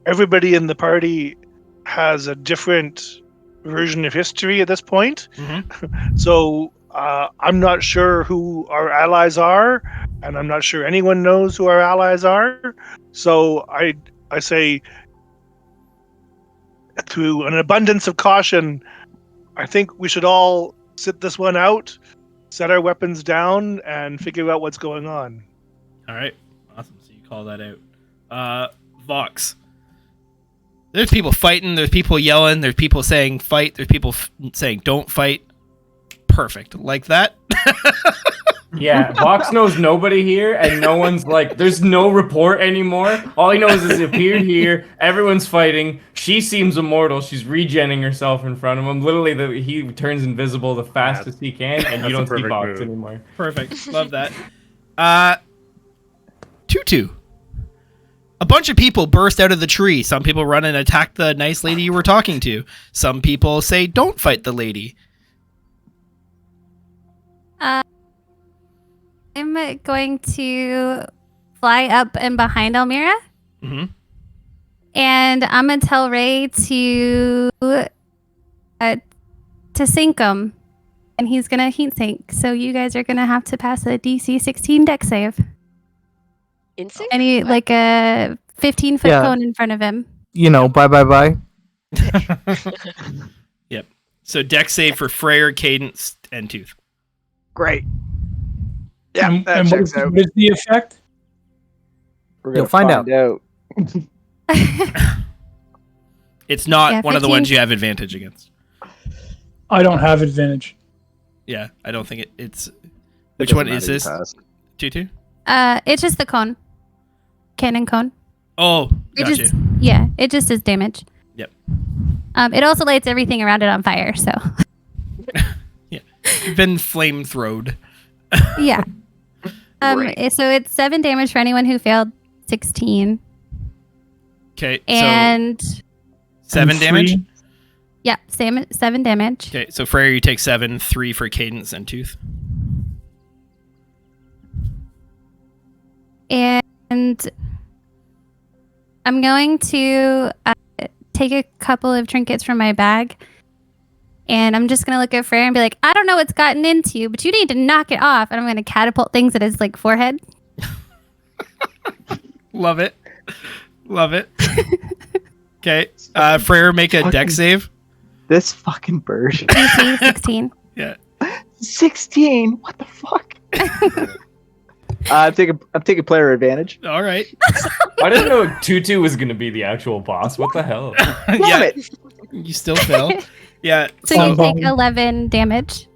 everybody in the party has a different version of history at this point. Mm-hmm. So I'm not sure who our allies are, and I'm not sure anyone knows who our allies are. So I say, through an abundance of caution, I think we should all sit this one out, set our weapons down, and figure out what's going on. All right. Awesome. So you call that out. Vox. There's people fighting. There's people yelling. There's people saying fight. There's people saying don't fight. Perfect. Like that? Yeah, Vox knows nobody here, and no one's like, there's no report anymore. All he knows is he appeared here, everyone's fighting, she seems immortal, she's regenning herself in front of him. Literally, he turns invisible the fastest he can, and you don't see Vox anymore. Perfect. Love that. Tutu. A bunch of people burst out of the tree. Some people run and attack the nice lady you were talking to. Some people say, don't fight the lady. I'm going to fly up and behind Elmira. Mm-hmm. And I'm going to tell Ray to sink him. And he's going to heat sink. So you guys are going to have to pass a DC 16 deck save. In sync? And he, like a 15-foot Yeah. cone in front of him. Bye. Yep. So deck save for Freyr, Cadence, and Tooth. Great. Yeah, And that what checks is, out. what is the effect? We're gonna You'll find out. It's not Yeah, one of the 15. ones you have advantage against. I don't have advantage. Yeah, I don't think it's... Which one is this? Tutu? It's just the cone. Cannon cone. Oh, It gotcha. just it just does damage. Yep. It also lights everything around it on fire, so You've been flame-throwed. yeah. Great. So it's 7 damage for anyone who failed 16. Okay, so And 7 And damage? free- yeah, 7 damage. Okay, so Freyr, you take 7, 3 for Cadence and Tooth. And I'm going to take a couple of trinkets from my bag. And I'm just going to look at Freyr and be like, I don't know what's gotten into you, but you need to knock it off. And I'm going to catapult things at his like forehead. Love it. Love it. Okay, Freyr, make a deck save. This fucking bird. DC 16. Yeah. 16. What the fuck? I'm taking player advantage. All right. I didn't know Tutu was gonna be the actual boss. What the hell? Damn Yeah, it. you still fail. Yeah. So you Fun take bone. 11 damage.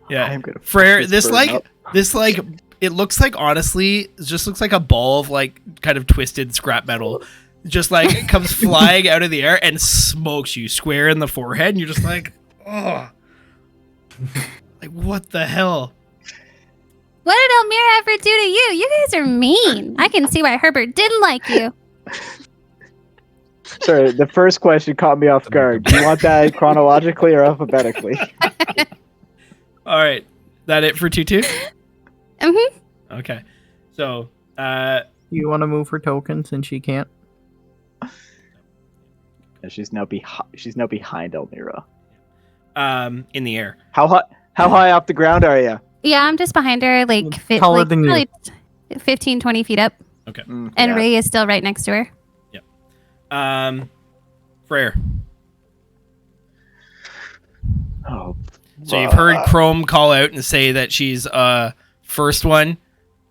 Yeah. I'm gonna Freyr, fuck this bird like up. it looks like honestly, it just looks like a ball of like kind of twisted scrap metal. Just like it comes flying out of the air and smokes you square in the forehead, and you're just like, oh, like what the hell? What did Elmira ever do to you? You guys are mean. I can see why Herbert didn't like you. Sorry, the first question caught me off guard. Do you want that chronologically or alphabetically? All right, that it for Tutu? Mm-hmm. Okay, so You want to move her token since she can't? And she's now behind Elmira. in the air. How high off the ground are you? Yeah, I'm just behind her, like, Taller than you. probably 15, 20 feet up. Okay. And Ray is still right next to her. Freyr. Oh, So you've heard Chrome call out and say that she's first one,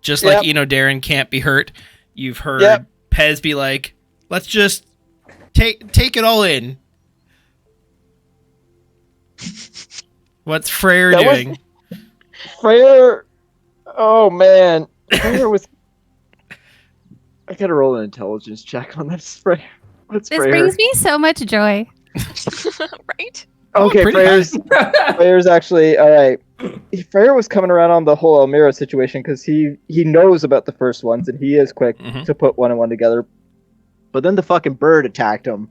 just like Yep. Darren can't be hurt. You've heard Yep. Pez be like, let's just take it all in. What's Freyr That was- doing? Freyr. Oh man, Freyr was. I gotta roll an intelligence check on this Freyr. What's This Freyr? brings me so much joy. Right? Okay, pretty Freyr's actually all right. Freyr was coming around on the whole Elmira situation because he knows about the first ones and he is quick Mhm. to put one and one together. But then the fucking bird attacked him.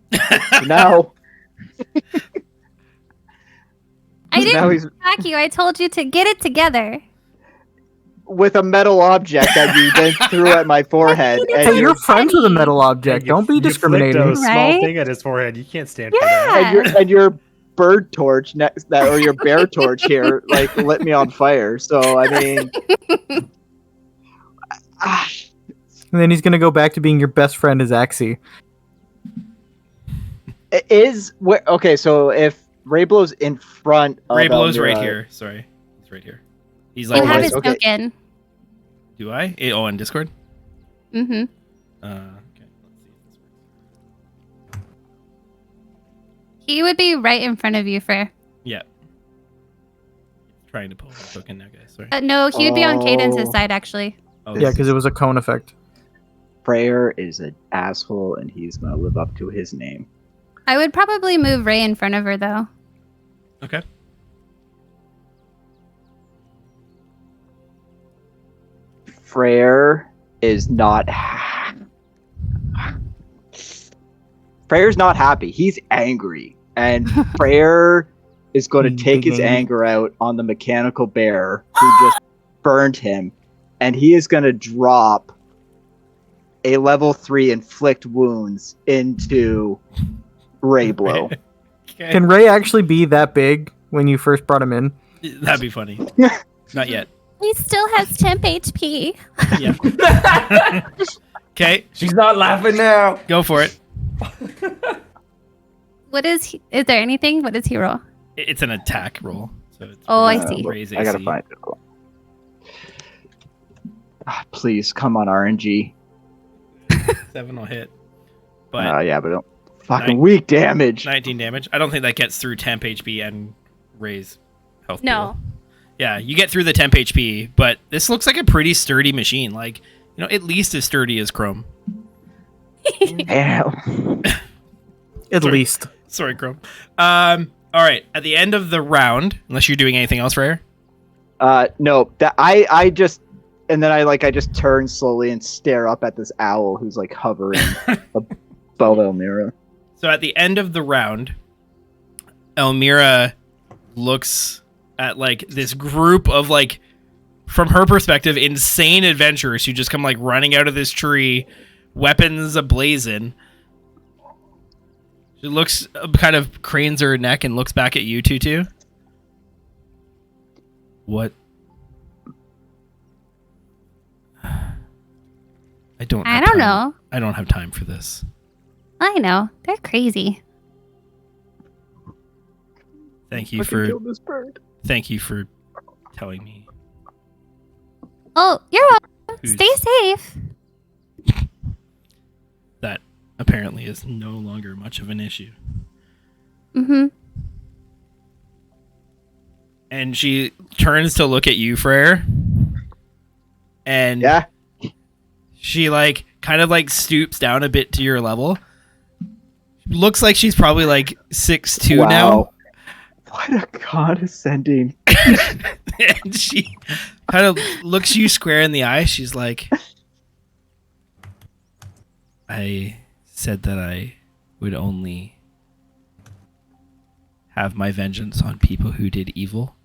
So now, I now didn't he's attack you. I told you to get it together. with a metal object that you then threw at my forehead. Hey, And Hey, you're friends with a metal object. You- Don't be you flicked discriminating. a small Right? thing at his forehead. You can't stand for that. Yeah. and your bird torch next that or your bear torch here like lit me on fire. So I mean, And then he's gonna go back to being your best friend as Axie. okay. So if Rayblow's in front of Rayblow's right Elmira- here. Sorry. He's right here. He's You like, have right, his okay. token. do I? On Discord? Mm-hmm. Okay. Let's see if this works. He would be right in front of you, Freyr. Yeah. Trying to pull the token now, guys. Sorry. No, he would be on Cadence's Oh. side, actually. Oh, Yeah, because it was a cone effect. Freyr is an asshole, and he's gonna live up to his name. I would probably move Ray in front of her, though. Okay. Freyr is not. Freyr's not happy. He's angry, and Freyr is going to take his Big angry. anger out on the mechanical bear who just burned him, and he is going to drop a level 3 inflict wounds into Rayblow. Okay. Can Ray actually be that big when you first brought him in? That'd be funny. Not yet. He still has temp HP. Yeah. Okay, She's not laughing now. go for it. What is he? Is there anything? What does he roll? It's an attack roll. So it's Oh, I Uh, see. raise I gotta AC. find it. Please come on, RNG. 7 will hit. But Yeah, but fucking Nine- weak damage. 19 damage. I don't think that gets through temp HP and raise health. No. pool. Yeah, you get through the temp HP, but this looks like a pretty sturdy machine. Like, at least as sturdy as Chrome. Damn. At Sorry. least. Sorry, Chrome. All right. At the end of the round, unless you're doing anything else, Rare. No, that I just and then I just turn slowly and stare up at this owl who's like hovering above Elmira. So at the end of the round, Elmira looks at like this group of like, from her perspective, insane adventurers who just come like running out of this tree, weapons ablazing. She looks kind of cranes her neck and looks back at you two. What? I don't know. I don't have time for this. I know. They're crazy. Thank you Fucking for kill this bird. telling me. Oh, you're welcome. Who's- Stay safe. That apparently is no longer much of an issue. Mm-hmm. And she turns to look at you, Freyr. And Yeah. she like kind of like stoops down a bit to your level. Looks like she's probably like 6'2" now. What a condescending. And she kind of looks you square in the eye. She's like, I said that I would only have my vengeance on people who did evil.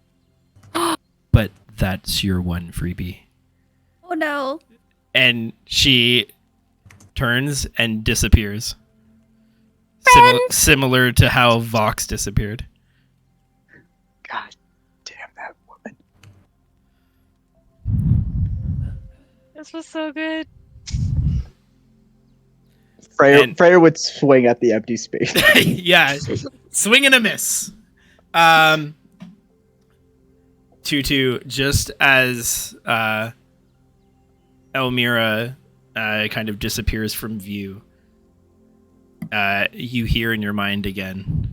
But that's your one freebie. Oh no. And she turns and disappears. Similar to how Vox disappeared. God damn that woman. This was so good. Freyr would swing at the empty space. Yeah, swing and a miss. Tutu, just as Elmira kind of disappears from view, you hear in your mind again.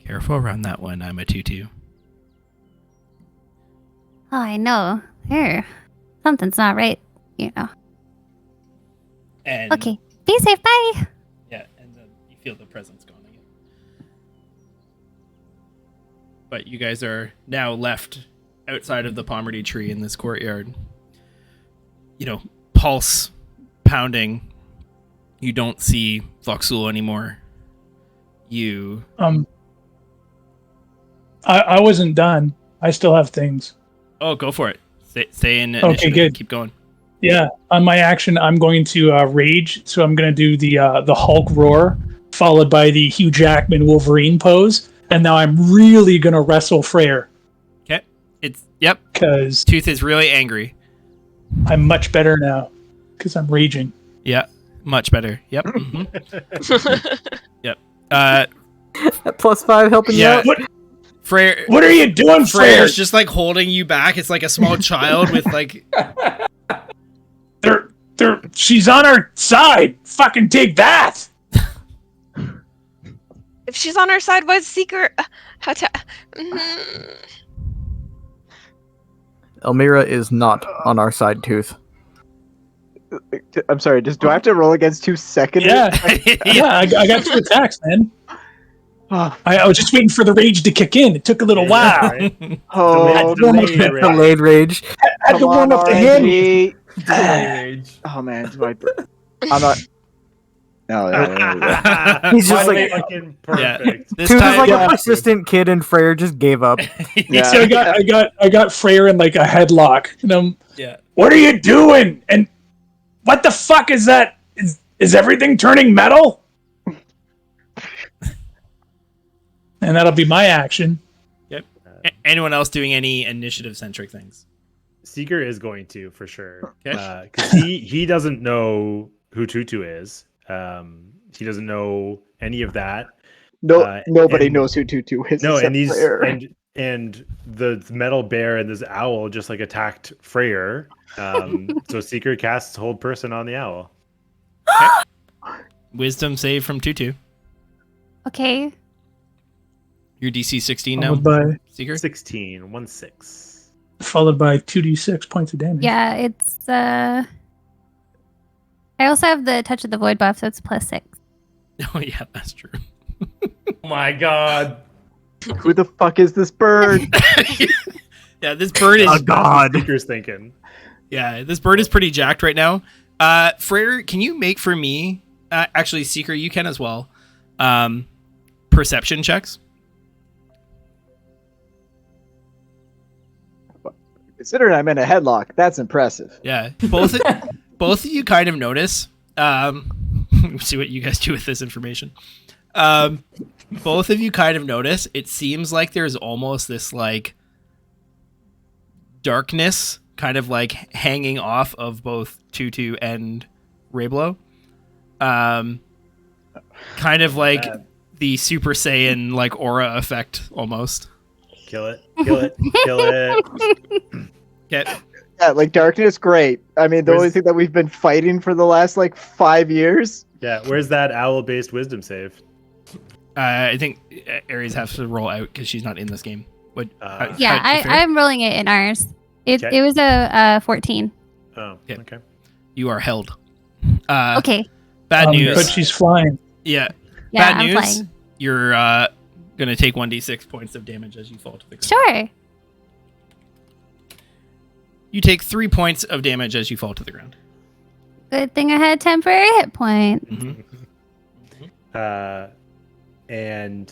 Careful around that one, I'm a Tutu. Oh, I know. Here, something's not right. And Okay, be safe. Bye. yeah, and then you feel the presence gone again. But you guys are now left outside of the Pomerty tree in this courtyard. Pulse pounding. You don't see Voxul anymore. I wasn't done. I still have things. Oh, go for it. Stay in Okay, initiative. good. Keep going. Yeah, on my action, I'm going to rage. So I'm going to do the Hulk roar, followed by the Hugh Jackman Wolverine pose, and now I'm really going to wrestle Freyr Okay. Yep. because Tooth is really angry. I'm much better now because I'm raging. Yeah. Much better. Yep. Mhm. Yep. +5 helping you Yeah. out. Freyr. What are you doing, Freyr? Freyr's just like holding you back. It's like a small child with like. She's on our side. Fucking take that. If she's on our side, why's Seeker? Mhm. Elmira is not on our side, Tooth. I'm sorry. Do I have to roll against 2 seconds? Yeah, I got 2 attacks, man. I was just waiting for the rage to kick in. It took a little while. Oh, Delayed rage. I had to warm up the hand. Rage. Oh man, I'm not. No, yeah. He's just like fucking perfect. This Tooth is time, like a persistent kid, and Freyr just gave up. Yeah. So I got Freyr in like a headlock, and I'm, yeah. what are you doing? And what the fuck is that? Is everything turning metal? And that'll be my action. Yep. Anyone else doing any initiative-centric things? Seeker is going to for sure. Okay. Because he doesn't know who Tutu is. He doesn't know any of that. Nobody and- knows who Tutu is. No, except and these Freyr. and the metal bear and this owl just like attacked Freyr. So Seeker casts hold person on the owl. Wisdom save from Tutu. Okay. Your DC 16 now, Followed by Seeker? 16, 16. 2d6 points of damage. Yeah, it's I also have the Touch of the Void buff, so it's +6. Oh, yeah, that's true. Oh my god. Who the fuck is this bird? Yeah, this bird is... Oh God. Seeker's thinking. Yeah, this bird is pretty jacked right now. Freyr, can you make for me... actually, Seeker, you can as well. Perception checks. Considering I'm in a headlock, that's impressive. Yeah, both of you kind of notice. See what you guys do with this information. Both of you kind of notice. It seems like there's almost this like darkness, kind of like hanging off of both Tutu and Rayblo. Kind of like the Super Saiyan like aura effect almost. Kill it. Kill it. Kill it. Yeah. Yeah, like darkness, great. I mean, the only thing that we've been fighting for the last like 5 years. Yeah, where's that owl-based wisdom save? I think Ares has to roll out because she's not in this game. What? Yeah, I'm rolling it in ours. It Okay. was a 14. Oh, Yeah. okay. You are held. Okay. Bad news. But she's flying. Yeah. Yeah, Bad I'm news. flying. You're gonna take 1d6 points of damage as you fall to the ground. Sure. You take 3 points of damage as you fall to the ground. Good thing I had temporary hit point. Mm-hmm. And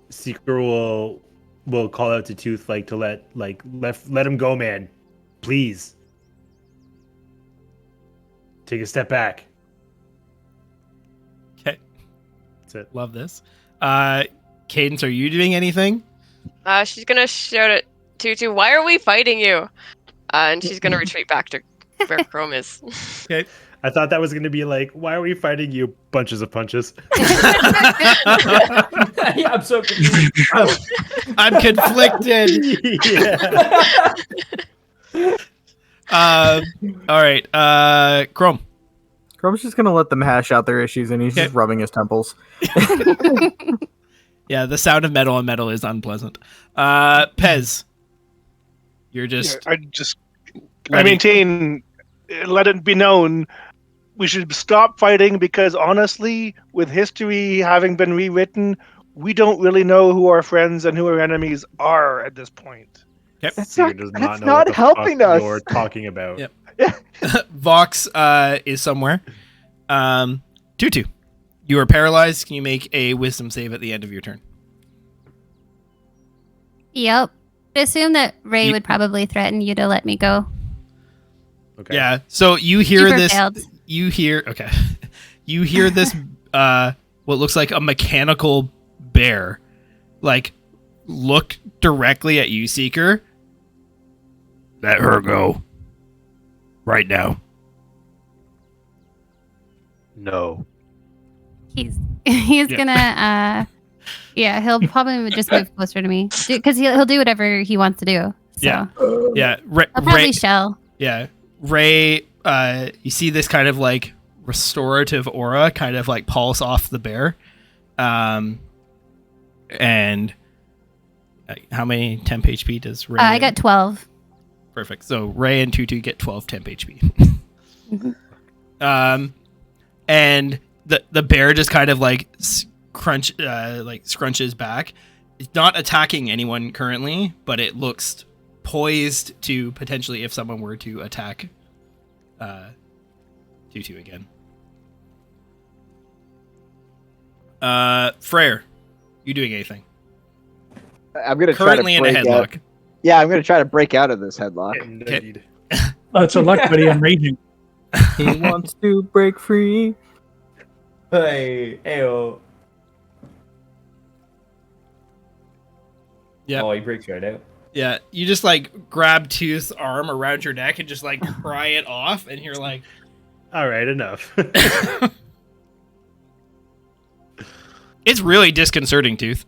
Seeker will call out to Tooth like to let him go, man. Please. Take a step back. Okay. That's it. Love this. Cadence, are you doing anything? She's gonna shout at Tutu, "Why are we fighting you?" And she's gonna retreat back to where Chrome is. Okay. I thought that was going to be like, why are we fighting you? Bunches of punches. Yeah, I'm so confused. I'm conflicted. Yeah. All right. Chrome. Chrome's just gonna let them hash out their issues, and he's Okay. just rubbing his temples. Yeah, the sound of metal on metal is unpleasant. Pez. You're just. I maintain, let it be known, we should stop fighting because honestly, with history having been rewritten, we don't really know who our friends and who our enemies are at this point. That's Seeger not, does that's know not what the helping fuck us. you're talking about. Yep. Vox is somewhere. Tutu. You are paralyzed. Can you make a wisdom save at the end of your turn? Yep. Assume that Ray You- would probably threaten you to let me go. Okay. Yeah. So you hear Super this. failed. You hear. Okay. You hear this. What looks like a mechanical bear, like, look directly at you, Seeker. Let her go. Right now. No. He's Yeah. gonna yeah, he'll probably just move closer to me because he'll do whatever he wants to do. So Yeah. Yeah. I'll probably shell. Yeah. Ray, you see this kind of like restorative aura kind of like pulse off the bear. And how many temp HP does Ray? I got 12. Perfect. So Ray and Tutu get 12 temp HP. Mhm. And the bear just kind of like scrunches back. It's not attacking anyone currently, but it looks poised to potentially, if someone were to attack Tutu again. Freyr, you doing anything? I'm gonna Currently try in to a break out. headlock. Yeah, I'm gonna try to break out of this headlock. Indeed. Oh, it's a luck, buddy. I'm raging. He wants to break free. Hey, ayo. Yeah. Oh, he breaks right out. Yeah, you just like grab Tooth's arm around your neck and just like pry it off, and you're like, All right, enough. it's really disconcerting, Tooth.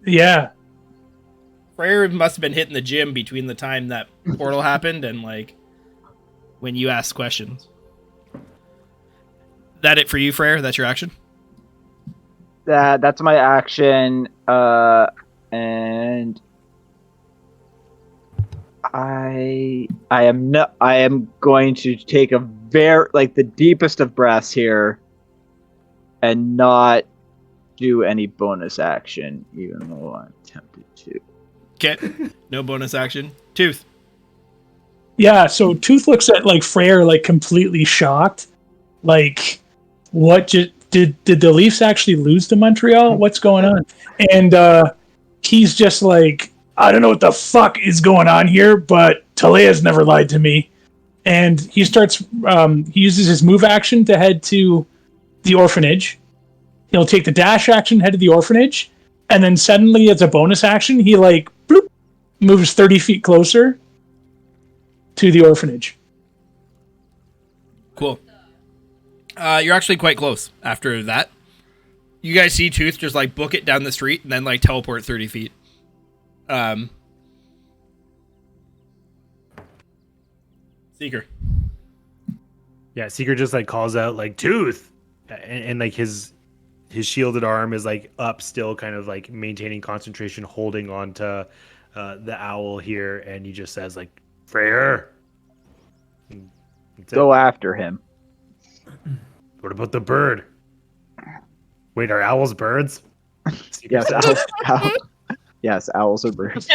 Yeah. Freyr must have been hitting the gym between the time that portal happened and like when you asked questions. That it for you, Freyr? That's your action? That's my action. And I am going to take a the deepest of breaths here and not do any bonus action, even though I'm tempted to. Okay. No bonus action. Tooth. Yeah, so Tooth looks at like Freyr like completely shocked. Like, what did the Leafs actually lose to Montreal? What's going on? And he's just like, I don't know what the fuck is going on here, but Talea's never lied to me. And he starts he uses his move action to head to the orphanage. He'll take the dash action, head to the orphanage, and then suddenly as a bonus action, he like bloop, moves 30 feet closer to the orphanage. Cool. You're actually quite close after that. You guys see Tooth just like book it down the street and then like teleport 30 feet. Seeker. Yeah, Seeker just like calls out like Tooth, and like his shielded arm is like up still, kind of like maintaining concentration, holding on to the owl here, and he just says like Freyr. And that's it. Go after him. What about the bird? Wait, are owls birds? Seeker Yes, says. yes, owls are birds.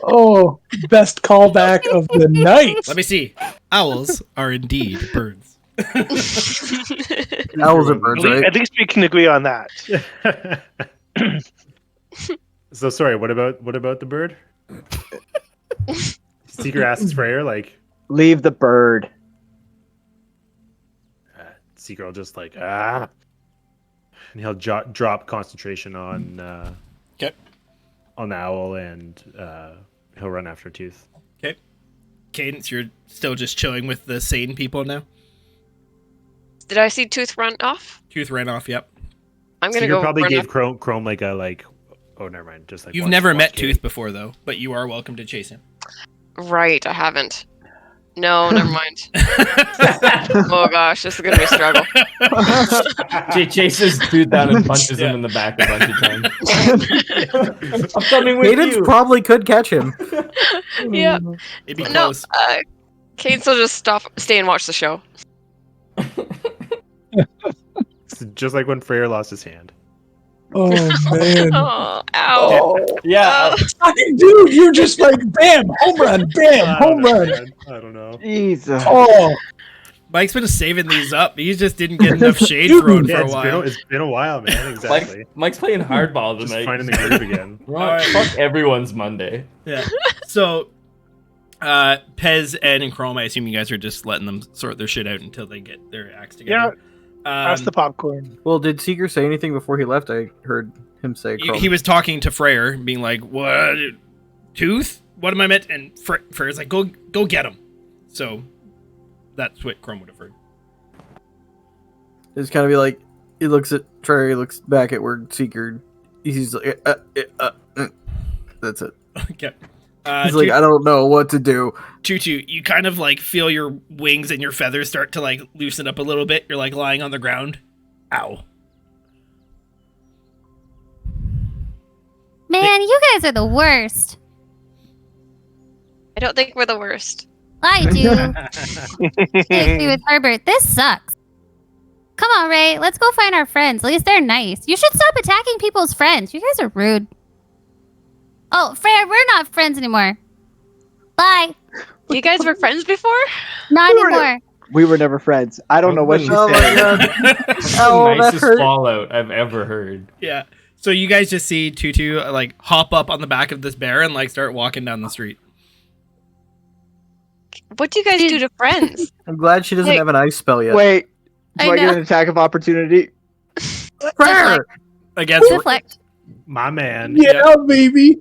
Oh, best callback of the night. Let me see. Owls are indeed birds. Owls are birds, right? At least we can agree on that. So sorry, what about the bird? Seeker asks Freyr like Leave the bird. Seeker will just like and he'll drop concentration on Okay. on the owl, and he'll run after Tooth. Okay. Cadence, you're still just chilling with the sane people now? Did I see Tooth run off? Tooth ran off, yep. I'm So gonna you go. probably run gave up- Chrome like a like. Oh, never mind. Just like You've watch- never watch met Katie. Tooth before, though, but you are welcome to chase him. Right, I haven't. No, never mind. Oh gosh, this is gonna be a struggle. Jay chases dude down and punches Yeah. him in the back a bunch of times. I'm coming with Cadence you. probably could catch him. Yeah. It'd be No, close. Cadence will just stay and watch the show. It's just like when Freyr lost his hand. Oh man. Oh, ow. Yeah, Dude, you're just like bam, home run, bam, home run. I don't know. Jesus. Oh, Mike's been saving these up. He just didn't get enough shade Dude, thrown Yeah, for a while. it's been a while, man. Exactly. Mike's playing hardball Just tonight. finding the groove again. Right. Fuck everyone's Monday. Yeah. So, Pez, Ed, and Chrome, I assume you guys are just letting them sort their shit out until they get their acts together. Pass the popcorn. Well, did Seeker say anything before he left? I heard him say He was talking to Freyr, being like, "What, Tooth? What am I meant?" And Freyr's like, "Go get him." So that's what Chrome would have heard. It's kind of be like, he looks at Trey, he looks back at where Seeker, he's like, that's it. Okay. He's like, I don't know what to do. Tutu, you kind of like feel your wings and your feathers start to like loosen up a little bit. You're like lying on the ground. Ow. Man, you guys are the worst. I don't think we're the worst. I do. Hey, with Herbert, this sucks. Come on, Ray. Let's go find our friends. At least they're nice. You should stop attacking people's friends. You guys are rude. Oh, Freya, we're not friends anymore. Bye. You guys were friends before? Not anymore. We were never friends. I don't know what she's Oh my saying. god. That's the Oh, that nicest hurt. fallout I've ever heard. Yeah. So you guys just see Tutu like hop up on the back of this bear and like start walking down the street. What do you guys do to friends? I'm glad she doesn't Hey. have an ice spell yet. Wait, do I I get know. an attack of opportunity? Freyr! Against Deflect. My man. yeah, baby.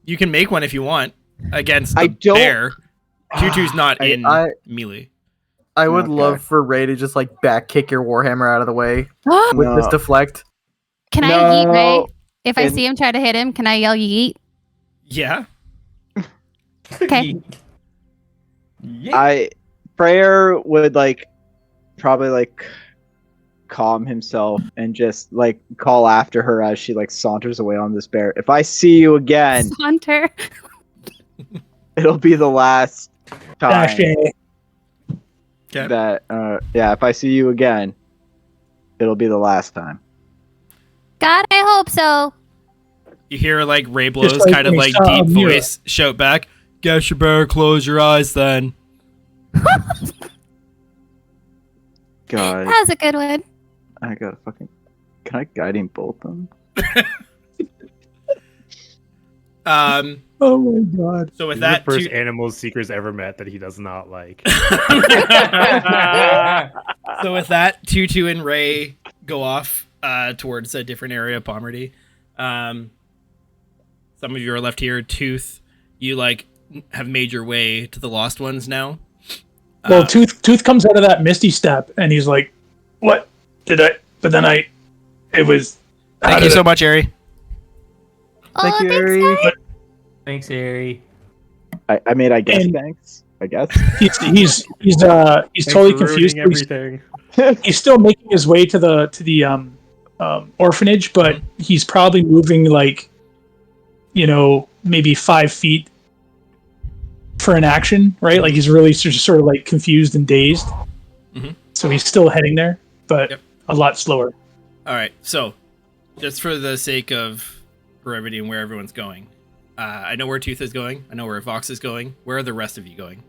you can make one if you want against the I don't- bear. Tutu's not in I melee. would Okay. love for Ray to just like back kick your Warhammer out of the way with this No. deflect. Can I yeet Ray? No. If I And- see him try to hit him, can I yell yeet? Yeah. Okay. Freyr would like probably like calm himself and just like call after her as she like saunters away on this bear. If I see you again, Saunter. it'll be the last time Dash A. Okay. that yeah, if I see you again, it'll be the last time. God, I hope so. You hear like Ray Blow's like kind of when like he saw deep Mira. voice shout back, "Guess you better close your eyes then." God, That was a good one. I gotta fucking. Can I guiding bolt them? Oh my god. So with He's that, the first Tu- animal Seeker's ever met that he does not like. so with that, Tutu and Ray go off towards a different area of Pomerty. Some of you are left here. Tooth, you like have made your way to the Lost Ones now. Well, Tooth comes out of that misty step and he's like, "What did I?" But then it was. how Thank did you so it- much, Ari. Thank Oh, you, thanks, Harry. guys. Thanks, Harry. I mean, I guess And- thanks. I guess. He's Thanks totally for confused. ruining He's, everything. he's still making his way to the orphanage, but he's probably moving like, maybe 5 feet for an action, right? Like he's really just sort of like confused and dazed. Mhm. So he's still heading there, but Yep. a lot slower. All right. So, just for the sake of brevity and where everyone's going, I know where Tooth is going. I know where Vox is going. Where are the rest of you going?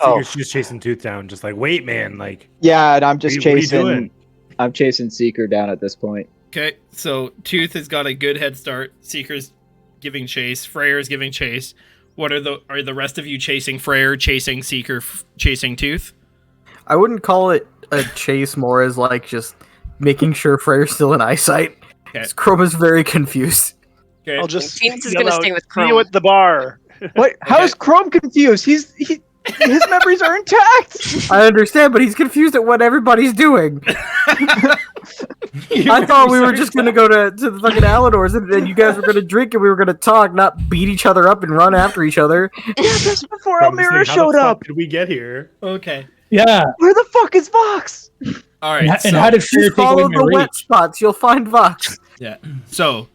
Seeker's just chasing Tooth down, just like, wait, man, like, Yeah, and I'm just What are you chasing. doing? I'm chasing Seeker down at this point. Okay, so Tooth has got a good head start. Seeker's giving chase. Freyr's giving chase. Are the rest of you chasing Freyr, chasing Seeker, chasing Tooth? I wouldn't call it a chase, more as like just making sure Freyr's still in eyesight. Okay. Chrome is very confused. Okay. I'll just Cadence is yell gonna out, stay with "See you Chrome." at the bar." What? How is Chrome confused? His memories are intact. I understand, but he's confused at what everybody's doing. I thought we were just gonna go to the fucking Alador's and then you guys were gonna drink and we were gonna talk, not beat each other up and run after each other. Yeah, that's before I'm just Elmira saying, how showed the fuck up. did we get here? Okay. Yeah. Where the fuck is Vox? All right. And so, how did Fear Just take away follow my the rage? wet spots, you'll find Vox. yeah. So,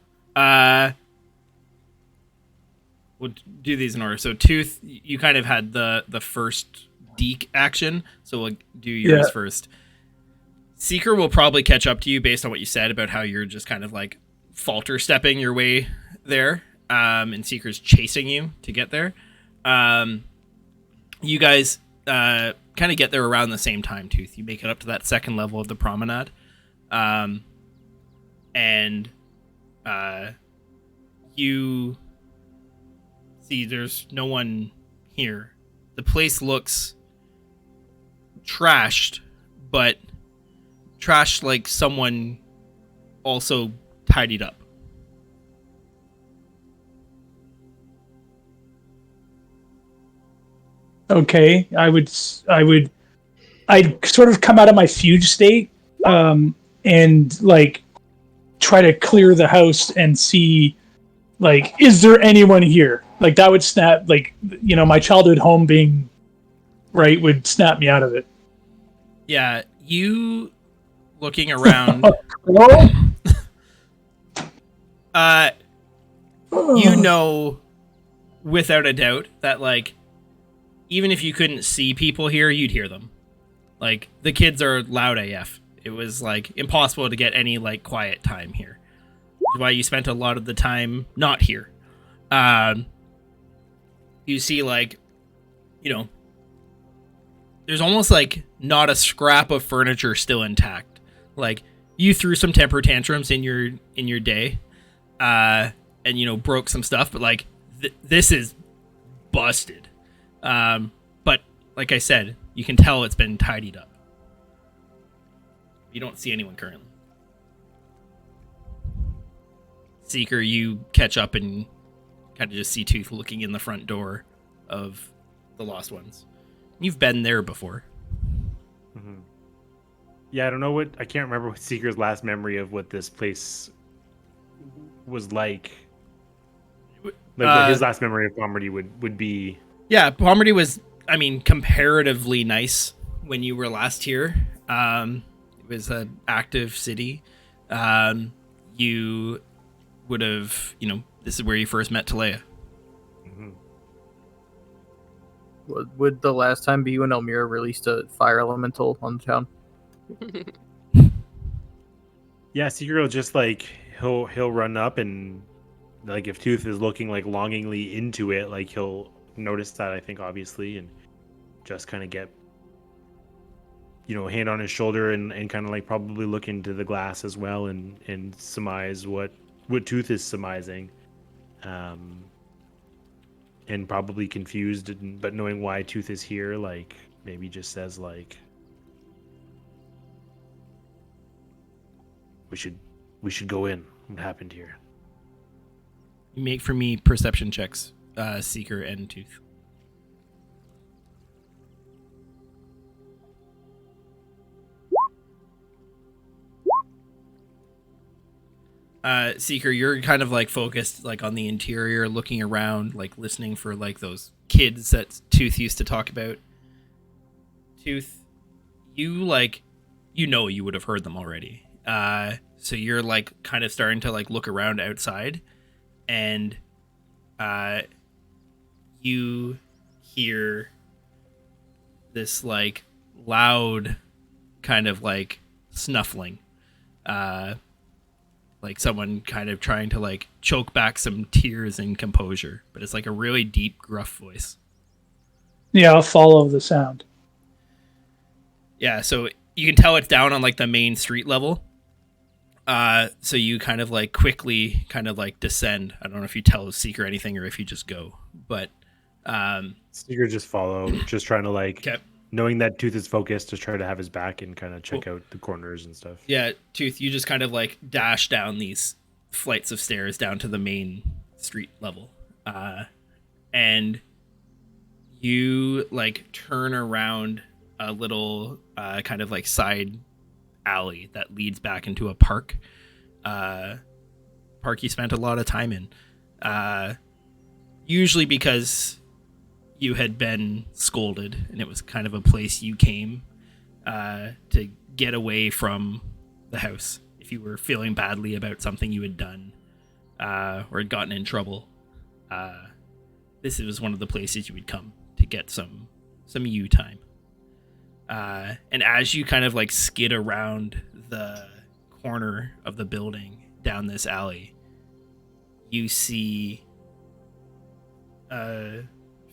we'll do these in order. So, Tooth, you kind of had the first Deke action, so we'll do yours Yeah. first. Seeker will probably catch up to you based on what you said about how you're just kind of like falter stepping your way there, and Seeker's chasing you to get there. You guys kind of get there around the same time, Tooth. You make it up to that second level of the promenade, and you see there's no one here. The place looks trashed, but trashed like someone also tidied up. Okay, I'd sort of come out of my fugue state, and like try to clear the house and see, like, is there anyone here? Like that would snap, like, you know, my childhood home being right would snap me out of it. Yeah, you looking around. Hello? You know without a doubt that, like, even if you couldn't see people here, you'd hear them. Like, the kids are loud AF. It was, like, impossible to get any, like, quiet time here. Which is why you spent a lot of the time not here. You see, like, you know, there's almost, like, not a scrap of furniture still intact. Like, you threw some temper tantrums in your day, and, you know, broke some stuff, but, like, this is busted. But like I said, you can tell it's been tidied up. You don't see anyone currently. Seeker, you catch up and kind of just see Tooth looking in the front door of the Lost Ones. You've been there before. Mm-hmm. Yeah, I can't remember what Seeker's last memory of what this place was like. Like what his last memory of Poverty would be. Yeah, Poverty was, I mean, comparatively nice when you were last here. It was an active city. You would have, you know, this is where you first met Talea. Mm-hmm. Would the last time be when Elmira released a fire elemental on the town? Yeah, Seeker will just like he'll run up and like if Tooth is looking like longingly into it, like he'll notice that, I think, obviously, and just kind of get, you know, hand on his shoulder and kind of like probably look into the glass as well and surmise what Tooth is surmising, and probably confused, but knowing why Tooth is here, like maybe just says like, we should go in. What happened here? Make for me perception checks, Seeker and Tooth. Seeker, you're kind of like focused like on the interior, looking around, like listening for like those kids that Tooth used to talk about. Tooth, you like, you know, you would have heard them already. So you're like kind of starting to like look around outside, and you hear this like loud kind of like snuffling, like someone kind of trying to like choke back some tears and composure, but it's like a really deep, gruff voice. Yeah, I'll follow the sound. Yeah, so you can tell it's down on like the main street level. So you kind of like quickly kind of like descend. I don't know if you tell Seeker anything or if you just go, but Seeker just follow, just trying to like, okay. Knowing that Tooth is focused, to try to have his back and kind of check out the corners and stuff. Yeah, Tooth, you just kind of like dash down these flights of stairs down to the main street level. and you like turn around a little kind of like side alley that leads back into a park. Park you spent a lot of time in. Usually because you had been scolded and it was kind of a place you came to get away from the house if you were feeling badly about something you had done or had gotten in trouble. This was one of the places you would come to get some you time. And as you kind of like skid around the corner of the building down this alley, you see a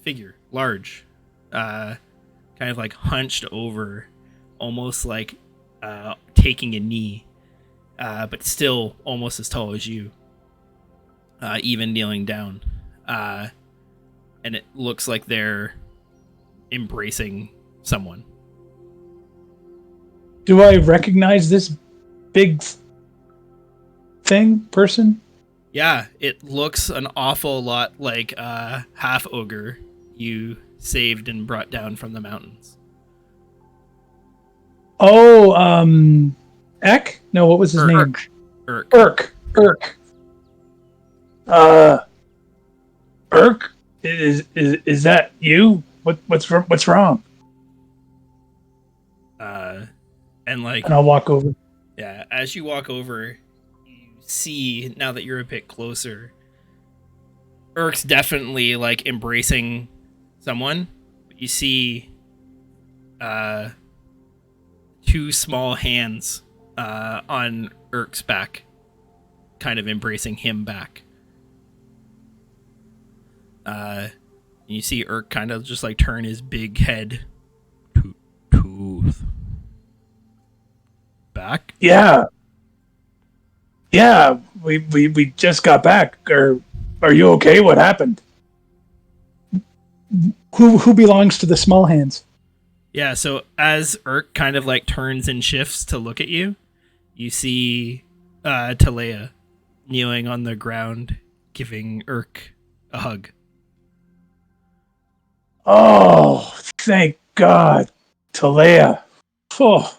figure, large, kind of like hunched over, almost like taking a knee, but still almost as tall as you, even kneeling down. And it looks like they're embracing someone. Do I recognize this big person? Yeah, it looks an awful lot like a half ogre you saved and brought down from the mountains. Oh, Eck? No, what was his name? Urk. Urk. Urk? Is that you? What's wrong? And I'll walk over. Yeah, as you walk over, you see, now that you're a bit closer, Urk's definitely like embracing someone. But you see two small hands on Urk's back, kind of embracing him back. You see Urk kind of just like turn his big head tooth back. Yeah, we just got back. Are you okay? What happened? Who belongs to the small hands? Yeah, so as Urk kind of like turns and shifts to look at you, you see Talea kneeling on the ground, giving Urk a hug. Oh, thank God, Talea. Oh,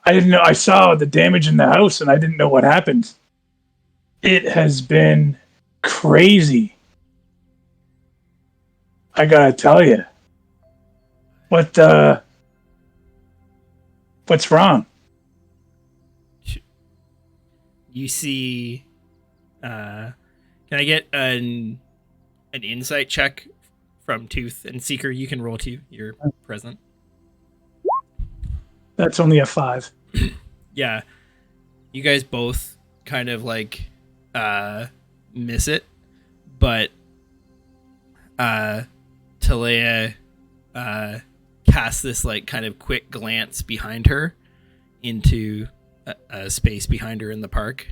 I didn't know. I saw the damage in the house, and I didn't know what happened. It has been crazy. I gotta tell you. What's wrong? You see, can I get an insight check from Tooth and Seeker? You can roll too. You're present. That's only a 5. Yeah, you guys both kind of like miss it, but Talea casts this like kind of quick glance behind her into a space behind her in the park.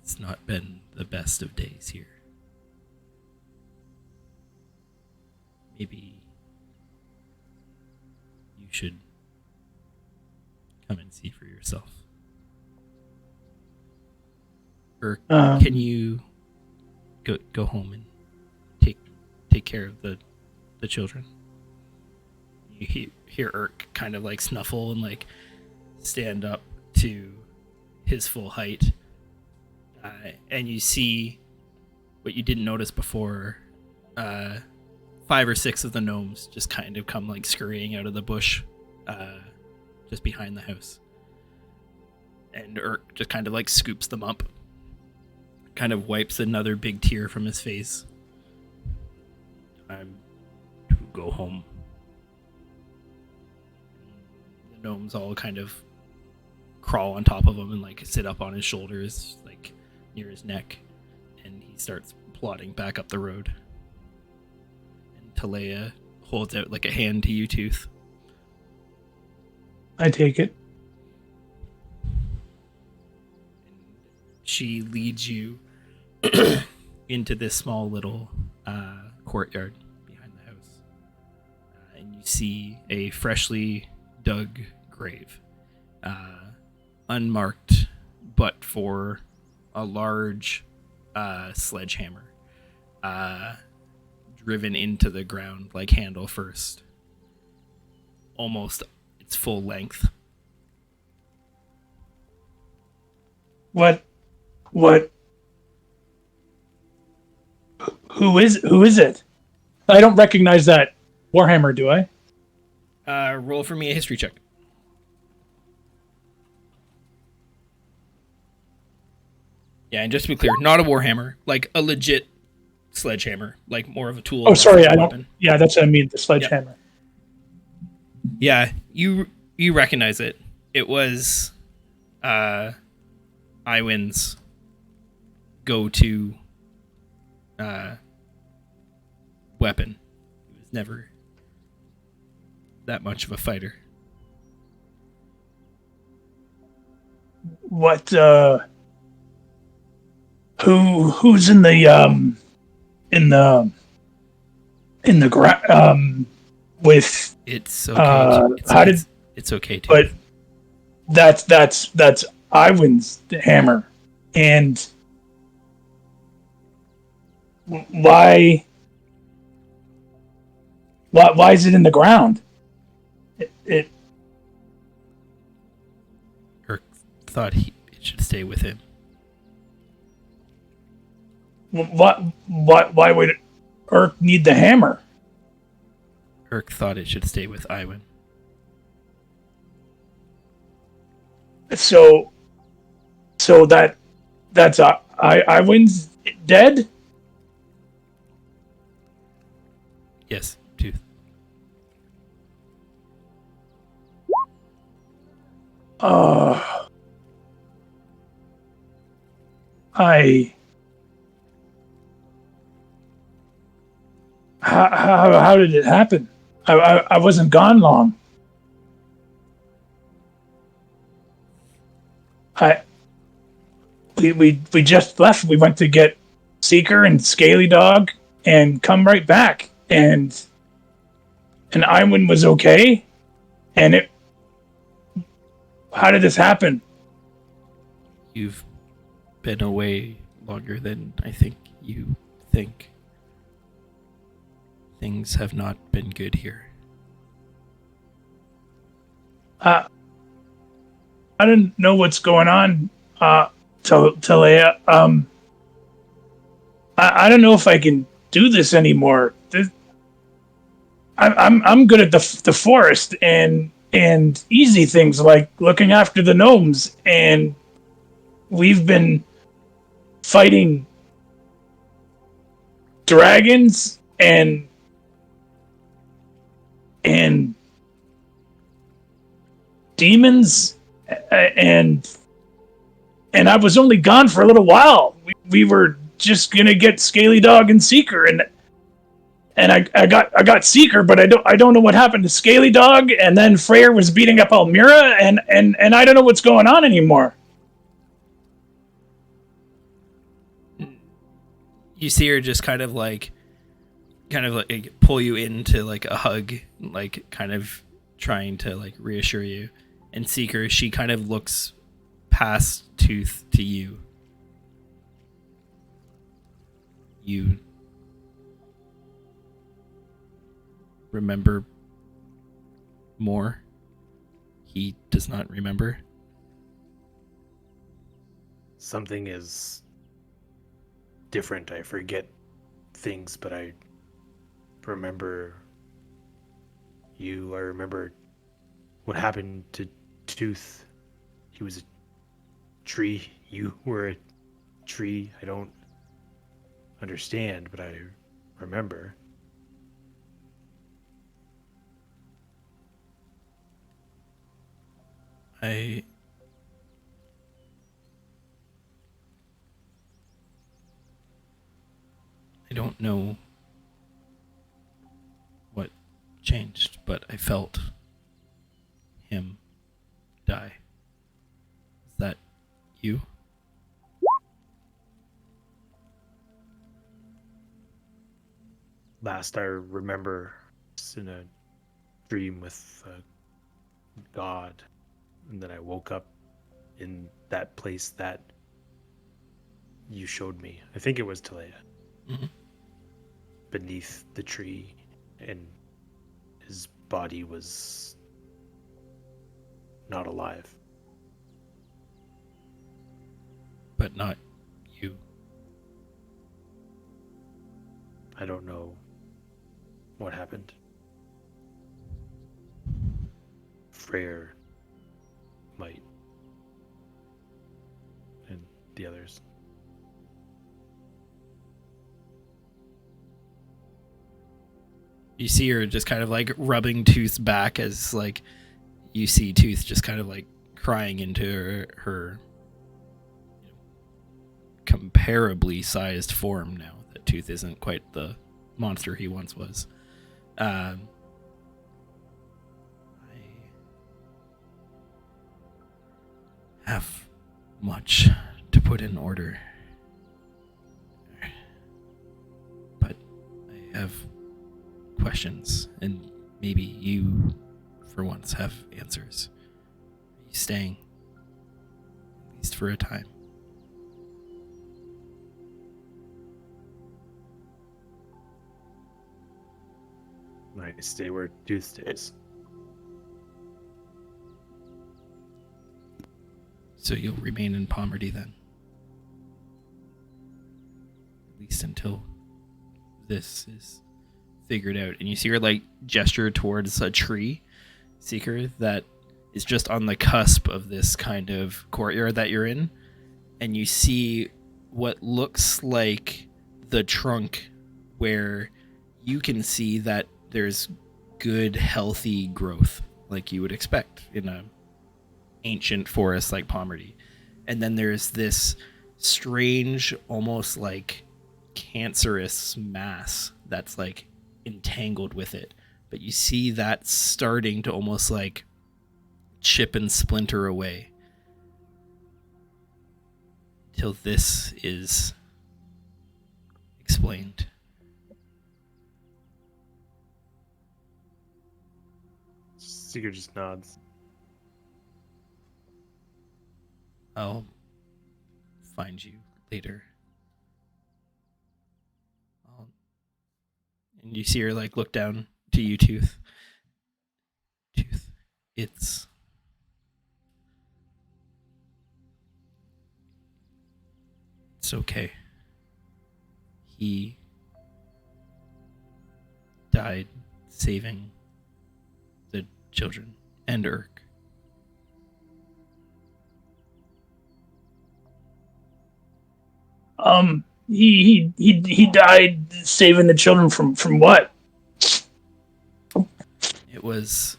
It's not been the best of days here. Maybe you should come and see for yourself. Or can you go home and take care of the children? You hear Urk kind of like snuffle and like stand up to his full height, and you see what you didn't notice before. 5 or 6 of the gnomes just kind of come like scurrying out of the bush just behind the house, and Urk just kind of like scoops them up, kind of wipes another big tear from his face. Time to go home. The gnomes all kind of crawl on top of him and like sit up on his shoulders, like near his neck, and he starts plodding back up the road. And Talea holds out like a hand to you, Tooth. I take it. She leads you into this small little courtyard behind the house. And you see a freshly dug grave. Unmarked but for a large sledgehammer driven into the ground, like handle first, almost its full length. What? Who is it? I don't recognize that Warhammer, do I? Roll for me a history check. Yeah, and just to be clear, not a Warhammer, like a legit sledgehammer, like more of a tool. Oh, sorry, I weapon. don't. Yeah, that's what I mean. The sledgehammer. Yeah, you recognize it. It was Iwin's go-to weapon. He was never that much of a fighter. What? Who's in the ground with? It's okay. It's okay too. But that's Iwan's hammer, and why is it in the ground? It Urk thought it should stay with him. why would Urk need the hammer? Urk thought it should stay with Iwan. So that's Iwan's dead? Yes, Tooth. How did it happen? I wasn't gone long. We just left. We went to get Seeker and Scaly Dog and come right back. And Iwan was okay. And how did this happen? You've been away longer than I think you think. Things have not been good here. I didn't know what's going on, Talea. I don't know if I can do this anymore. I'm good at the forest and easy things like looking after the gnomes, and we've been fighting dragons and demons, and I was only gone for a little while. We were just gonna get Scaly Dog and Seeker, and I got Seeker, but I don't know what happened to Scaly Dog, and then Freyr was beating up Almira, and I don't know what's going on anymore. You see her just kind of like pull you into like a hug, like kind of trying to like reassure you. And Seeker, she kind of looks past Tooth to you. You remember more? He does not remember. Something is different. I forget things, but I remember you. I remember what happened to Tooth. He was a tree. You were a tree. I don't understand, but I remember. I don't know what changed, but I felt him die. Is that you? Last I remember was in a dream with God, and then I woke up in that place that you showed me. I think it was Talea. Mm-hmm. Beneath the tree, and his body was not alive. But not you. I don't know what happened. Freyr might. And the others. You see her just kind of like rubbing Tooth's back as like you see Tooth just kind of like crying into her comparably sized form now that Tooth isn't quite the monster he once was. I have much to put in order, but I have questions, and maybe you, for once, have answers. Are you staying? At least for a time. I stay where Tooth stays. So you'll remain in Poverty then? At least until this is figured out. And you see her like gesture towards a tree, Seeker, that is just on the cusp of this kind of courtyard that you're in. And you see what looks like the trunk where you can see that there's good, healthy growth like you would expect in a ancient forest like Poverty. And then there's this strange, almost like cancerous mass that's like entangled with it. But you see that starting to almost like chip and splinter away till this is explained. Seeker just nods. I'll find you later. And you see her like look down to you, Tooth. Tooth, it's okay. He died saving the children and Urk. He died saving the children from what? It was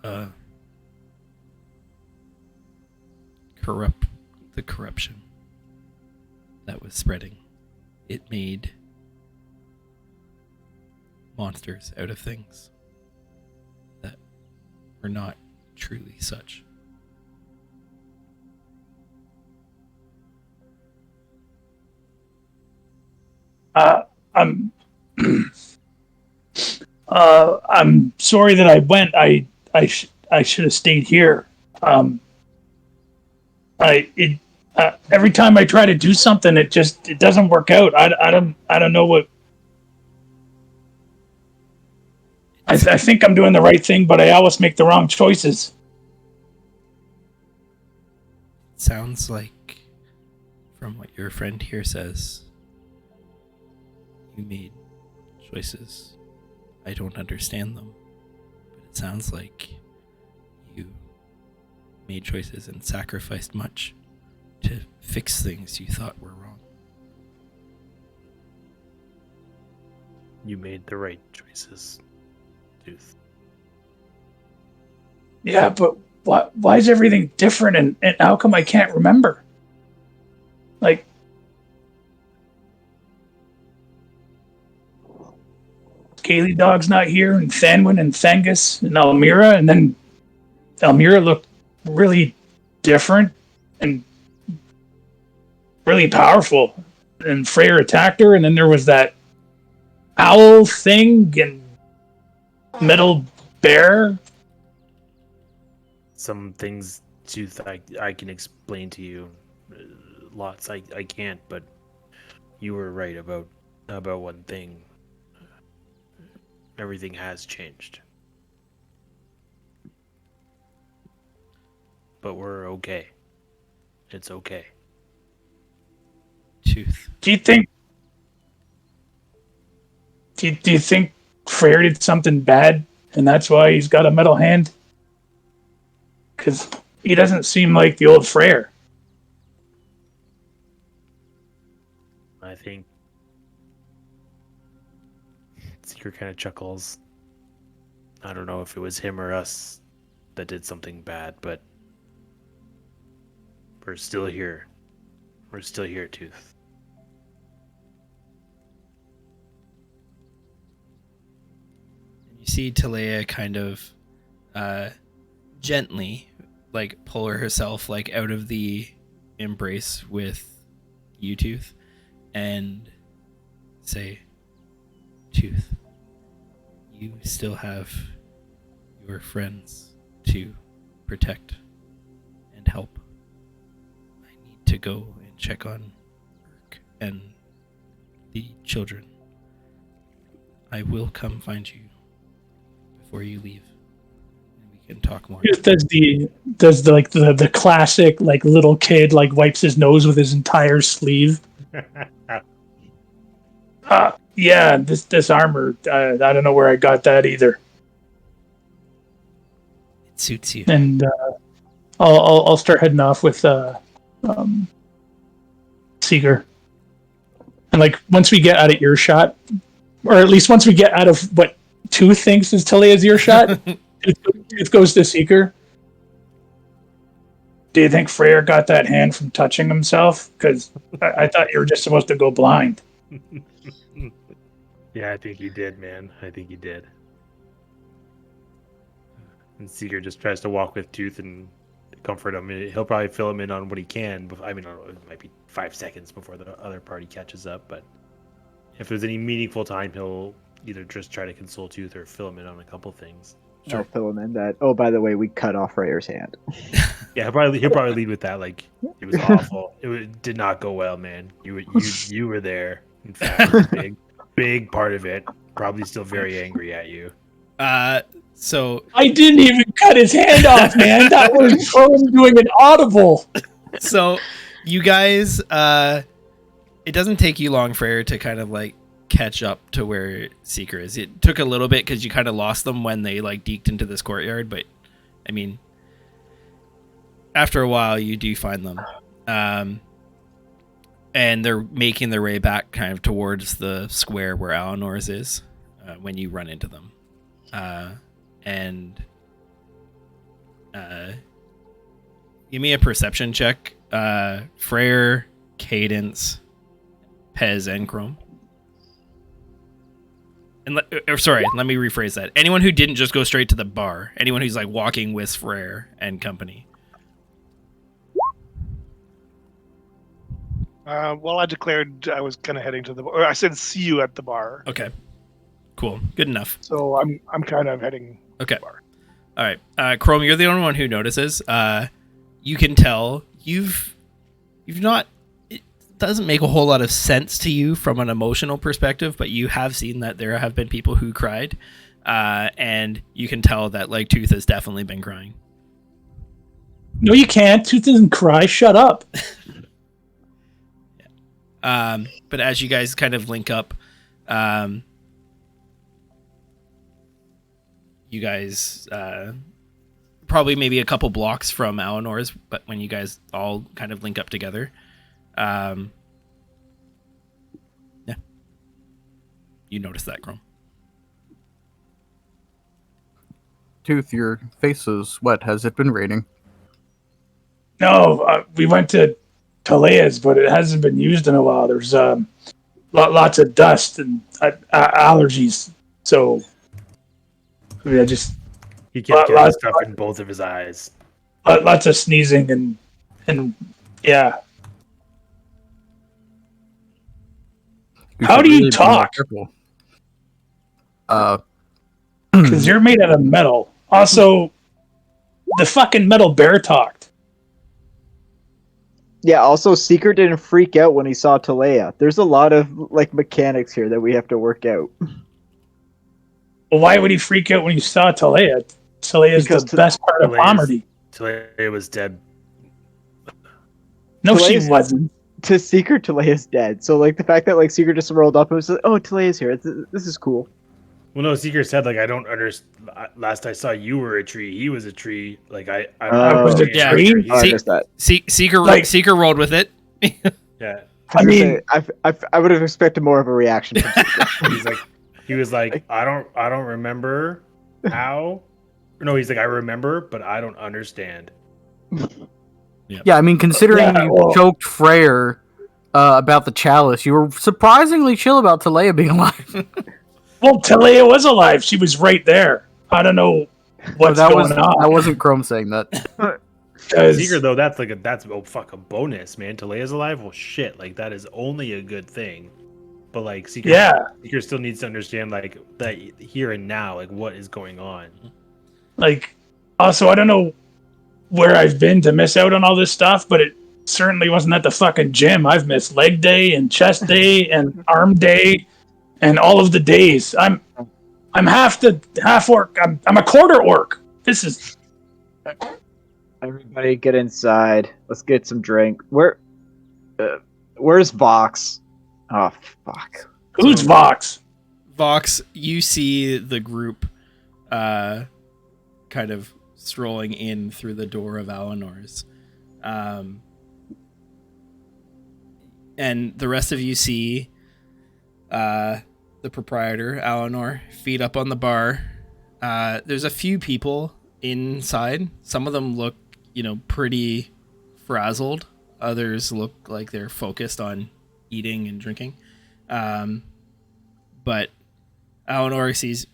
the corruption that was spreading. It made monsters out of things that were not truly such. I'm sorry that I went. I should have stayed here. Every time I try to do something, it doesn't work out. I don't know what. I think I'm doing the right thing, but I always make the wrong choices. Sounds like, from what your friend here says, you made choices. I don't understand them, but it sounds like you made choices and sacrificed much to fix things you thought were wrong. You made the right choices, Tooth. Yeah, but why is everything different, and how come I can't remember? Like, Gaily Dog's not here, and Thanwyn and Thangus and Almira, and then Almira looked really different and really powerful. And Freyr attacked her, and then there was that owl thing and metal bear. some things I can explain to you. Lots I can't, but you were right about one thing. Everything has changed. But we're okay. It's okay. Tooth. Do you think? Do you think Freyr did something bad, and that's why he's got a metal hand? Because he doesn't seem like the old Freyr. I think Seeker kind of chuckles. I don't know if it was him or us that did something bad, but we're still here. We're still here, Tooth. You see Talea kind of gently like pull herself like out of the embrace with you, Tooth, and say, Tooth, you still have your friends to protect and help. I need to go and check on Urk and the children. I will come find you before you leave, and we can talk more. Just does the classic like little kid like wipes his nose with his entire sleeve. Yeah, this armor. I don't know where I got that either. It suits you. And I'll start heading off with Seeger. And like once we get out of earshot, or at least once we get out of what Tooth thinks is Talia's earshot, it goes to Seeker. Do you think Freyr got that hand from touching himself? Because I thought you were just supposed to go blind. Yeah, I think he did, man. I think he did. And Seeker just tries to walk with Tooth and comfort him. He'll probably fill him in on what he can. But I mean, I don't know, it might be 5 seconds before the other party catches up. But if there's any meaningful time, he'll either just try to console Tooth or fill him in on a couple things. I'll fill him in that. Oh, by the way, we cut off Freyr's hand. Yeah, he'll probably lead with that. Like, it was awful. It did not go well, man. You were there. In fact, big part of it. Probably still very angry at you. So I didn't even cut his hand off, man. That was Crone doing an audible. So you guys, it doesn't take you long, Freyr, to kind of like catch up to where Seeker is. It took a little bit because you kind of lost them when they like deked into this courtyard, but I mean, after a while you do find them. And they're making their way back kind of towards the square where Alinor's is when you run into them. Give me a perception check. Freyr, Cadence, Pez, and Chrome. And let me rephrase that. Anyone who didn't just go straight to the bar. Anyone who's like walking with Freyr and company. Well, I declared I was kind of heading to the bar. Or I said see you at the bar. Okay. Cool. Good enough. So I'm kind of heading okay. to the bar. All right. Chrome, you're the only one who notices. You can tell you've not. It doesn't make a whole lot of sense to you from an emotional perspective, but you have seen that there have been people who cried, and you can tell that like Tooth has definitely been crying. No, you can't. Tooth doesn't cry. Shut up. But as you guys kind of link up, you guys probably maybe a couple blocks from Alinor's, but when you guys all kind of link up together, yeah, you notice that, Chrome. Tooth, your face is wet. Has it been raining? No, we went to Talia's, but it hasn't been used in a while. There's lots of dust and allergies. So I mean, He kept getting stuff in both of his eyes. Lots of sneezing and yeah. How do you talk? Because you're made out of metal. Also, the fucking metal bear talked. Yeah, also Seeker didn't freak out when he saw Talea. There's a lot of like mechanics here that we have to work out. Well, why would he freak out when he saw Talea? Talea is Because the best part of Talea's- Pomerty. Talea was dead. No, Talea's- she wasn't. To Seeker, Talea's dead. So like the fact that like Seeker just rolled up and was like, "Oh, Talea's here. This is cool." Well, no, Seeker said like I don't understand. Last I saw, you were a tree. He was a tree. Like I Oh. Was it Yeah. tree? Oh, I See- missed that. Seeker Like- Seeker rolled with it. Yeah, I mean- I would have expected more of a reaction from Seeker. he was like I don't remember how. No, he's like I remember, but I don't understand. Yeah, I mean, considering Yeah, you well- choked Freyr about the chalice, you were surprisingly chill about Talea being alive. Well, Talea was alive. She was right there. I don't know what's that going on. That wasn't Chrome saying that. 'Cause- Seeker though, that's a bonus, man. Talea's alive. Well, shit, like that is only a good thing. But like Seeker, Yeah. Seeker still needs to understand like that here and now, like what is going on. Like, also, I don't know where I've been to miss out on all this stuff, but it certainly wasn't at the fucking gym. I've missed leg day and chest day and arm day and all of the days. I'm half orc. I'm a quarter orc. This is Everybody get inside. Let's get some drink. Where's Vox? Oh fuck. who's Vox? Vox, you see the group kind of strolling in through the door of Alinor's. And the rest of you see the proprietor, Alinor, feet up on the bar. There's a few people inside. Some of them look, pretty frazzled. Others look like they're focused on eating and drinking. But Alinor sees,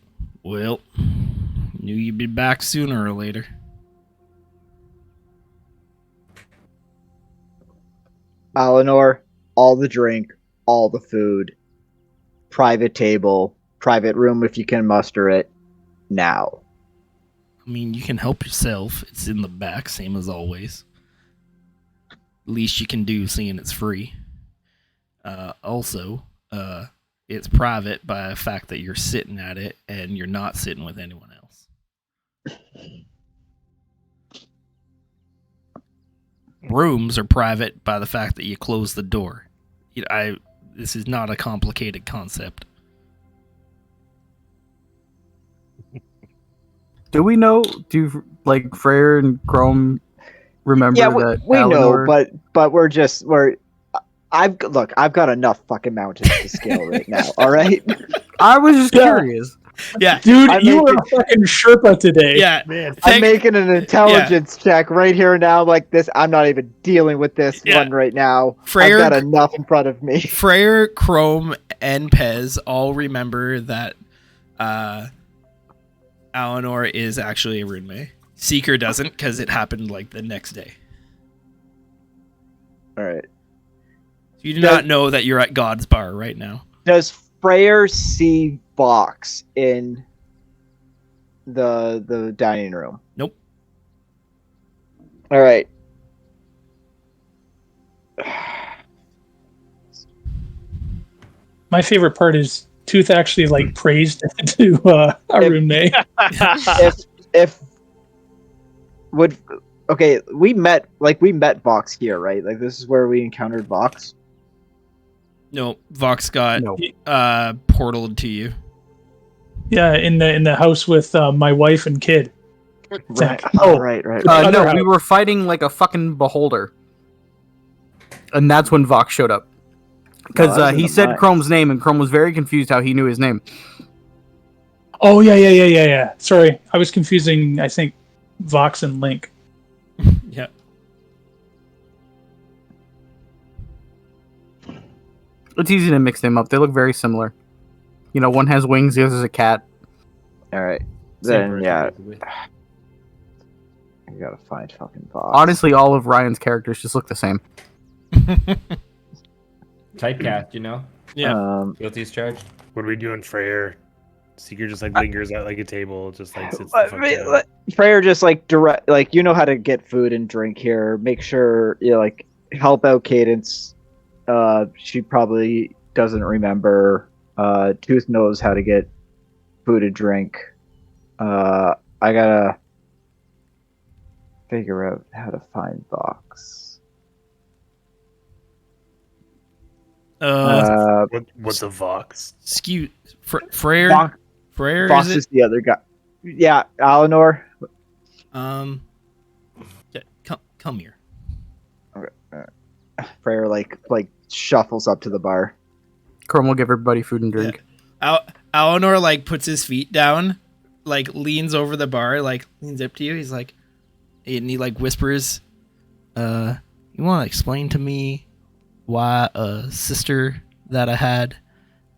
well, knew you'd be back sooner or later. Alinor, all the drink, all the food, private table, private room if you can muster it, now. I mean, you can help yourself. It's in the back, same as always. Least you can do, seeing it's free. Also, it's private by the fact that you're sitting at it and you're not sitting with anyone else. Rooms are private by the fact that you close the door. This is not a complicated concept. Do we know? Do like Freyr and Chrome remember Yeah, that? we know, Alinor- but I've got enough fucking mountains to scale right now. All right. I was just Yeah. curious. Yeah, Dude, I'm you were making- a fucking Sherpa today. yeah. Man, I'm making an intelligence check right here now, like this. I'm not even dealing with this Yeah. one right now. Freyr- I've got enough in front of me. Freyr, Chrome, and Pez all remember that Alinor is actually a Runeway. Seeker doesn't, because it happened like the next day. All right. You do not know that you're at God's bar right now. Does Freyr see Vox in the dining room? Nope. All right. My favorite part is Tooth actually like praised to Arune. if we met Vox here, right? Like this is where we encountered Vox. No, Vox got No. portaled to you. Yeah, in the house with my wife and kid. Right. Oh. Right. Other No, house. we were fighting like a fucking beholder, and that's when Vox showed up. Because that was in he the said mine. Chrome's name, and Chrome was very confused how he knew his name. Oh yeah. Sorry, I was confusing. I think Vox and Link. Yeah. It's easy to mix them up. They look very similar. One has wings, the other's a cat. All right. Same Then person, yeah, basically. I gotta find fucking Vox. Honestly, all of Ryan's characters just look the same. Typecast, Yeah. Guilty as charged. what are we doing, Freyr? Seeker just like lingers at like a table, just like sits the fuck down. Freyr just like direct, like, you know how to get food and drink here. Make sure you like help out Cadence. She probably doesn't remember. Tooth knows how to get food and drink. I gotta figure out how to find Vox. What's a Vox? Freyr. Vox, Freyr Vox is the other guy. Yeah, Eleanor. Yeah, come here. Freyr like shuffles up to the bar. Chrome will give everybody food and drink. Eleanor like puts his feet down, like leans over the bar, like leans up to you. He's like, and he like whispers, "You want to explain to me why a sister that I had,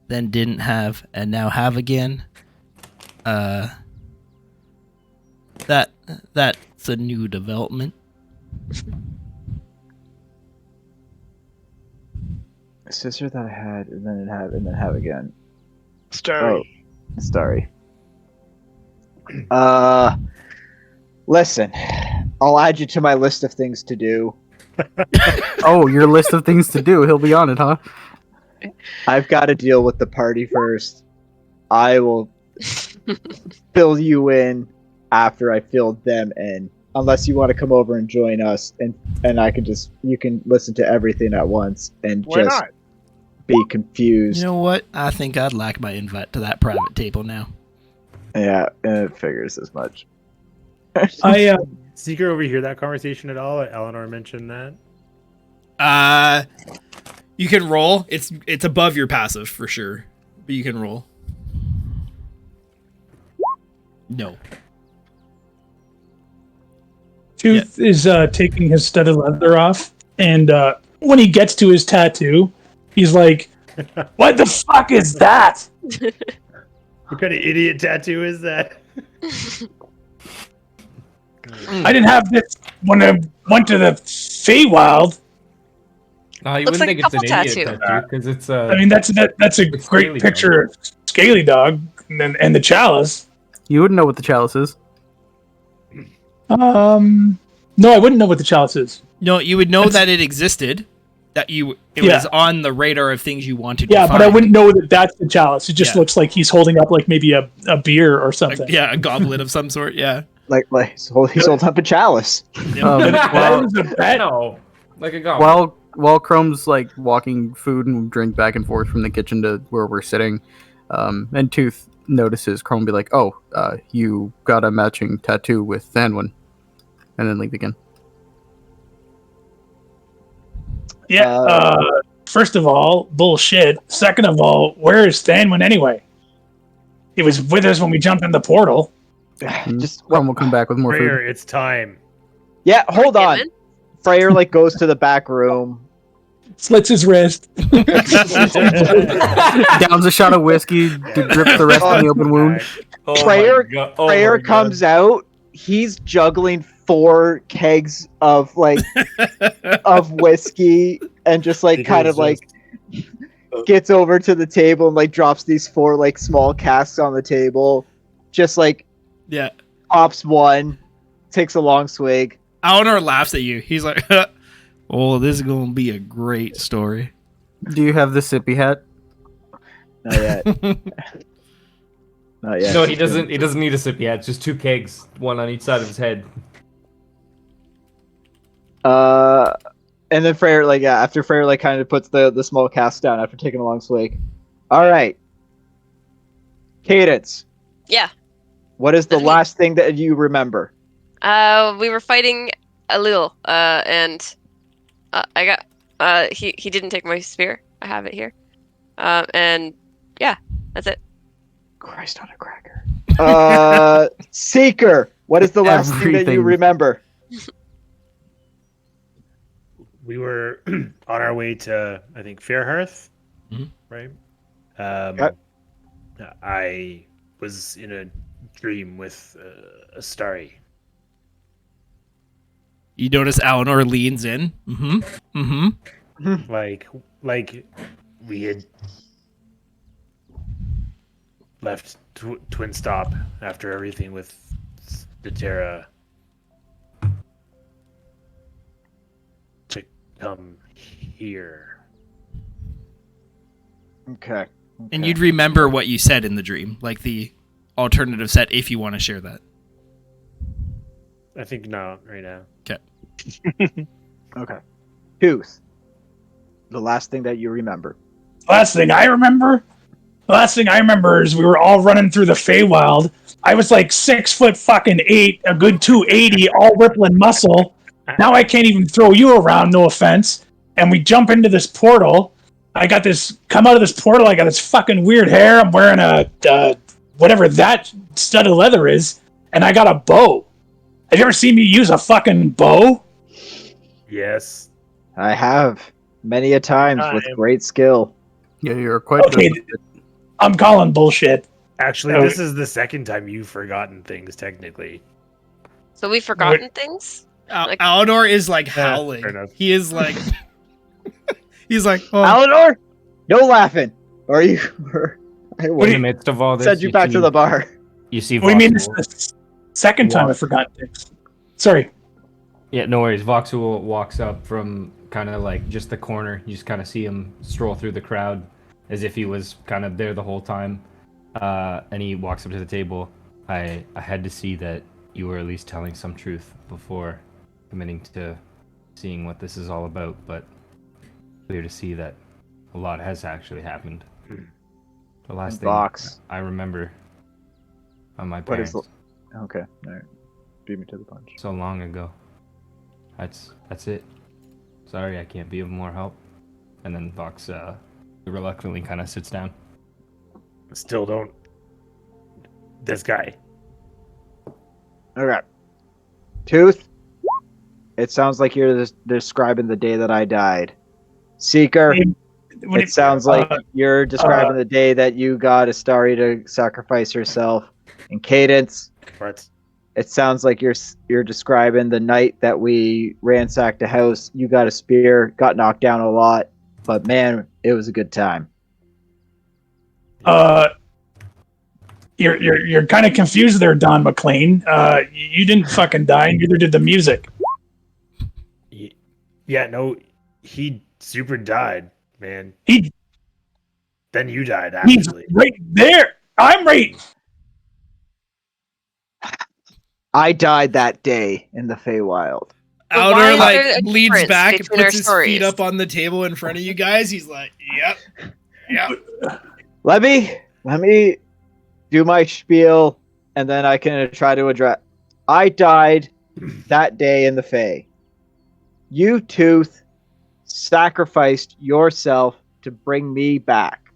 then didn't have, and now have again? That's a new development." A sister that I had, and then have again. Starry. Oh, Starry. Listen, I'll add you to my list of things to do. Oh, your list of things to do. He'll be on it, huh? I've got to deal with the party first. I will fill you in after I filled them in. Unless you want to come over and join us, and I can you can listen to everything at once and Why just not? be confused. You know what? I think I'd like my invite to that private table now. Yeah, it figures as much. I Seeker overhear that conversation at all? Eleanor mentioned that. You can roll. It's above your passive for sure, but you can roll. No. Tooth is taking his studded leather off, and when he gets to his tattoo, he's like, "What the fuck is that?" What kind of idiot tattoo is that? I didn't have this when I went to the Feywild. No, you Looks wouldn't like think a it's an couple idiot tattoo. tattoo because it's I mean, that's a It's great Scaly picture of Scaly Dog and the chalice. You wouldn't know what the chalice is. No, I wouldn't know what the chalice is. No, you would know that it existed. That it was on the radar of things you wanted to Yeah, find. but I wouldn't know that that's the chalice. It just Yeah. looks like he's holding up like maybe a beer or something. Yeah, a goblet of some sort, yeah. Like he's holding up a chalice. That was a bet. no, like a goblin. While Chrome's like walking food and drink back and forth from the kitchen to where we're sitting, and Tooth notices Chrome be like, "Oh, you got a matching tattoo with Thanwyn," and then leave again. Yeah. First of all, bullshit. Second of all, where is Thanwyn anyway? He was with us when we jumped in the portal. Just Chrome will come back with more Prayer, food. it's time. yeah, hold on. Given? Freyr like goes to the back room. Slits his wrist. Downs a shot of whiskey to drip the rest in the open wound. Oh Prayer- my God. Oh Freyr my God. comes out. He's juggling 4 kegs of of whiskey and just like Because kind of like gets over to the table and like drops these 4 like small casks on the table. Just like Yeah. pops one, takes a long swig. Eleanor laughs at you. He's like, "Oh, this is going to be a great story." Do you have the sippy hat? Not yet. Not yet. No, he doesn't. He doesn't need a sip yet. It's just 2 kegs, one on each side of his head. And then Freyr after Freyr kind of puts the small cask down after taking a long swig. All right. Cadence. Yeah. What is the That's me. last thing that you remember? We were fighting a little, and I got he didn't take my spear. I have it here, and yeah, that's it. Christ on a cracker. Seeker. What is the last thing that you Everything. remember? We were on our way to, I think, Fairhearth, Mhm. right? Yep. I was in a dream with a Starry. You notice Eleanor leans in. Mm-hmm. Mm-hmm. Like we had left Twin Stop after everything with the Terra to come here. Okay. And you'd remember what you said in the dream, like the alternative set, if you want to share that. I think not right now. Okay. Tooth. The last thing that you remember. Last thing I remember is we were all running through the Feywild. I was like 6'8", a good 280, all rippling muscle. Now I can't even throw you around, no offense. And we jump into this portal. Come out of this portal, I got this fucking weird hair. I'm wearing a, whatever that stud of leather is. And I got a bow. Have you ever seen me use a fucking bow? Yes. I have many a times with great skill. Yeah, you're quite Okay, good. I'm calling bullshit. Actually, Oh. this is the second time you've forgotten things, technically. So we've forgotten things? Like- Alador is like fair howling. enough. He is like, he's like, oh, Alador, no laughing. Or you? I In will the midst of all this, send you back to the bar. You see, What do you mean this Voxel- is the second time I've forgotten things? Sorry. Yeah, no worries. Voxel walks up from kind of like just the corner. You just kind of see him stroll through the crowd as if he was kind of there the whole time. And he walks up to the table. I had to see that you were at least telling some truth before committing to seeing what this is all about, but clear to see that a lot has actually happened. The last thing Vox. I remember on my What is parents Okay. All right. Beat me to the punch. so long ago. That's it. Sorry, I can't be of more help. And then Vox reluctantly kind of sits down. Still don't. This guy. Okay. Tooth. It sounds like you're describing the day that I died. Seeker. It sounds like you're describing the day that you got Astari to sacrifice herself. And Cadence. What? It sounds like you're describing the night that we ransacked a house. You got a spear, got knocked down a lot, but man, it was a good time. You're kind of confused there, Don McLean. You didn't fucking die, neither did the music. Yeah, no, he super died, man. Then you died, He's actually. right there. I'm right. I died that day in the Feywild. But why Alador is there like a leans difference back, between our puts his stories? feet up on the table in front of you guys. He's like, yep. Let me do my spiel, and then I can try to address. I died that day in the Fey. You, Tooth, sacrificed yourself to bring me back.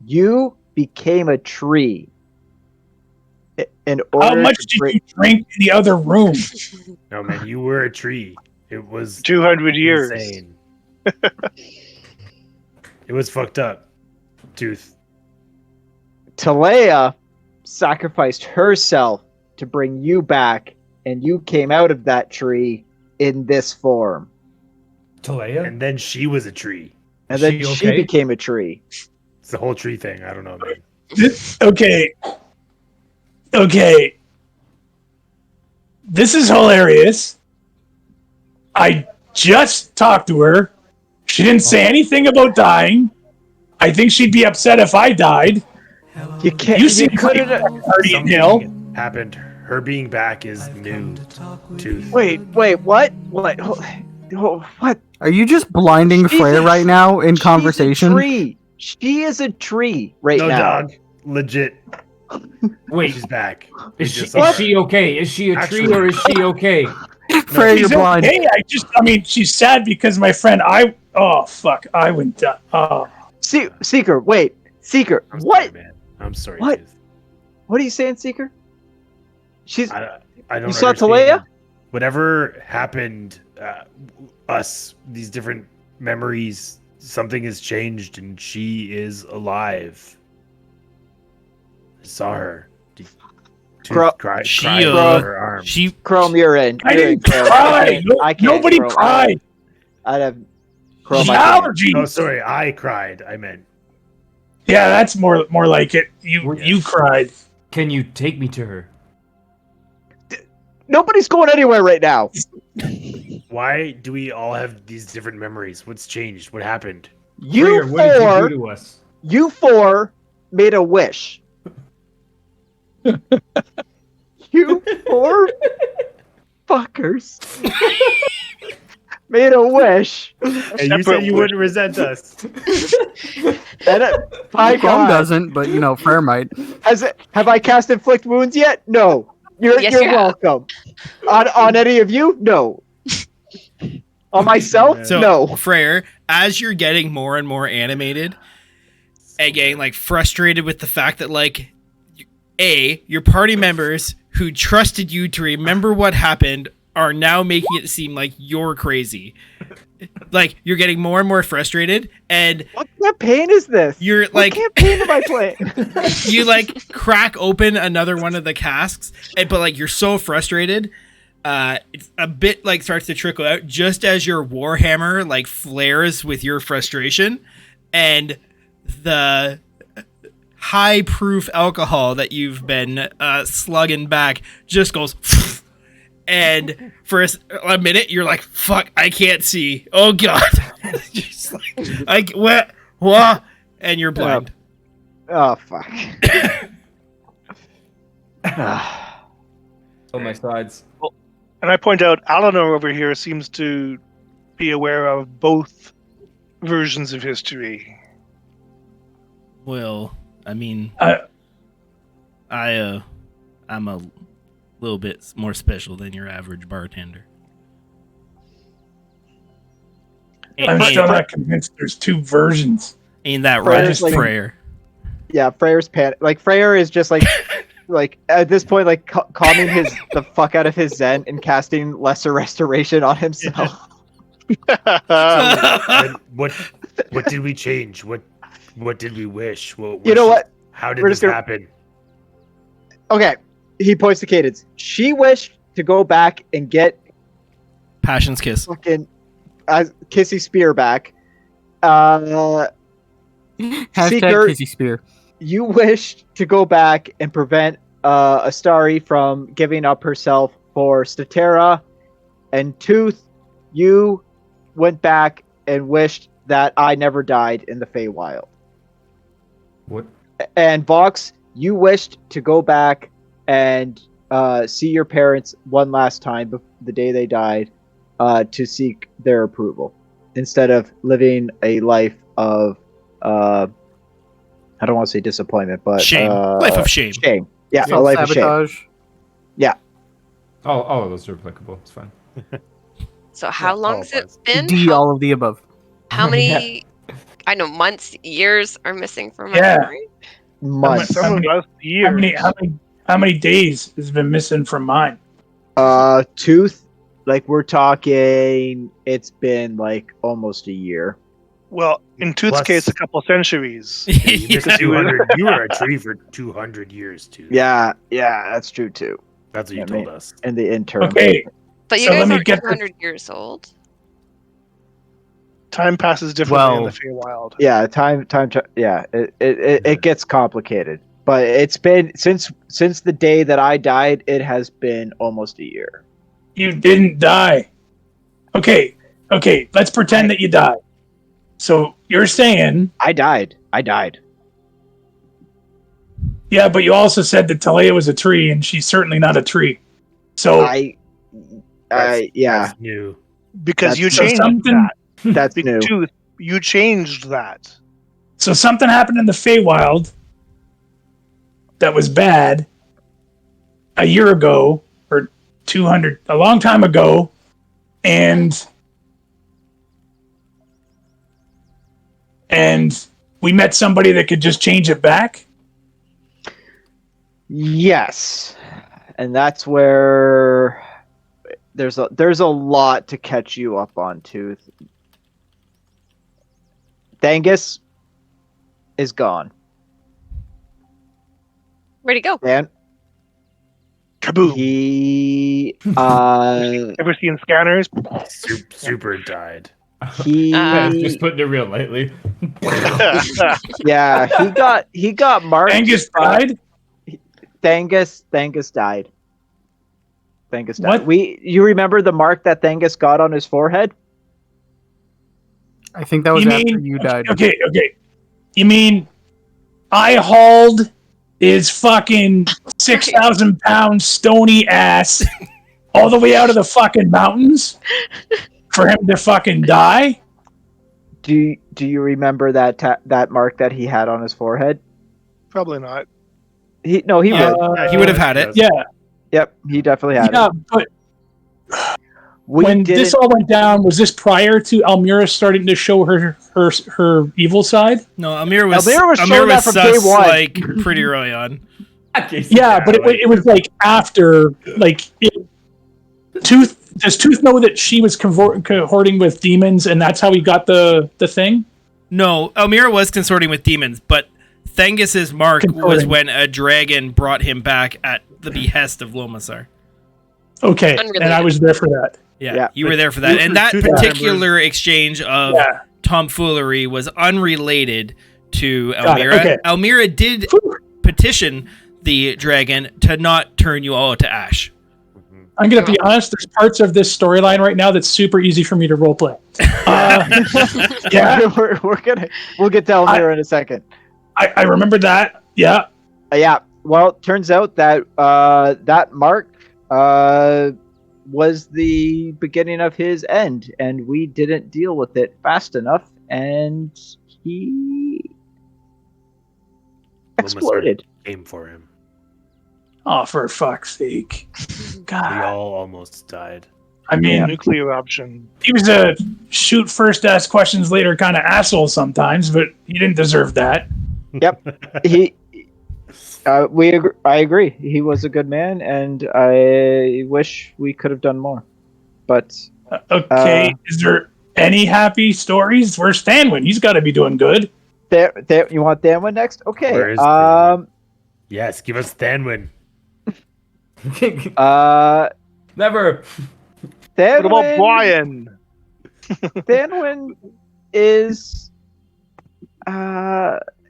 You became a tree. In order How much to did bring- you drink in the other room? No, man, you were a tree. It was 200 years. insane. It was fucked up. Tooth. Talea sacrificed herself to bring you back, and you came out of that tree in this form. Talea? And then she was a tree. And Is then she she okay? became a tree. It's the whole tree thing. I don't know, man. Okay. This is hilarious. I just talked to her. She didn't say anything about dying. I think she'd be upset if I died. You can't. You seem couldn't. Guardian Hill. Happened. Her being back is new. Tooth. Wait. What? What? Are you just blinding She's Frey a- right now in She's conversation? a tree. She is a tree right No, now. dog. Legit. Wait, She's back. is Just she, like- is she okay? Is she a tree Actually- or is she okay? Frey, you're She's blind. okay. She's sad because my friend, I went down. Oh. Seeker. Wait. Seeker. I'm What? sorry, man. I'm sorry. What? Tooth. What are you saying, Seeker? She's. I don't You saw understand. Talea? Whatever happened, these different memories, something has changed and she is alive. I saw her. Cro- Cried She, on her arm. She Chrome, you're in. I You're in, didn't Chrome. cry. I can't, Nobody Chrome. cried. I'd have. Chrome, She's I can't. allergies. Oh, sorry, I cried. I meant. Yeah, that's more like it. You cried. Can you take me to her? Nobody's going anywhere right now. Why do we all have these different memories? What's changed? What happened? You Freya, what did you four, do to us? you four made a wish. You four fuckers made a wish. And you said you wouldn't resent us. And by Chrome God, doesn't, but Frere might. have I cast inflict wounds yet? No. You're Yes, you have. welcome. On any of you? No. On myself? So, No. Freyr, as you're getting more and more animated and getting like frustrated with the fact that like your party members who trusted you to remember what happened are now making it seem like you're crazy. Like you're getting more and more frustrated, and What campaign is this? you're What like campaign am I playing? you like crack open another one of the casks, but like you're so frustrated, it's a bit like starts to trickle out just as your warhammer like flares with your frustration, and the high proof alcohol that you've been slugging back just goes. And for a minute, you're like, "Fuck, I can't see." Oh God, just like, what? And you're blind. Oh fuck. On my sides. And I point out, Eleanor over here seems to be aware of both versions of history. Well, I mean, Uh, I'm a little bit more special than your average bartender. I'm still not convinced there's two versions. Ain't that Freyr's right, like- Freyr? Yeah, Freyr's like Freyr is just like like at this point like calming the fuck out of his zen and casting lesser restoration on himself. And what did we change? What did we wish? You know what? How did We're this just gonna- happen? Okay, he points to Cadence. She wished to go back and get Passion's kiss. fucking Kissy Spear back. Hashtag Seeker, Kizzy Spear. you wished to go back and prevent Astari from giving up herself for Statera, and Tooth, you went back and wished that I never died in the Feywild. What? And Vox, you wished to go back and see your parents one last time the day they died to seek their approval instead of living a life of I don't want to say disappointment, but Shame. Life of shame. Shame. Yeah, a life of shame. Sabotage. Oh, all of those are applicable. It's fine. So how long's all it been? D, all of the above. How many? I know months, years are missing from my Yeah. memory. Months. Some of us years. How many days has been missing from mine? Tooth, like we're talking, it's been like almost a year. Well, in Tooth's Plus- case, a couple centuries. You missed 200. You were a tree for 200 years too. Yeah, that's true too. That's what you Yeah, told mate. us. In the interim. Okay, But you So let guys me are get 200 years old. Time passes differently in Well- the Feywild. Yeah, it gets complicated. But it's been since the day that I died, it has been almost a year. you didn't die. Okay, let's pretend that you died. So you're saying, I died. yeah, but you also said that Talia was a tree, and she's certainly not a tree. So Yeah, That's new. Because That's- you So changed something- that. that's new. Tooth, you changed that. So something happened in the Feywild that was bad a year ago or 200, a long time ago, and we met somebody that could just change it back. Yes, and that's where there's a lot to catch you up on, Tooth. Thangus is gone, Where'd he go? and Kaboom. he Ever seen Scanners? Super died. He Just putting it real lightly. yeah, he got marked. Angus died. Thangus died. Thangus died. What? You remember the mark that Thangus got on his forehead? I think that was after you died. Okay. You mean I hauled his fucking 6,000 pound stony ass all the way out of the fucking mountains for him to fucking die? Do you remember that mark that he had on his forehead? Probably not. He Yeah. would. He would have had it. Yeah, Yep, he definitely had yeah, it. but We when didn't- this all went down, was this prior to Almira starting to show her evil side? No, Amir was showing that from day sus, one. like pretty early on. Yeah, but it was like after, like, does Tooth know that she was cohorting with demons, and that's how he got the thing? No, Elmira was consorting with demons, but Thengus's mark was Consorting. when a dragon brought him back at the behest of Lomasar. Okay, Unrelated. and I was there for that. Yeah. You were there for that. And that Tooth particular exchange of Yeah. tomfoolery was unrelated to Got it, Elmira. okay. Elmira did petition the dragon to not turn you all to ash. I'm gonna be honest. There's parts of this storyline right now that's super easy for me to roleplay. Yeah, we'll get to Elmira in a second. I remember that. Yeah, Yeah. Well, it turns out that that mark was the beginning of his end, and we didn't deal with it fast enough, and he exploded. Came for him. oh, for fuck's sake! We God, all almost died. I mean, Nuclear option. he was a shoot first, ask questions later kind of asshole sometimes, but he didn't deserve that. He, I agree. He was a good man, and I wish we could have done more. But Okay, is there any happy stories? Where's Stanwin? He's got to be doing good. there, you want that one next? Okay. Where is Thanwin? Yes, give us Thanwin. Never. Thanwin, What about Brian? Thanwin is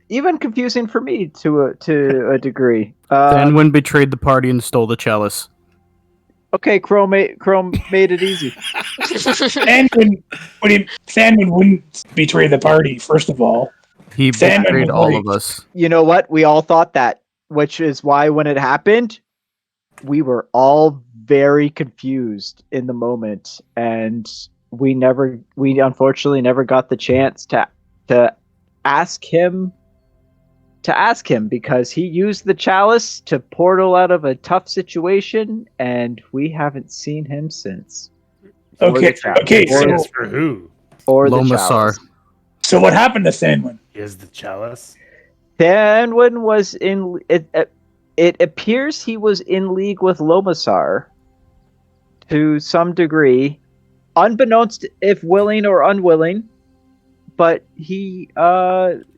even confusing for me to a degree. Thanwin betrayed the party and stole the chalice. Okay, Chrome made it easy. Thanwin wouldn't betray the party, first of all. He Thanwin betrayed was all right. of us. You know what? We all thought that, which is why when it happened, we were all very confused in the moment, and we unfortunately never got the chance to ask him because he used the chalice to portal out of a tough situation, and we haven't seen him since. Or the Okay, chalice. okay, Or so- the- For who? or the Lomasar. chalice. So what happened to Thanwin? Is the chalice? Thanwin was in it. It appears he was in league with Lomasar to some degree, unbeknownst if willing or unwilling. But he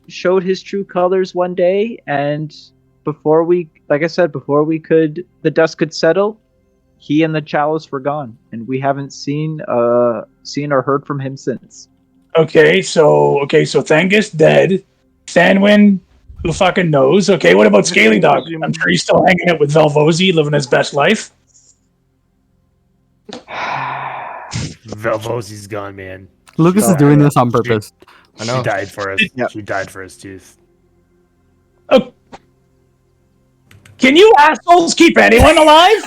showed his true colors one day, and before the dust could settle, he and the chalice were gone, and we haven't seen or heard from him since. Okay, so Thangus dead. Thanwin, who fucking knows? Okay, what about Scaly Dog? I'm sure he's still hanging out with Velvozi, living his best life. Velvozi's gone, man. Lucas is doing this on purpose. I know. She died for us. Yep. She died for his tooth. Oh, can you assholes keep anyone alive?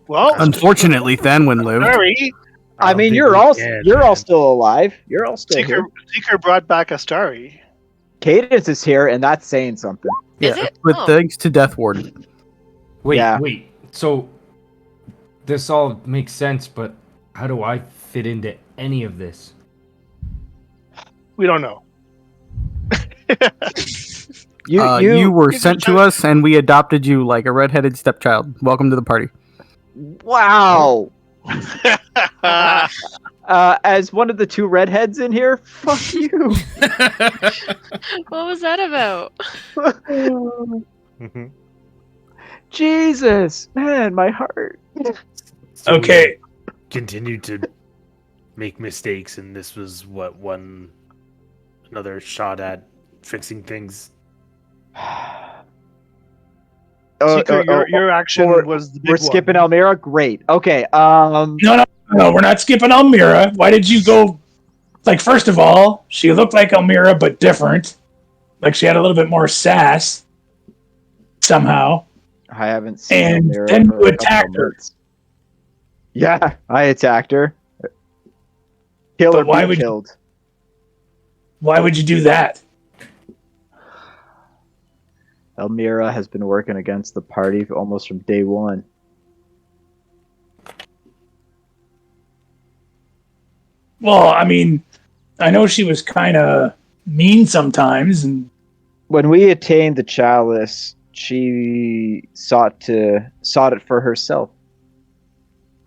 Well, Unfortunately, Thanwin lived. Starry. I don't mean, think you're we all can, you're all man. still alive. You're all still here. Seeker brought back Astari. Cadence is here, and that's saying something. Is it? But Oh. thanks to Death Ward. Wait, Yeah. wait. So this all makes sense, but how do I fit into any of this? We don't know. You were sent to us, and we adopted you like a redheaded stepchild. Welcome to the party. Wow. As one of the two redheads in here, fuck you. What was that about? Jesus, man, my heart. So we Okay, continue to make mistakes, and this was another shot at fixing things. Seeker, your action was the big We're skipping one. Elmira? Great. Okay, No, we're not skipping Elmira. Why did you go? Like, first of all, she looked like Elmira, but different. Like, she had a little bit more sass. Somehow. I haven't seen And Elmira then for you a couple attacked her. months. Yeah, I attacked her. Kill But or why be would you- killed. Why would you do that? Elmira has been working against the party almost from day one. Well, I mean, I know she was kind of mean sometimes, and When we attained the chalice, she sought it for herself.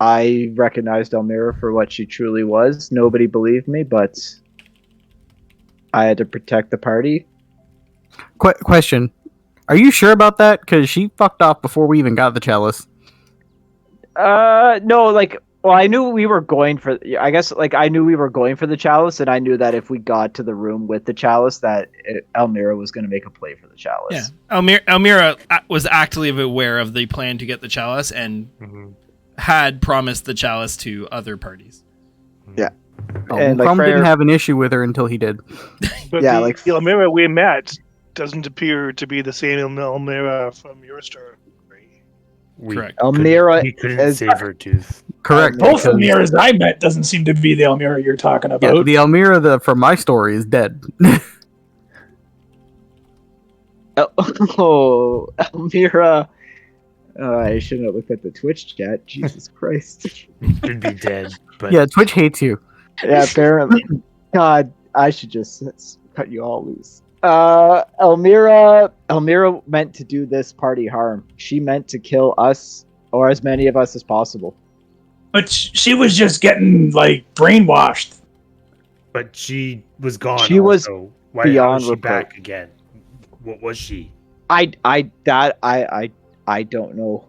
I recognized Elmira for what she truly was. Nobody believed me, but I had to protect the party. Question: are you sure about that? Because she fucked off before we even got the chalice. No, well, I knew we were going for. I guess, I knew we were going for the chalice, and I knew that if we got to the room with the chalice, that Elmira was going to make a play for the chalice. Yeah, Elmira was actively aware of the plan to get the chalice and had promised the chalice to other parties. Yeah. Oh, And, Crumb Freyr- didn't have an issue with her until he did. But Yeah, the Elmira we met doesn't appear to be the same Elmira from your story. Correct. Elmira we couldn't is- save her tooth. Correct. both because- Elmiras I met doesn't seem to be the Elmira you're talking Yeah, about. the Elmira from my story is dead. Oh, Elmira. I shouldn't have looked at the Twitch chat. Jesus Christ. Should be dead, but Yeah, Twitch hates you. Yeah, apparently. God, I should just cut you all loose. Elmira meant to do this party harm. She meant to kill us, or as many of us as possible. But she was just getting, like, brainwashed. but she was gone. She was also. Why beyond how is she reproach. back again? What was she? I don't know.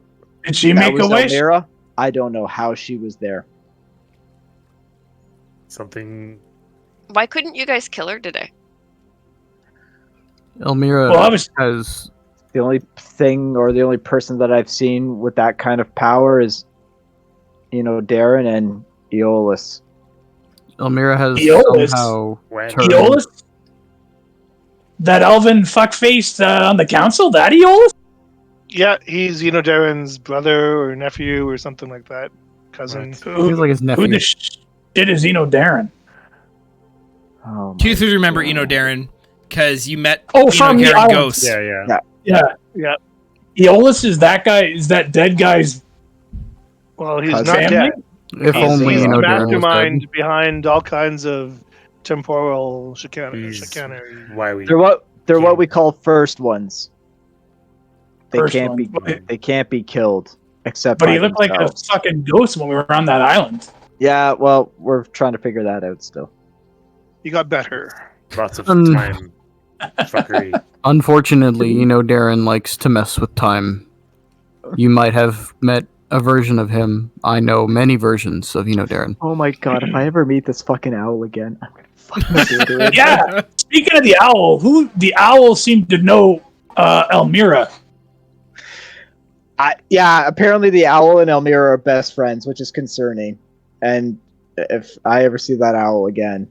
Did she That make a was wish? Elmira. I don't know how she was there. Something. Why couldn't you guys kill her today? Elmira Well, I was has The only thing, or the only person that I've seen with that kind of power is, Darren and Aeolus. Elmira has Aeolus? somehow When? turned- Aeolus? That elven fuckface on the council? That Aeolus? Yeah, he's Darren's brother or nephew or something like that. Cousin. Right. Feels like his Who nephew. the shit is Darren? Oh, my Tooth would remember God. Eno Darren because you met Oh, Eno from the Darren island. Ghost. Yeah. Yeah. Aeolus is that guy, is that dead guy's Well, he's Cousin. not family? dead. If He's- only he's He's you the know Darren was mastermind dead. behind all kinds of temporal chicanery. Why we? They're what we call first ones. They First can't one. be But- they can't be killed except But by he looked like a themselves. fucking ghost when we were on that island. Yeah, well, we're trying to figure that out still. He got better. Lots of Um, time. Fuckery. Unfortunately, Darren likes to mess with time. You might have met a version of him. I know many versions of Darren. Oh my god, if I ever meet this fucking owl again, I'm gonna fucking do it. Yeah. Speaking of the owl seemed to know Elmira. Yeah, apparently the owl and Elmira are best friends, which is concerning. And if I ever see that owl again,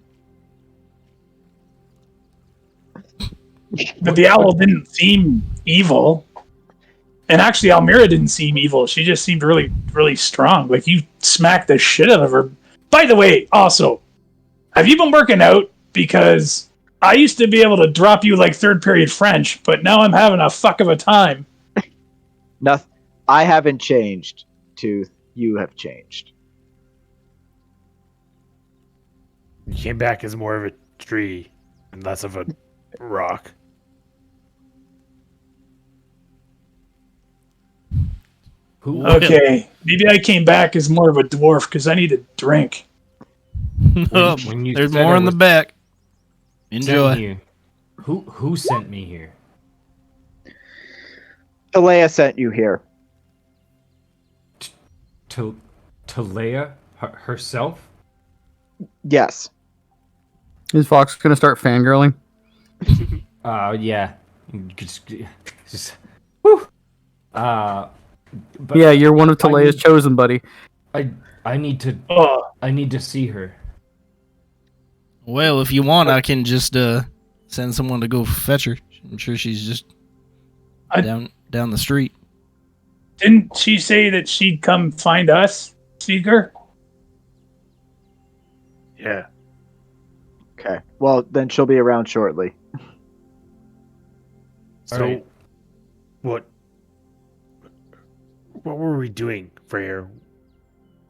But the owl didn't seem evil. And actually, Elmira didn't seem evil. She just seemed really, really strong. Like, you smacked the shit out of her. By the way, also, have you been working out? Because I used to be able to drop you like third period French, but now I'm having a fuck of a time. nothing. I haven't changed. Tooth, you have changed. You came back as more of a tree and less of a rock. Who? Okay, maybe I came back as more of a dwarf because I need a drink. Oh, when you there's said more I in the was back. sent Enjoy. here, who sent me here? Alea sent you here. To Leia herself? Yes. Is Fox gonna start fangirling? Yeah. Just whew. But Yeah, you're one of Talea's chosen, buddy. I need to see her. Well, if you want, I can just send someone to go fetch her. I'm sure she's just down the street. Didn't she say that she'd come find us, Seeker? Yeah. Okay. Well, then she'll be around shortly. So, Alright. what were we doing, Freyr?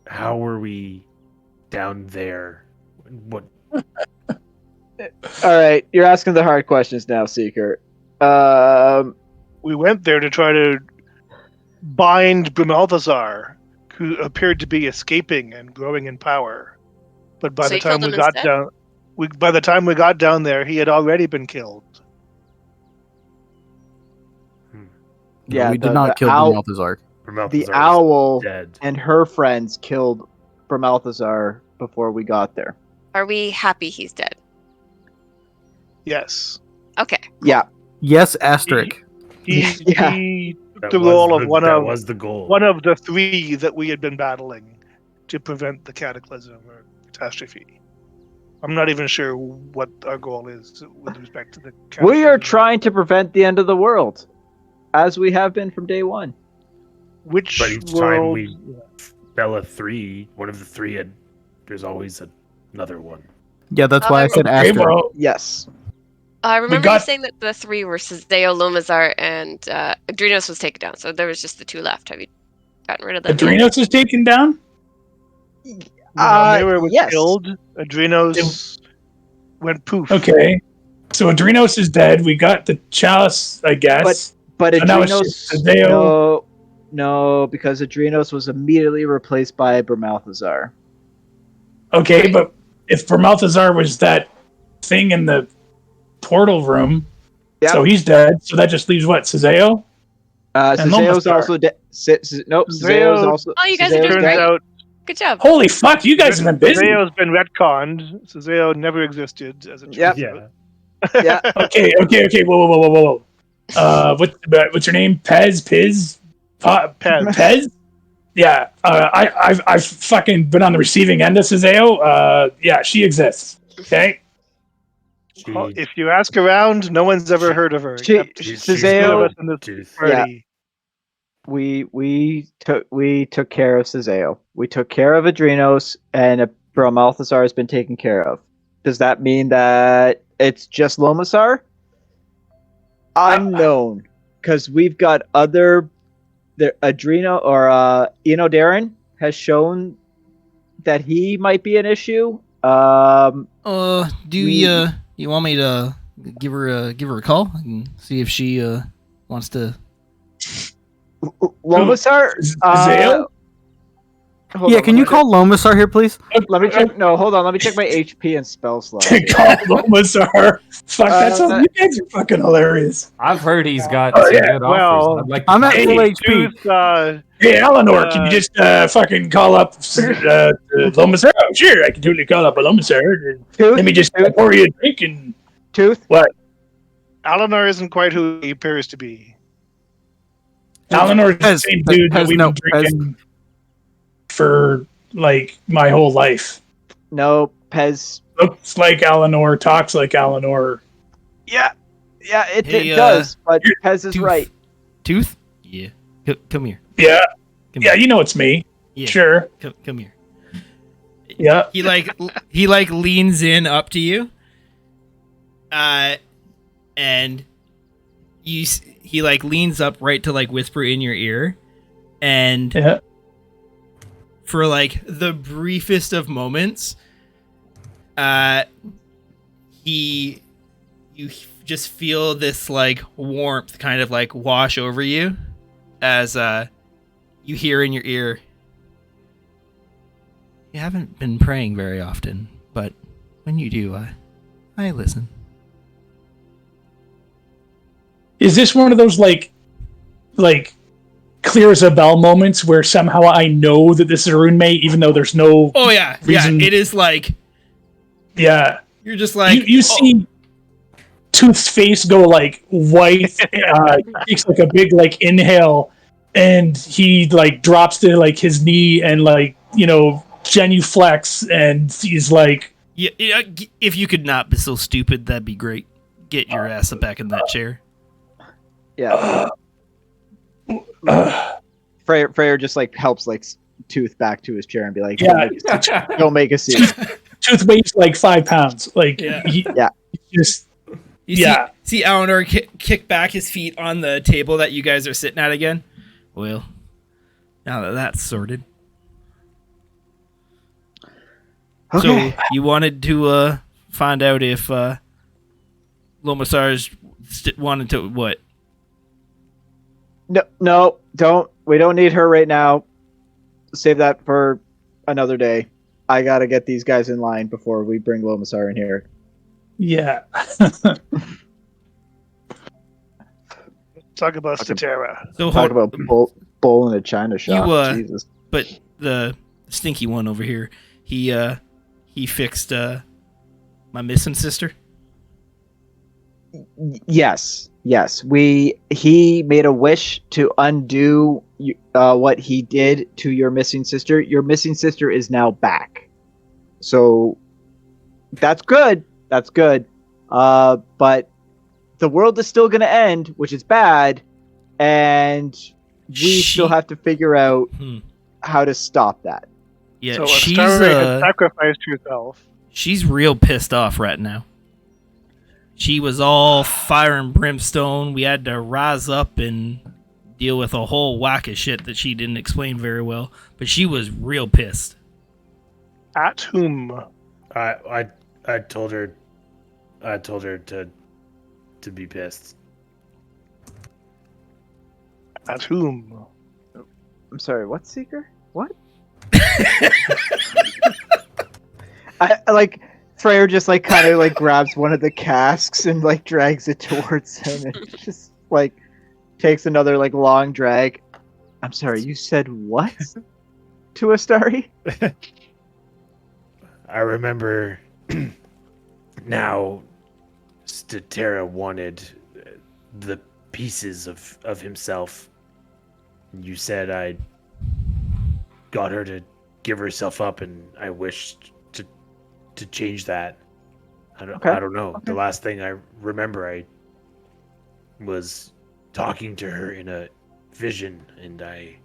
How were we down there? What? All right, you're asking the hard questions now, Seeker. We went there to try to bind Brumalthazar, who appeared to be escaping and growing in power. But by So the you time killed we him got instead? down, by the time we got down there, he had already been killed. Yeah, we the- did not the kill owl- Balthazar. The owl dead. and her friends killed Brumalthazar before we got there. Are we happy he's dead? Yes. Okay. Yeah. Yes, asterisk. He Yeah. he took That the was role of that was the goal. one of the three that we had been battling to prevent the cataclysm or catastrophe. I'm not even sure what our goal is with respect to the cataclysm. We are trying to prevent the end of the world, as we have been from day one. Which But each world? time we fell a 3, one of the 3 had. There's always another one. Yeah, that's why I said Hey, asterisk. bro. Yes. I remember got- you saying that the three were Sazeo, Lomazar, and Adrenos was taken down, so there was just the two left. Have you gotten rid of them? Adrenos was taken down? Mira was yes. killed. Adrenos went poof. Okay. So Adrenos is dead. We got the chalice, I guess. But So now it's Adrenos, just Sazeo. no, because Adrenos was immediately replaced by Brumalthazar. Okay, but if Balthazar was that thing in the portal room, Yep. so he's dead. So that just leaves what, Sazeo? And Cesao's Lomastar. also dead. Nope, Cesao's Ceseo- also. Oh, you guys are Cesao's doing Turns dead. great. out Good job. Holy fuck, you guys have been busy. Ceseo's been retconned. Ceseo never existed as a Yep. chosen. Yeah. Yeah. Okay. Whoa. What's your name? Piz? Pez. Pez? Yeah. I've fucking been on the receiving end of Sazeo. Yeah, she exists. Okay. Well, if you ask around, no one's ever heard of her. She- except she's the two of Ceseo- us in this Tooth. party. We took care of Ceseo. We took care of Adrenos, and Brumalthazar has been taken care of. Does that mean that it's just Lomasar? Unknown, because we've got other. The Adreno or Enodarin has shown that he might be an issue. Do We- you want me to give her a call and see if she wants to? Lomasar. Zale? Hold Yeah, on, can let you me call Lomasar here, please? check- Let me check. No, hold on. Let me check my HP and spell slot. Call Lomazar. Fuck, that's all. You guys are fucking hilarious. I've heard he's got Oh, some yeah. good Well, offers. I'd like to I'm at talk- full HP. Tooth, Hey, Eleanor, can you just fucking call up Lomazar? Oh, sure, I can totally call up a Lomazar. Let me just pour you a drink and Tooth. what? Eleanor isn't quite who he appears to be. Eleanor's the Pez, same dude that Pez, we've no, been drinking for like my whole life. No, Pez. Looks like Eleanor, talks like Eleanor. Yeah, it Hey, does. But Pez is Tooth. right. Tooth? Yeah. Come here. Yeah, Come yeah, here. you know it's me. Yeah. Sure. Come here. Yeah. He like leans in up to you. And he like leans up right to like whisper in your ear, and Yeah. for like the briefest of moments, you just feel this like warmth kind of like wash over you as you hear in your ear, "You haven't been praying very often, but when you do, I listen." Is this one of those like clear as a bell moments where somehow I know that this is a roommate even though there's no Oh yeah, Reason- yeah. It is like Yeah. You're just like you see Tooth's face go like white. Takes like a big like inhale, and he like drops to like his knee and like genuflex, and he's like, yeah, if you could not be so stupid, that'd be great. Get your ass back in that chair. Yeah. Freyr just like helps like Tooth back to his chair and be like, Yeah. don't make a scene. Tooth weighs like 5 pounds. Like, Yeah. Yeah. See Eleanor kick back his feet on the table that you guys are sitting at again. Well, now that that's sorted. Okay. So you wanted to find out if Lomasar's wanted to what? No, don't. We don't need her right now. Save that for another day. I gotta get these guys in line before we bring Lomasar in here. Yeah. Talk about Statera. So Talk about bowl in a china shop. Jesus. But the stinky one over here, he fixed my missing sister. Yes. He made a wish to undo what he did to your missing sister. Your missing sister is now back. So that's good. But the world is still going to end, which is bad, and we still have to figure out how to stop that. Yeah, So she's Astari had sacrificed herself. She's real pissed off right now. She was all fire and brimstone. We had to rise up and deal with a whole whack of shit that she didn't explain very well. But she was real pissed. At whom? I told her to be pissed. At whom? I'm sorry, what, Seeker? What? Freyr just like kind of like grabs one of the casks and like drags it towards him and just like takes another like long drag. I'm sorry, you said what? To Astari? I remember now Statera wanted the pieces of himself. You said I got her to give herself up, and I wished to change that. I don't know. Okay. The last thing I remember, I was talking to her in a vision, and I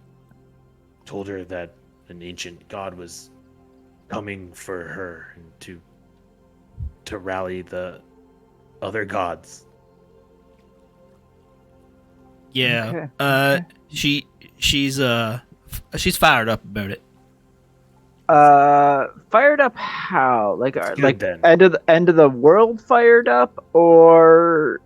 told her that an ancient god was coming for her and to rally the other gods. Yeah. Okay. She's fired up about it. Fired up how? Like Good then. end of the world fired up, or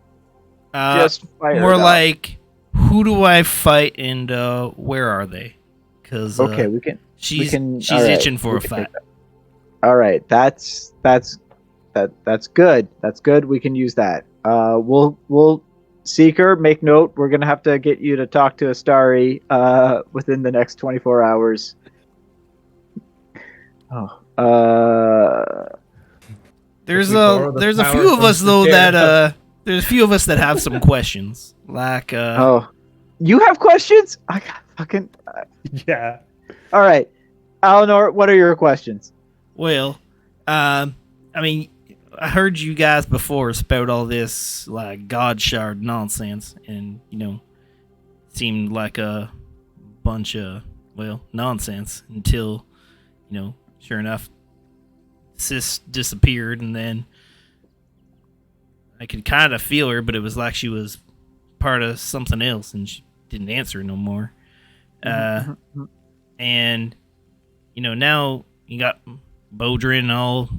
just fired More up? like, who do I fight and where are they? Because Okay, we can. she's all right, itching for we a can fight. take that. All right, that's good. That's good. We can use that. We'll Seeker, make note. We're gonna have to get you to talk to Astari within the next 24 hours. There's borrow the a power few of from us though Statera. that there's a few of us that have some questions. Like You have questions? I got fucking. Yeah. All right, Eleanor, what are your questions? well, I mean, I heard you guys before spout all this like God shard nonsense, and seemed like a bunch of nonsense until sure enough, Sis disappeared, and then I could kind of feel her, but it was like she was part of something else, and she didn't answer no more. And now you got Bodrin all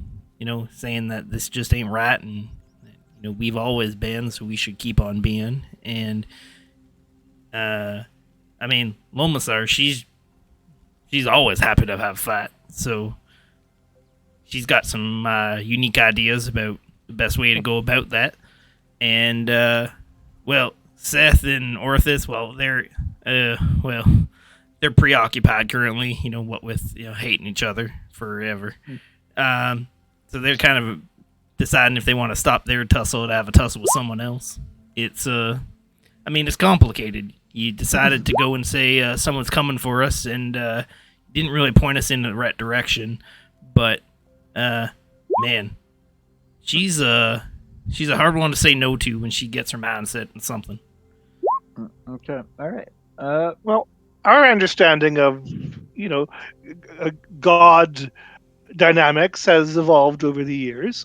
saying that this just ain't right, and we've always been, so we should keep on being. And I mean, Lomasar, she's always happy to have a fight, so she's got some unique ideas about the best way to go about that. And Seth and Orthus, they're preoccupied currently, what with hating each other forever. So they're kind of deciding if they want to stop their tussle to have a tussle with someone else. It's it's complicated. You decided to go and say someone's coming for us, and didn't really point us in the right direction. But man, she's a hard one to say no to when she gets her mind set on something. Okay. All right. Well, our understanding of, God dynamics has evolved over the years.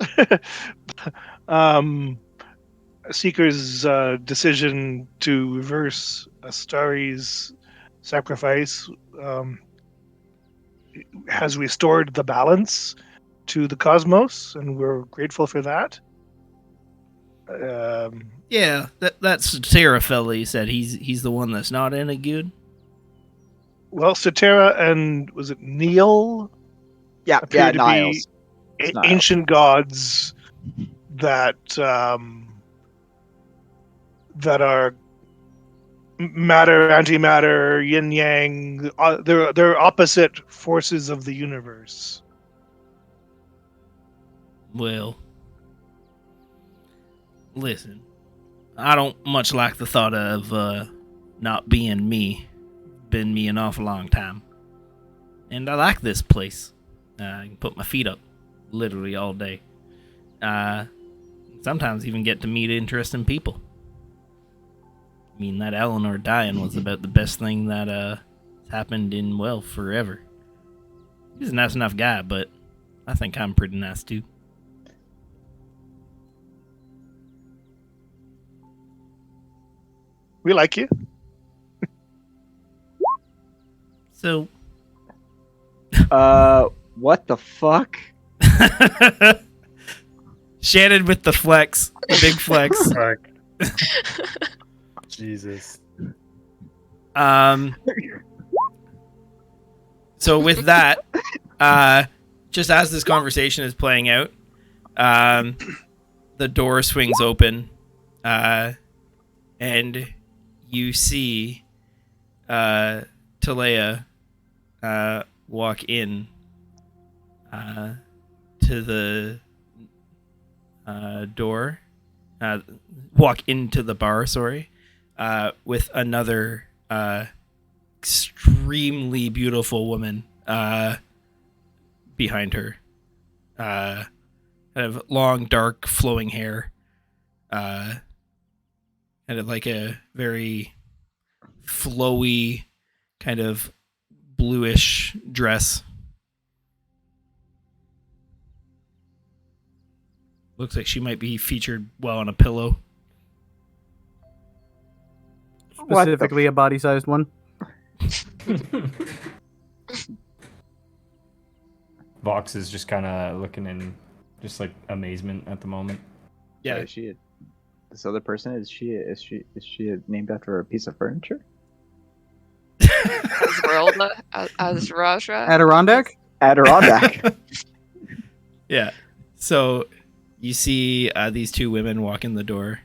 Seeker's decision to reverse Astari's sacrifice has restored the balance to the cosmos, and we're grateful for that. Yeah, that's Sarah fella. You said he's the one that's not any good. Well, Cetera and was it Neil? Yeah, appear to Niles. be It's Niles. ancient gods that that are matter, antimatter, yin yang. They're opposite forces of the universe. Well, listen, I don't much like the thought of not being me. Been me an awful long time, and I like this place. I can put my feet up literally all day. Sometimes even get to meet interesting people. I mean, that Eleanor dying was about the best thing that happened in, well, forever. He's a nice enough guy, but I think I'm pretty nice too. We like you. So, what the fuck? Shannon with the flex, the big flex. Fuck. Jesus. So with that, just as this conversation is playing out, the door swings open, and you see Talea walk in to the door, walk into the bar, sorry, with another extremely beautiful woman behind her. Kind of long, dark, flowing hair. Kind of like a very flowy, kind of bluish dress. Looks like she might be featured well on a pillow. Specifically a body-sized one. Vox is just kind of looking in just like amazement at the moment. Yeah. Is she this other person? Is she named after a piece of furniture? Azraja? Adirondack? Adirondack. Yeah. So you see these two women walk in the door,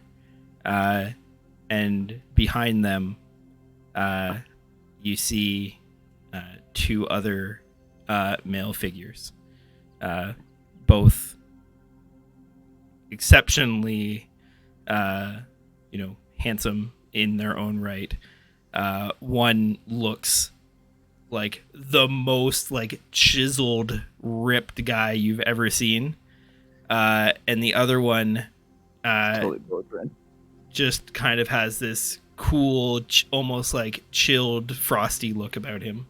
and behind them, you see two other male figures, both exceptionally, handsome in their own right. One looks like the most chiseled, ripped guy you've ever seen, and the other one Totally boyfriend. just kind of has this cool, almost like chilled, frosty look about him.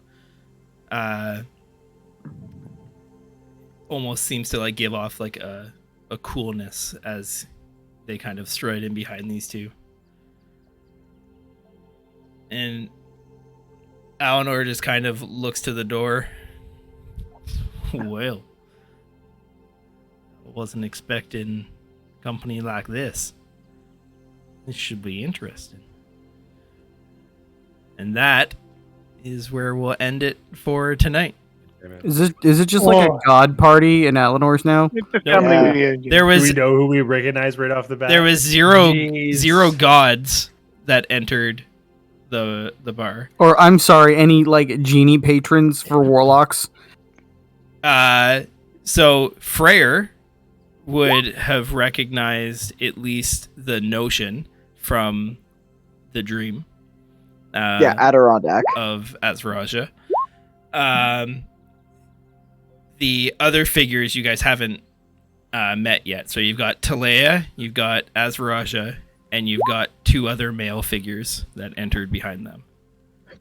Almost seems to give off a coolness as they kind of stride in behind these two. And Eleanor just kind of looks to the door. Well, I wasn't expecting company like this. This should be interesting. And that is where we'll end it for tonight. Is it just like a god party in Eleanor's now? It's a family Yeah. reunion. There Do was we know who we recognize right off the bat? there was zero Jeez. gods that entered the bar. Or I'm sorry, any genie patrons for warlocks? So Freyr would have recognized at least the notion from the dream. Yeah, Adirondack. Of Azraja. The other figures you guys haven't met yet. So you've got Talea, you've got Azraja, and you've got 2 other male figures that entered behind them.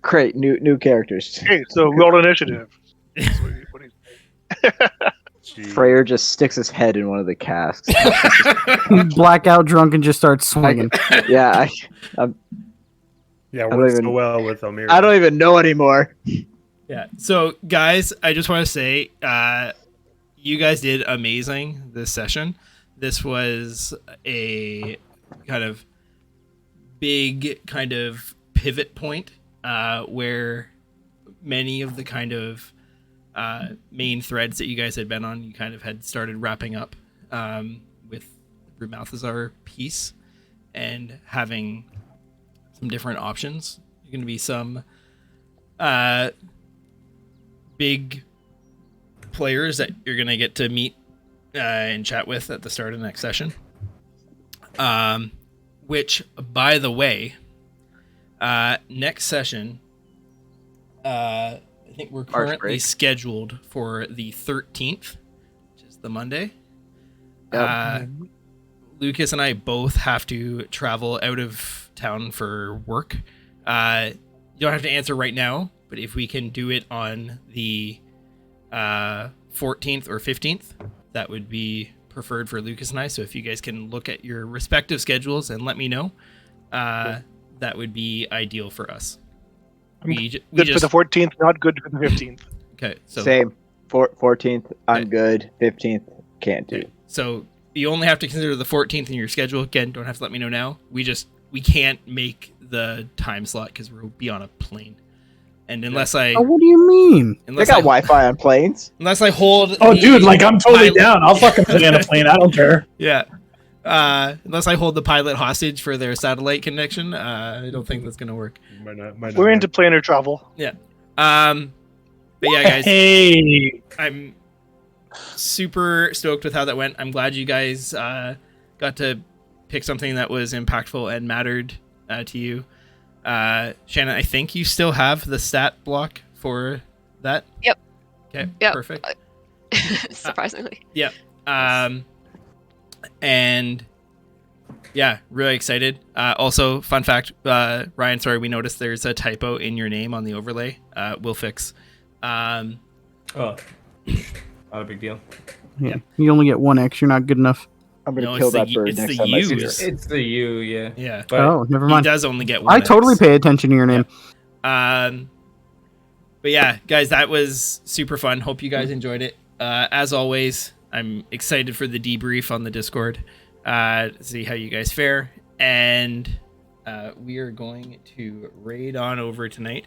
Great, new characters. Okay, so roll initiative. Freyr just sticks his head in one of the casks. Blackout drunk and just starts swinging. Yeah, Yeah, don't works so even- well with Omira. I don't even know anymore. Yeah. So, guys, I just want to say, you guys did amazing this session. This was a kind of big kind of pivot point where many of the kind of main threads that you guys had been on, you kind of had started wrapping up with the Malthazar piece and having some different options. There's going to be some big players that you're going to get to meet and chat with at the start of the next session. Which, by the way, next session, I think we're currently break. scheduled for the 13th, which is the Monday. Yep. Lucas and I both have to travel out of town for work. You don't have to answer right now, but if we can do it on the 14th or 15th, that would be preferred for Lucas and I. So if you guys can look at your respective schedules and let me know, that would be ideal for us. We Good for the 14th, not good for the 15th. Okay, so Same. 14th, I'm good. 15th, can't do. So you only have to consider the 14th in your schedule. Again, don't have to let me know now. We can't make the time slot because we'll be on a plane. And unless I Oh, what do you mean? They unless got I, Wi-Fi on planes. unless I hold Oh, the dude, like I'm totally pilot- down. I'll fucking play on a plane. I don't care. Yeah. Unless I hold the pilot hostage for their satellite connection, I don't think that's gonna work. Might not We're into planar travel. But yeah, guys, Hey, I'm super stoked with how that went. I'm glad you guys got to pick something that was impactful and mattered to you. Shannon, I think you still have the stat block for that. Yep. Okay. Yep. Perfect. Surprisingly. Yep. And yeah, really excited. Also, fun fact, Ryan, sorry, we noticed there's a typo in your name on the overlay. We'll fix. Oh, not a big deal. Yeah. You only get 1 X. You're not good enough. I'm gonna No, kill it's the that y- bird it's next the time I see U's. her. It's the U, yeah. Yeah. But Oh, never He mind. does only get one. I totally X. pay attention to your name. But yeah, guys, that was super fun. Hope you guys enjoyed it. As always, I'm excited for the debrief on the Discord. See how you guys fare. And we are going to raid on over tonight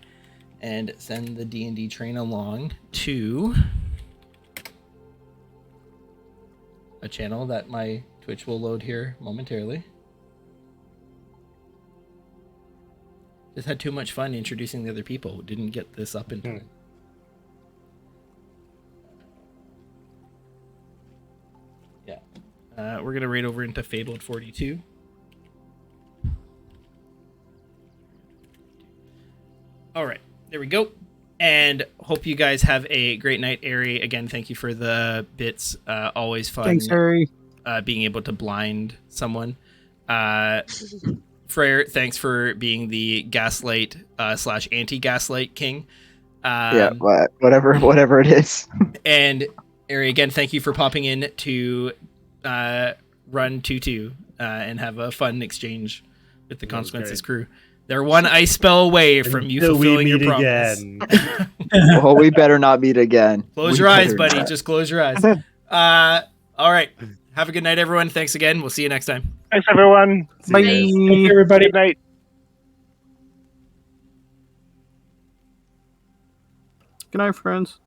and send the D&D train along to a channel that my Twitch will load here momentarily. Just had too much fun introducing the other people. Didn't get this up in time. Yeah. We're going to raid over into Fabled 42. All right. There we go. And hope you guys have a great night, Ari. Again, thank you for the bits. Always fun. Thanks, Harry. Being able to blind someone. Freyr, thanks for being the gaslight / anti-gaslight king. Yeah, whatever it is. And Ari, again, thank you for popping in to run 2-2 and have a fun exchange with the Consequences crew. They're one ice spell away from you Until we fulfilling your meet promise. again. Well, we better not meet again. Close We your eyes, better buddy. not. Just close your eyes. All right. Have a good night, everyone. Thanks again. We'll see you next time. Thanks, everyone. Bye. everybody. Good night. Good night, friends.